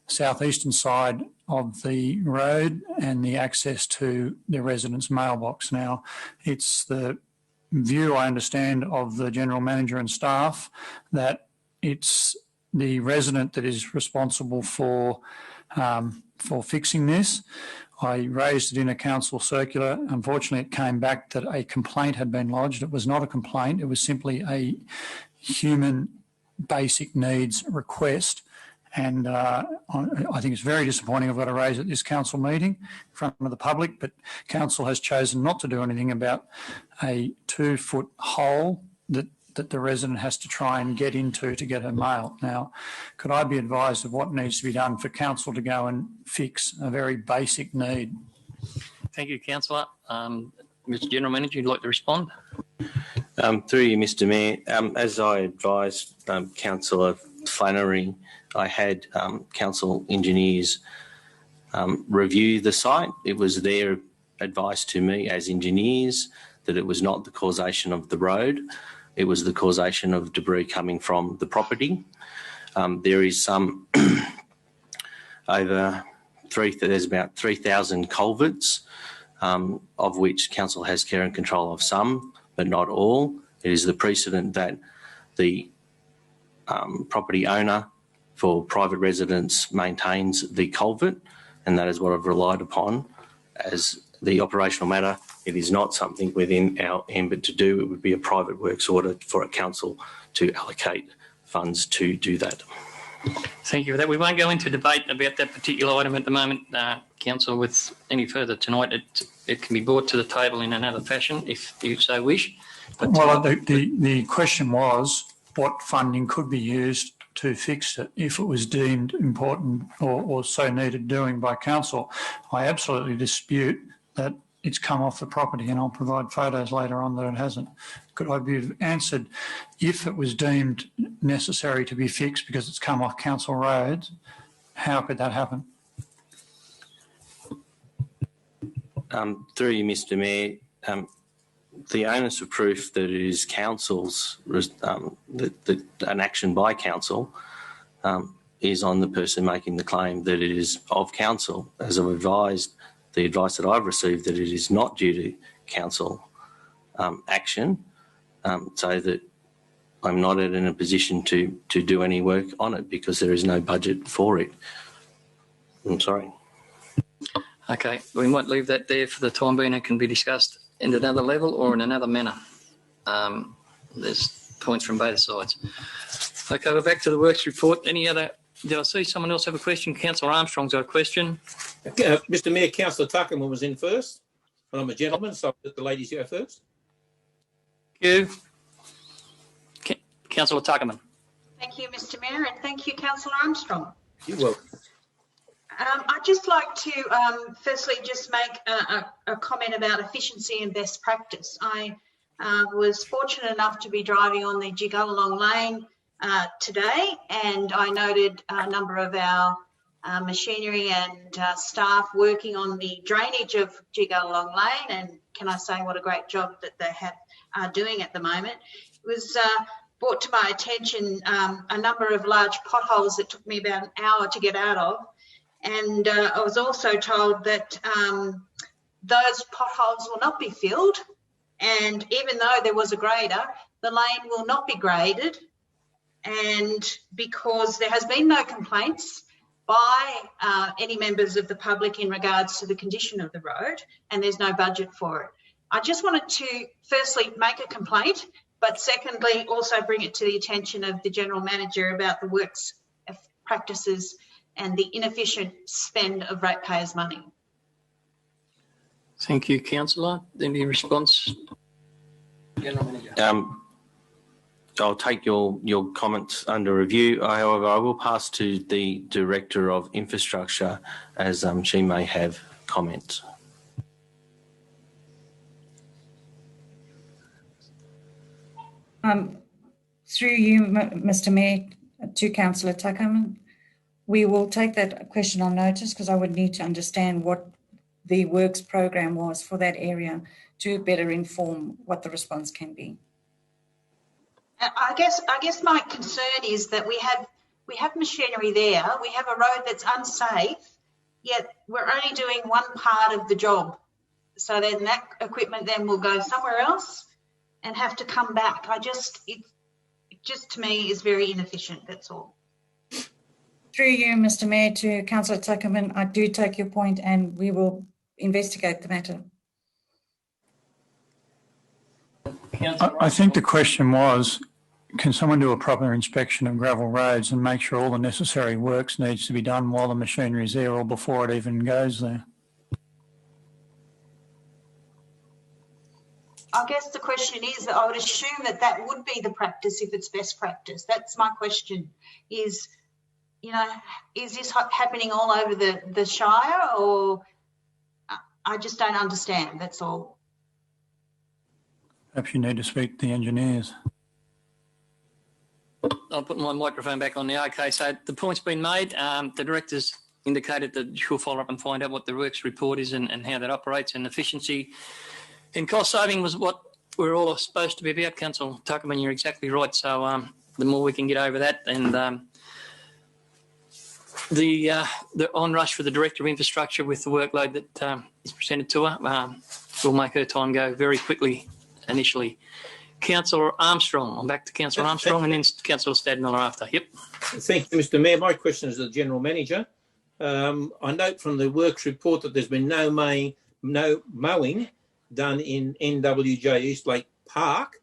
southeastern side of the road and the access to the residents' mailbox. Now, it's the view, I understand, of the General Manager and staff that it's the resident that is responsible for fixing this. I raised it in a council circular. Unfortunately, it came back that a complaint had been lodged. It was not a complaint. It was simply a human basic needs request. And I think it's very disappointing I've got to raise at this council meeting in front of the public, but council has chosen not to do anything about a 2-foot hole that the resident has to try and get into to get her mail. Now, could I be advised of what needs to be done for council to go and fix a very basic need? Thank you, Councillor. Mr General Manager, you'd like to respond? Through you, Mr Mayor, as I advised Councillor Flannery, I had council engineers review the site. It was their advice to me as engineers that it was not the causation of the road, it was the causation of debris coming from the property. There is some there's about 3,000 culverts, of which council has care and control of some, but not all. It is the precedent that the property owner for private residence maintains the culvert, and that is what I've relied upon as the operational matter. It is not something within our ambit to do. It would be a private works order for a council to allocate funds to do that. Thank you for that. We won't go into debate about that particular item at the moment, Council, with any further tonight. It can be brought to the table in another fashion if you so wish. But well, the question was what funding could be used to fix it if it was deemed important or so needed doing by council. I absolutely dispute that it's come off the property, and I'll provide photos later on that it hasn't. Could I be answered if it was deemed necessary to be fixed because it's come off council roads? How could that happen? Through you, Mr Mayor, the onus of proof that it is council's, an action by council is on the person making the claim that it is of council. As I've advised, the advice that I've received that it is not due to council action, so that I'm not in a position to do any work on it because there is no budget for it. I'm sorry. Okay, we might leave that there for the time being. It can be discussed in another level or in another manner. There's points from both sides. Okay, we're back to the works report. Any other? Did I see someone else have a question? Councillor Armstrong's got a question. Mr Mayor, Councillor Tuckerman was in first, and I'm a gentleman, so I'll let the ladies go first. Thank you. Councillor Tuckerman. Thank you, Mr Mayor, and thank you, Councillor Armstrong. You're welcome. I'd just like to firstly just make a comment about efficiency and best practice. I was fortunate enough to be driving on the Jiggalong Lane today, and I noted a number of our machinery and staff working on the drainage of Jiggalong Lane, and can I say what a great job that they are doing at the moment. It was brought to my attention a number of large potholes that took me about an hour to get out of. And I was also told that those potholes will not be filled, and even though there was a grader, the lane will not be graded, and because there has been no complaints by any members of the public in regards to the condition of the road, and there's no budget for it. I just wanted to firstly make a complaint, but secondly also bring it to the attention of the General Manager about the works practices and the inefficient spend of ratepayers' money. Thank you, Councillor. Any response? General Manager. I'll take your comments under review. However, I will pass to the Director of Infrastructure as she may have comments. Through you, Mr Mayor, to Councillor Tuckerman, we will take that question on notice because I would need to understand what the works program was for that area to better inform what the response can be. I guess my concern is that we have machinery there. We have a road that's unsafe, yet we're only doing one part of the job. So then that equipment then will go somewhere else and have to come back. It just to me is very inefficient. That's all. Through you, Mr Mayor, to Councillor Tuckerman, I do take your point and we will investigate the matter. I think the question was, can someone do a proper inspection of gravel roads and make sure all the necessary works needs to be done while the machinery is there or before it even goes there? I guess the question is that I would assume that that would be the practice if it's best practice. That's my question is, you know, is this happening all over the Shire, or I just don't understand, that's all. Perhaps you need to speak to the engineers. I'll put my microphone back on now. Okay, so the point's been made. The director's indicated that she'll follow up and find out what the works report is and how that operates, and efficiency and cost saving was what we're all supposed to be about. Councillor Tuckerman, you're exactly right. So the more we can get over that, and the onrush for the Director of Infrastructure with the workload that is presented to her will make her time go very quickly initially. Councillor Armstrong. I'm back to Councillor Armstrong and then Councillor Stadmiller after. Yep. Thank you, Mr Mayor. My question is to the General Manager. I note from the works report that there's been no mowing done in NWJ Eastlake Park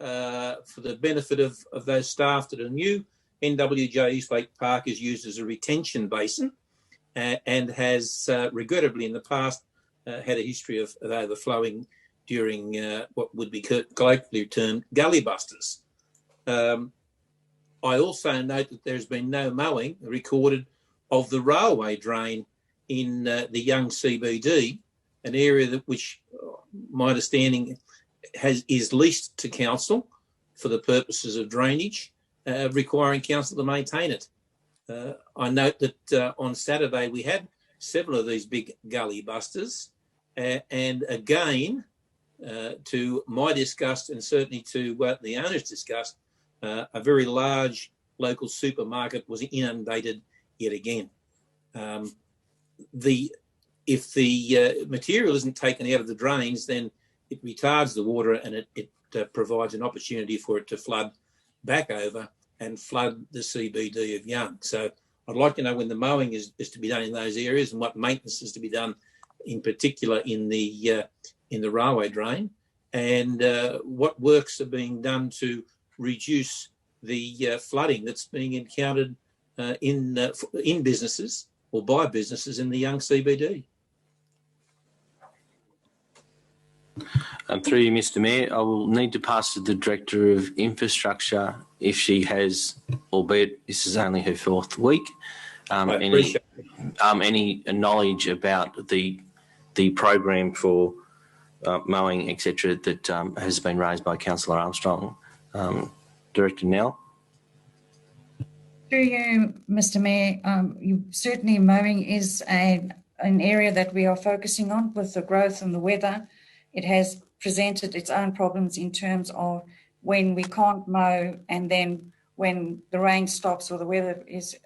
for the benefit of those staff that are new. NWJ Eastlake Park is used as a retention basin and has regrettably in the past had a history of overflowing during what would be colloquially termed gully busters. I also note that there's been no mowing recorded of the railway drain in the Young CBD, an area which, my understanding, is leased to council for the purposes of drainage, requiring council to maintain it. I note that on Saturday we had several of these big gully busters, and again, to my disgust and certainly to the owner's disgust, a very large local supermarket was inundated yet again. If the material isn't taken out of the drains, then it retards the water and it provides an opportunity for it to flood back over and flood the CBD of Young. So I'd like to know when the mowing is to be done in those areas and what maintenance is to be done, in particular in the railway drain, and what works are being done to reduce the flooding that's being encountered in businesses or by businesses in the Young CBD. Through you, Mr Mayor, I will need to pass to the Director of Infrastructure if she has, albeit this is only her fourth week, any knowledge about the program for mowing, etc., that has been raised by Councillor Armstrong. Director Nell. Through you, Mr Mayor, certainly mowing is an area that we are focusing on with the growth and the weather. It has presented its own problems in terms of when we can't mow, and then when the rain stops or the weather is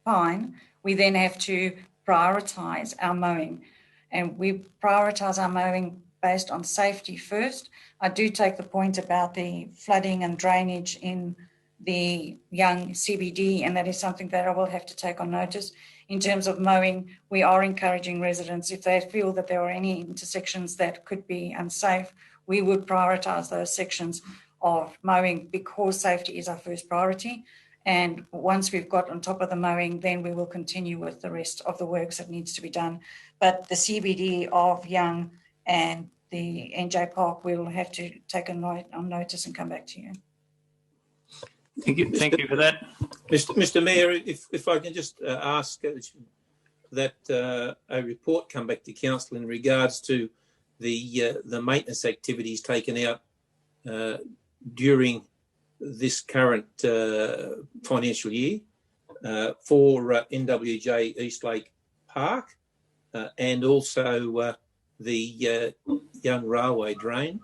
fine, we then have to prioritise our mowing. And we prioritise our mowing based on safety first. I do take the point about the flooding and drainage in the Young CBD, and that is something that I will have to take on notice. In terms of mowing, we are encouraging residents, if they feel that there are any intersections that could be unsafe, we would prioritise those sections of mowing because safety is our first priority. And once we've got on top of the mowing, then we will continue with the rest of the works that needs to be done. But the CBD of Young and the NJ Park, we'll have to take a note on notice and come back to you. Thank you for that. Mr Mayor, if I can just ask that a report come back to council in regards to the maintenance activities taken out during this current financial year for NWJ Eastlake Park and also the Young Railway Drain,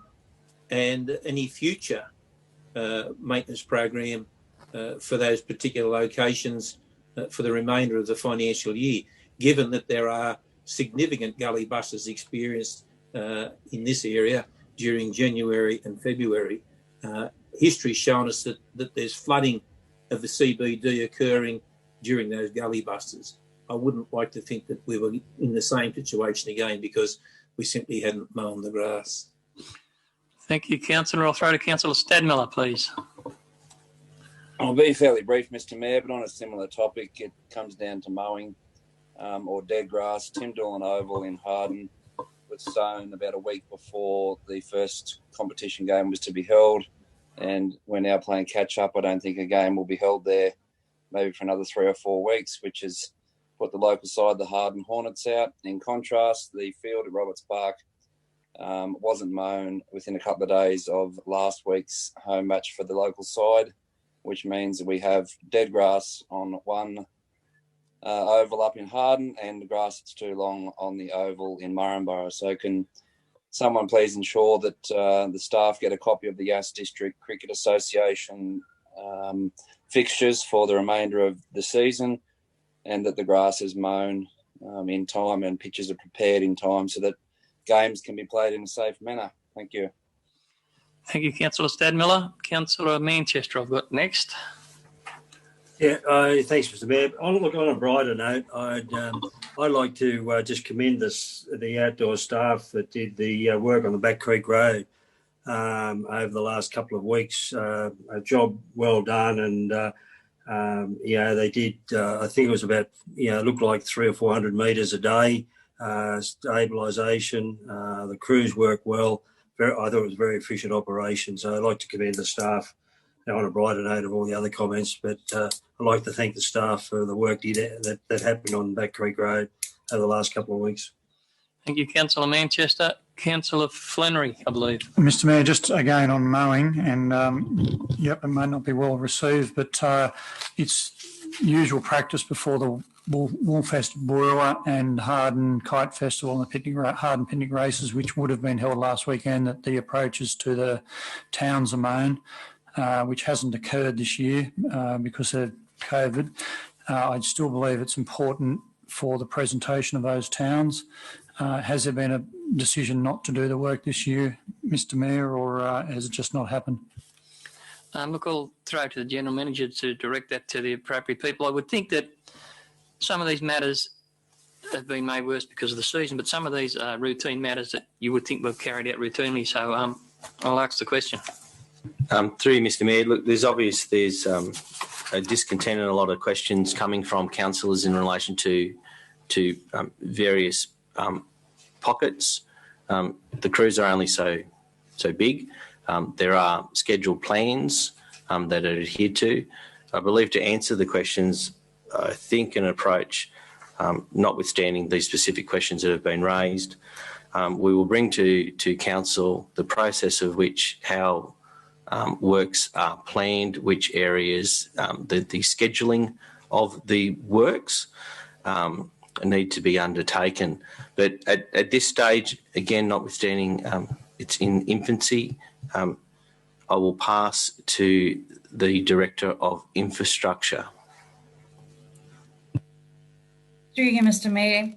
and any future maintenance program for those particular locations for the remainder of the financial year, given that there are significant gully busters experienced in this area during January and February. History's shown us that there's flooding of the CBD occurring during those gully busters. I wouldn't like to think that we were in the same situation again because we simply hadn't mown the grass. Thank you, Councillor. I'll throw to Councillor Stadmiller, please. I'll be fairly brief, Mr Mayor, but on a similar topic, it comes down to mowing or dead grass. Tim Doolan Oval in Harden was sown about a week before the first competition game was to be held, and we're now playing catch-up. I don't think a game will be held there maybe for another 3 or 4 weeks, which has put the local side, the Harden Hornets, out. In contrast, the field at Roberts Park wasn't mown within a couple of days of last week's home match for the local side, which means that we have dead grass on one oval up in Harden and the grass that's too long on the oval in Murrumburrah. So can someone please ensure that the staff get a copy of the Yass District Cricket Association fixtures for the remainder of the season, and that the grass is mown in time and pitches are prepared in time so that games can be played in a safe manner. Thank you. Thank you, Councillor Stadmiller. Councillor Manchester, I've got next. Yeah, thanks, Mr. Mayor. Look, on a brighter note, I'd like to just commend the outdoor staff that did the work on the Back Creek Road over the last couple of weeks. A job well done, and they did. I think it was about it looked like 300 or 400 metres a day. Stabilisation. The crews worked well. I thought it was a very efficient operation. So I'd like to commend the staff. On a brighter note of all the other comments, but I'd like to thank the staff for the work that happened on Back Creek Road over the last couple of weeks. Thank you, Councillor Manchester. Councillor Flannery, I believe. Mr. Mayor, just again on mowing, and it may not be well received, but it's usual practice before the Woolfest BOOROWA and Harden Kite Festival and the Harden Picnic Races, which would have been held last weekend, that the approaches to the towns are mown. Which hasn't occurred this year because of COVID. I still believe it's important for the presentation of those towns. Has there been a decision not to do the work this year, Mr. Mayor, or has it just not happened? Look, I'll throw to the General Manager to direct that to the appropriate people. I would think that some of these matters have been made worse because of the season, but some of these are routine matters that you would think were carried out routinely. So I'll ask the question. Through you, Mr. Mayor, look, there's a discontent and a lot of questions coming from councillors in relation to various pockets. The crews are only so big. There are scheduled plans that are adhered to. I believe to answer the questions, I think an approach, notwithstanding these specific questions that have been raised, we will bring to council the process of how works are planned, which areas, the scheduling of the works need to be undertaken. But at this stage, again, notwithstanding it's in infancy, I will pass to the Director of Infrastructure. Through you, Mr. Mayor,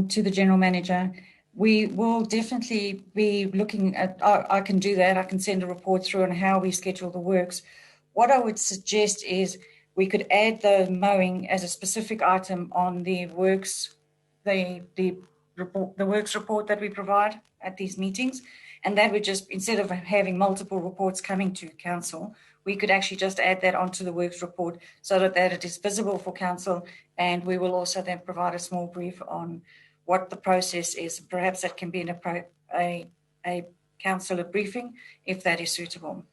to the General Manager. We will definitely be looking at, I can do that, I can send a report through on how we schedule the works. What I would suggest is we could add the mowing as a specific item on the works, the works report that we provide at these meetings. And that would just, instead of having multiple reports coming to council, we could actually just add that onto the works report so that it is visible for council. And we will also then provide a small brief on what the process is. Perhaps that can be in a councillor briefing if that is suitable.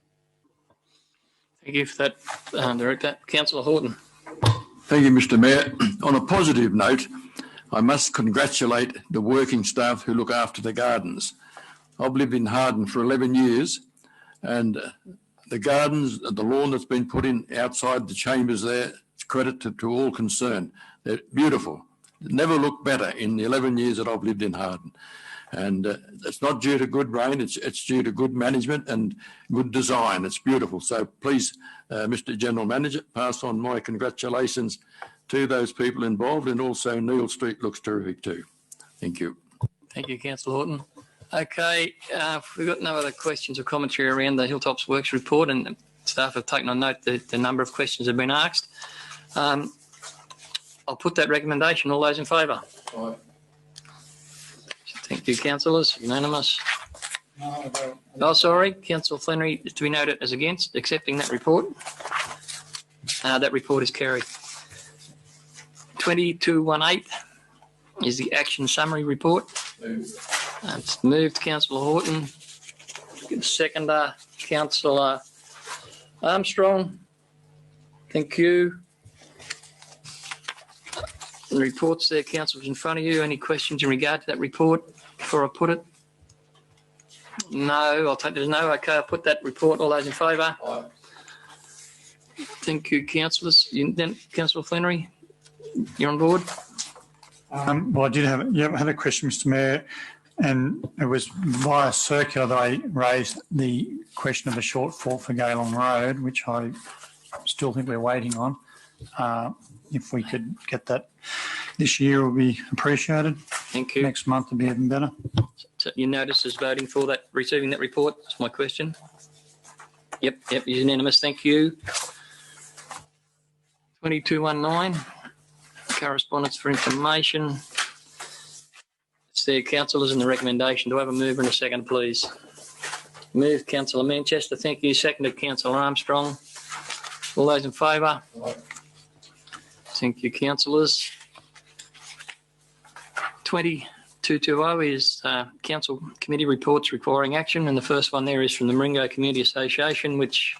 Thank you for that, Director. Councillor Horton. Thank you, Mr. Mayor. On a positive note, I must congratulate the working staff who look after the gardens. I've lived in Harden for 11 years, and the gardens, the lawn that's been put in outside the chambers there, it's credit to all concerned. They're beautiful. Never looked better in the 11 years that I've lived in Harden. And it's not due to good rain, it's due to good management and good design. It's beautiful. So please, Mr. General Manager, pass on my congratulations to those people involved, and also Neil Street looks terrific too. Thank you. Thank you, Councillor Horton. Okay, we've got no other questions or commentary around the Hilltops Works report, and staff have taken on note the number of questions have been asked. I'll put that recommendation. All those in favour? Aye. Thank you, councillors. Unanimous. Oh, sorry, Councillor Flannery is to be noted as against accepting that report. That report is carried. 2218 is the action summary report. It's moved, Councillor Horton. Seconder, Councillor Armstrong. Thank you. The report's there, councillors, in front of you. Any questions in regard to that report before I put it? No, I'll take there's no. Okay, I'll put that report. All those in favour? Aye. Thank you, councillors. Then, Councillor Flannery, you're on board? Well, I did have a question, Mr Mayor, and it was via circular that I raised the question of the shortfall for Gaylong Road, which I still think we're waiting on. If we could get that this year, would be appreciated. Thank you. Next month would be even better. So your notice is voting for that, receiving that report? That's my question. Yep, unanimous. Thank you. 2219, correspondence for information. It's there, councillors, and the recommendation. Do I have a mover and a second, please? Move, Councillor Manchester. Thank you. Seconded, Councillor Armstrong. All those in favour? Thank you, councillors. 2220 is council committee reports requiring action, and the first one there is from the MURRINGO Community Association, which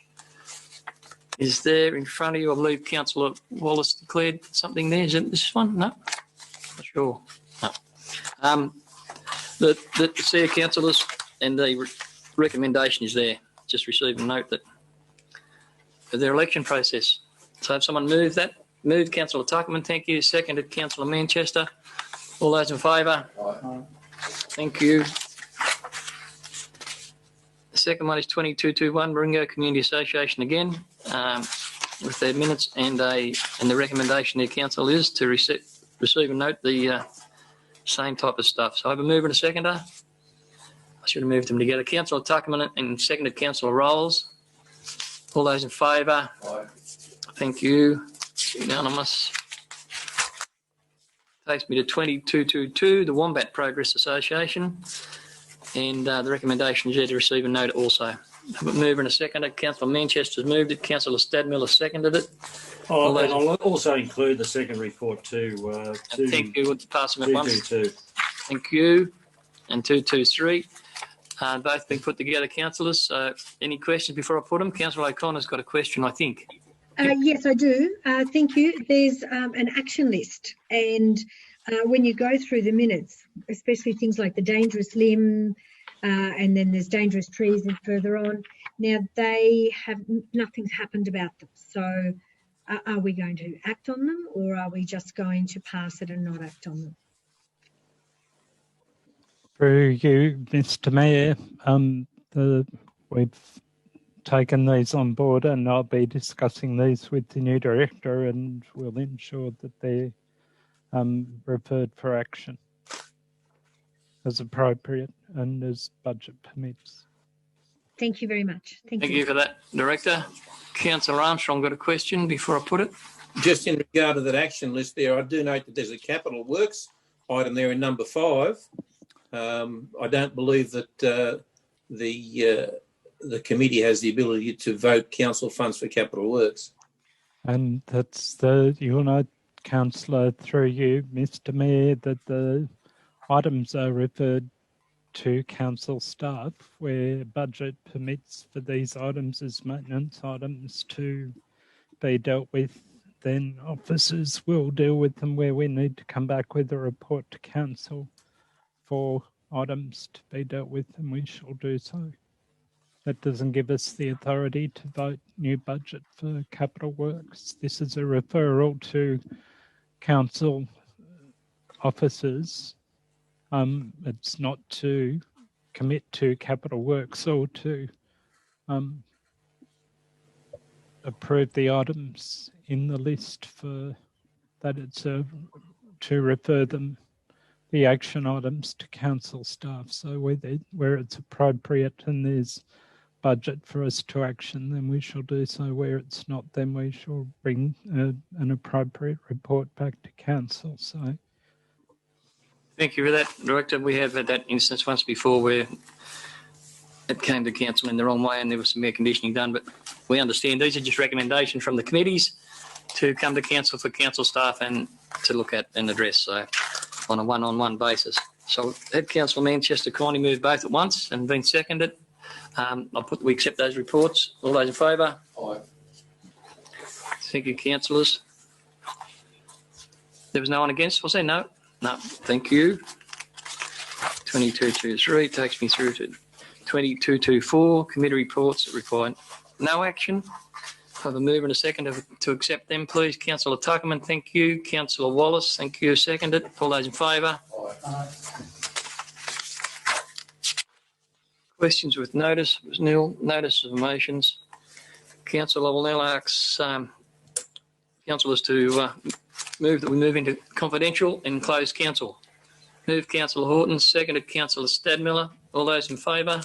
is there in front of you. I believe Councillor Wallace declared something there. Is it this one? No? Not sure. No. The Chair, councillors, and the recommendation is there. Just received a note that their election process. So have someone move that. Moved, Councillor Tuckerman. Thank you. Seconded, Councillor Manchester. All those in favour? Aye. Thank you. The second one is 2221, MURRINGO Community Association again, with their minutes and the recommendation their council is to receive and note the same type of stuff. So I have a mover and a seconder. I should have moved them together. Councillor Tuckerman and seconded Councillor Rolls. All those in favour? Aye. Thank you. Unanimous. Takes me to 2222, the Wombat Progress Association, and the recommendation is there to receive a note also. Have a mover and a seconder. Councillor Manchester's moved it. Councillor Stadmiller seconded it. Oh, and I'll also include the second report too. Thank you. We'll pass them at once. 222. Thank you. And 223. Both been put together, councillors. Any questions before I put them? Councillor O'Connor's got a question, I think. Yes, I do. Thank you. There's an action list, and when you go through the minutes, especially things like the dangerous limb, and then there's dangerous trees and further on. Now, nothing's happened about them. So are we going to act on them, or are we just going to pass it and not act on them? Through you, Mr Mayor, we've taken these on board, and I'll be discussing these with the new director, and we'll ensure that they're referred for action as appropriate and as budget permits. Thank you very much. Thank you for that, Director. Councillor Armstrong got a question before I put it. Just in regard to that action list there, I do note that there's a capital works item there in number 5. I don't believe that the committee has the ability to vote council funds for capital works. And that's you'll note, Councillor, through you, Mr Mayor, that the items are referred to council staff, where budget permits for these items as maintenance items to be dealt with. Then officers will deal with them where we need to come back with a report to council for items to be dealt with, and we shall do so. That doesn't give us the authority to vote new budget for capital works. This is a referral to council officers. It's not to commit to capital works or to approve the items in the list for that. It's to refer them, the action items, to council staff. So where it's appropriate and there's budget for us to action, then we shall do so. Where it's not, then we shall bring an appropriate report back to council. So, thank you for that, Director. We have had that instance once before where it came to council in the wrong way and there was some air conditioning done, but we understand these are just recommendations from the committees to come to council for council staff and to look at and address, so on a one-on-one basis. So had Councillor Manchester kindly moved both at once and been seconded. We accept those reports. All those in favour? Aye. Thank you, councillors. There was no one against, was there? No. No. Thank you. 2223 takes me through to 2224, committee reports that require no action. I have a mover and a second to accept them, please. Councillor Tuckerman, thank you. Councillor Wallace, thank you. Seconded. All those in favour? Questions with notice was nil. Notice of motions. Councillor, I will now ask councillors to move that we move into confidential and closed council. Move Councillor Horton, seconded Councillor Stadmiller. All those in favour?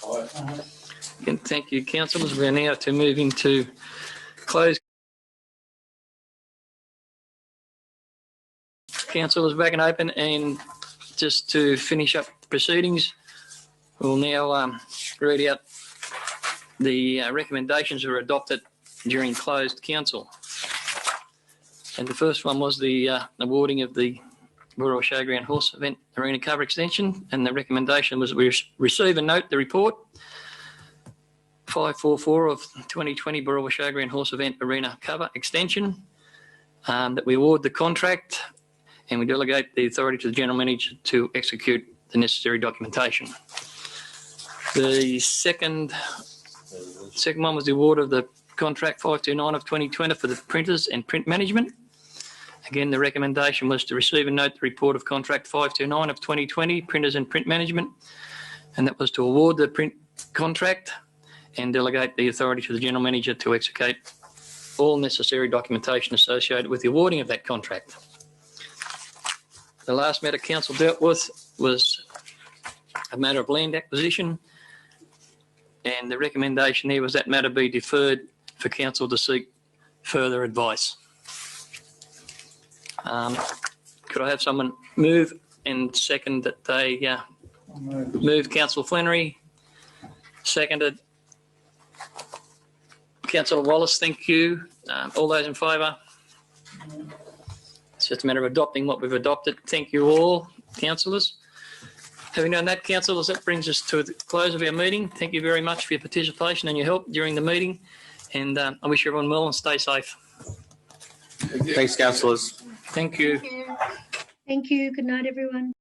Again, thank you, councillors. We are now to move into closed. Councillors back and open, and just to finish up proceedings, we'll now read out the recommendations that were adopted during closed council. And the first one was the awarding of the BOOROWA Showground Horse Event Arena Cover Extension, and the recommendation was that we receive and note the report 544 of 2020 BOOROWA Showground Horse Event Arena Cover Extension, that we award the contract and we delegate the authority to the General Manager to execute the necessary documentation. The second one was the award of the contract 529 of 2020 for the printers and print management. Again, the recommendation was to receive and note the report of contract 529 of 2020, printers and print management, and that was to award the print contract and delegate the authority to the General Manager to execute all necessary documentation associated with the awarding of that contract. The last matter council dealt with was a matter of land acquisition, and the recommendation here was that matter be deferred for council to seek further advice. Could I have someone move and second that they move? Councillor Flannery, seconded. Councillor Wallace, thank you. All those in favour? It's just a matter of adopting what we've adopted. Thank you all, councillors. Having done that, councillors, that brings us to the close of our meeting. Thank you very much for your participation and your help during the meeting, and I wish everyone well and stay safe. Thanks, councillors. Thank you. Thank you. Good night, everyone.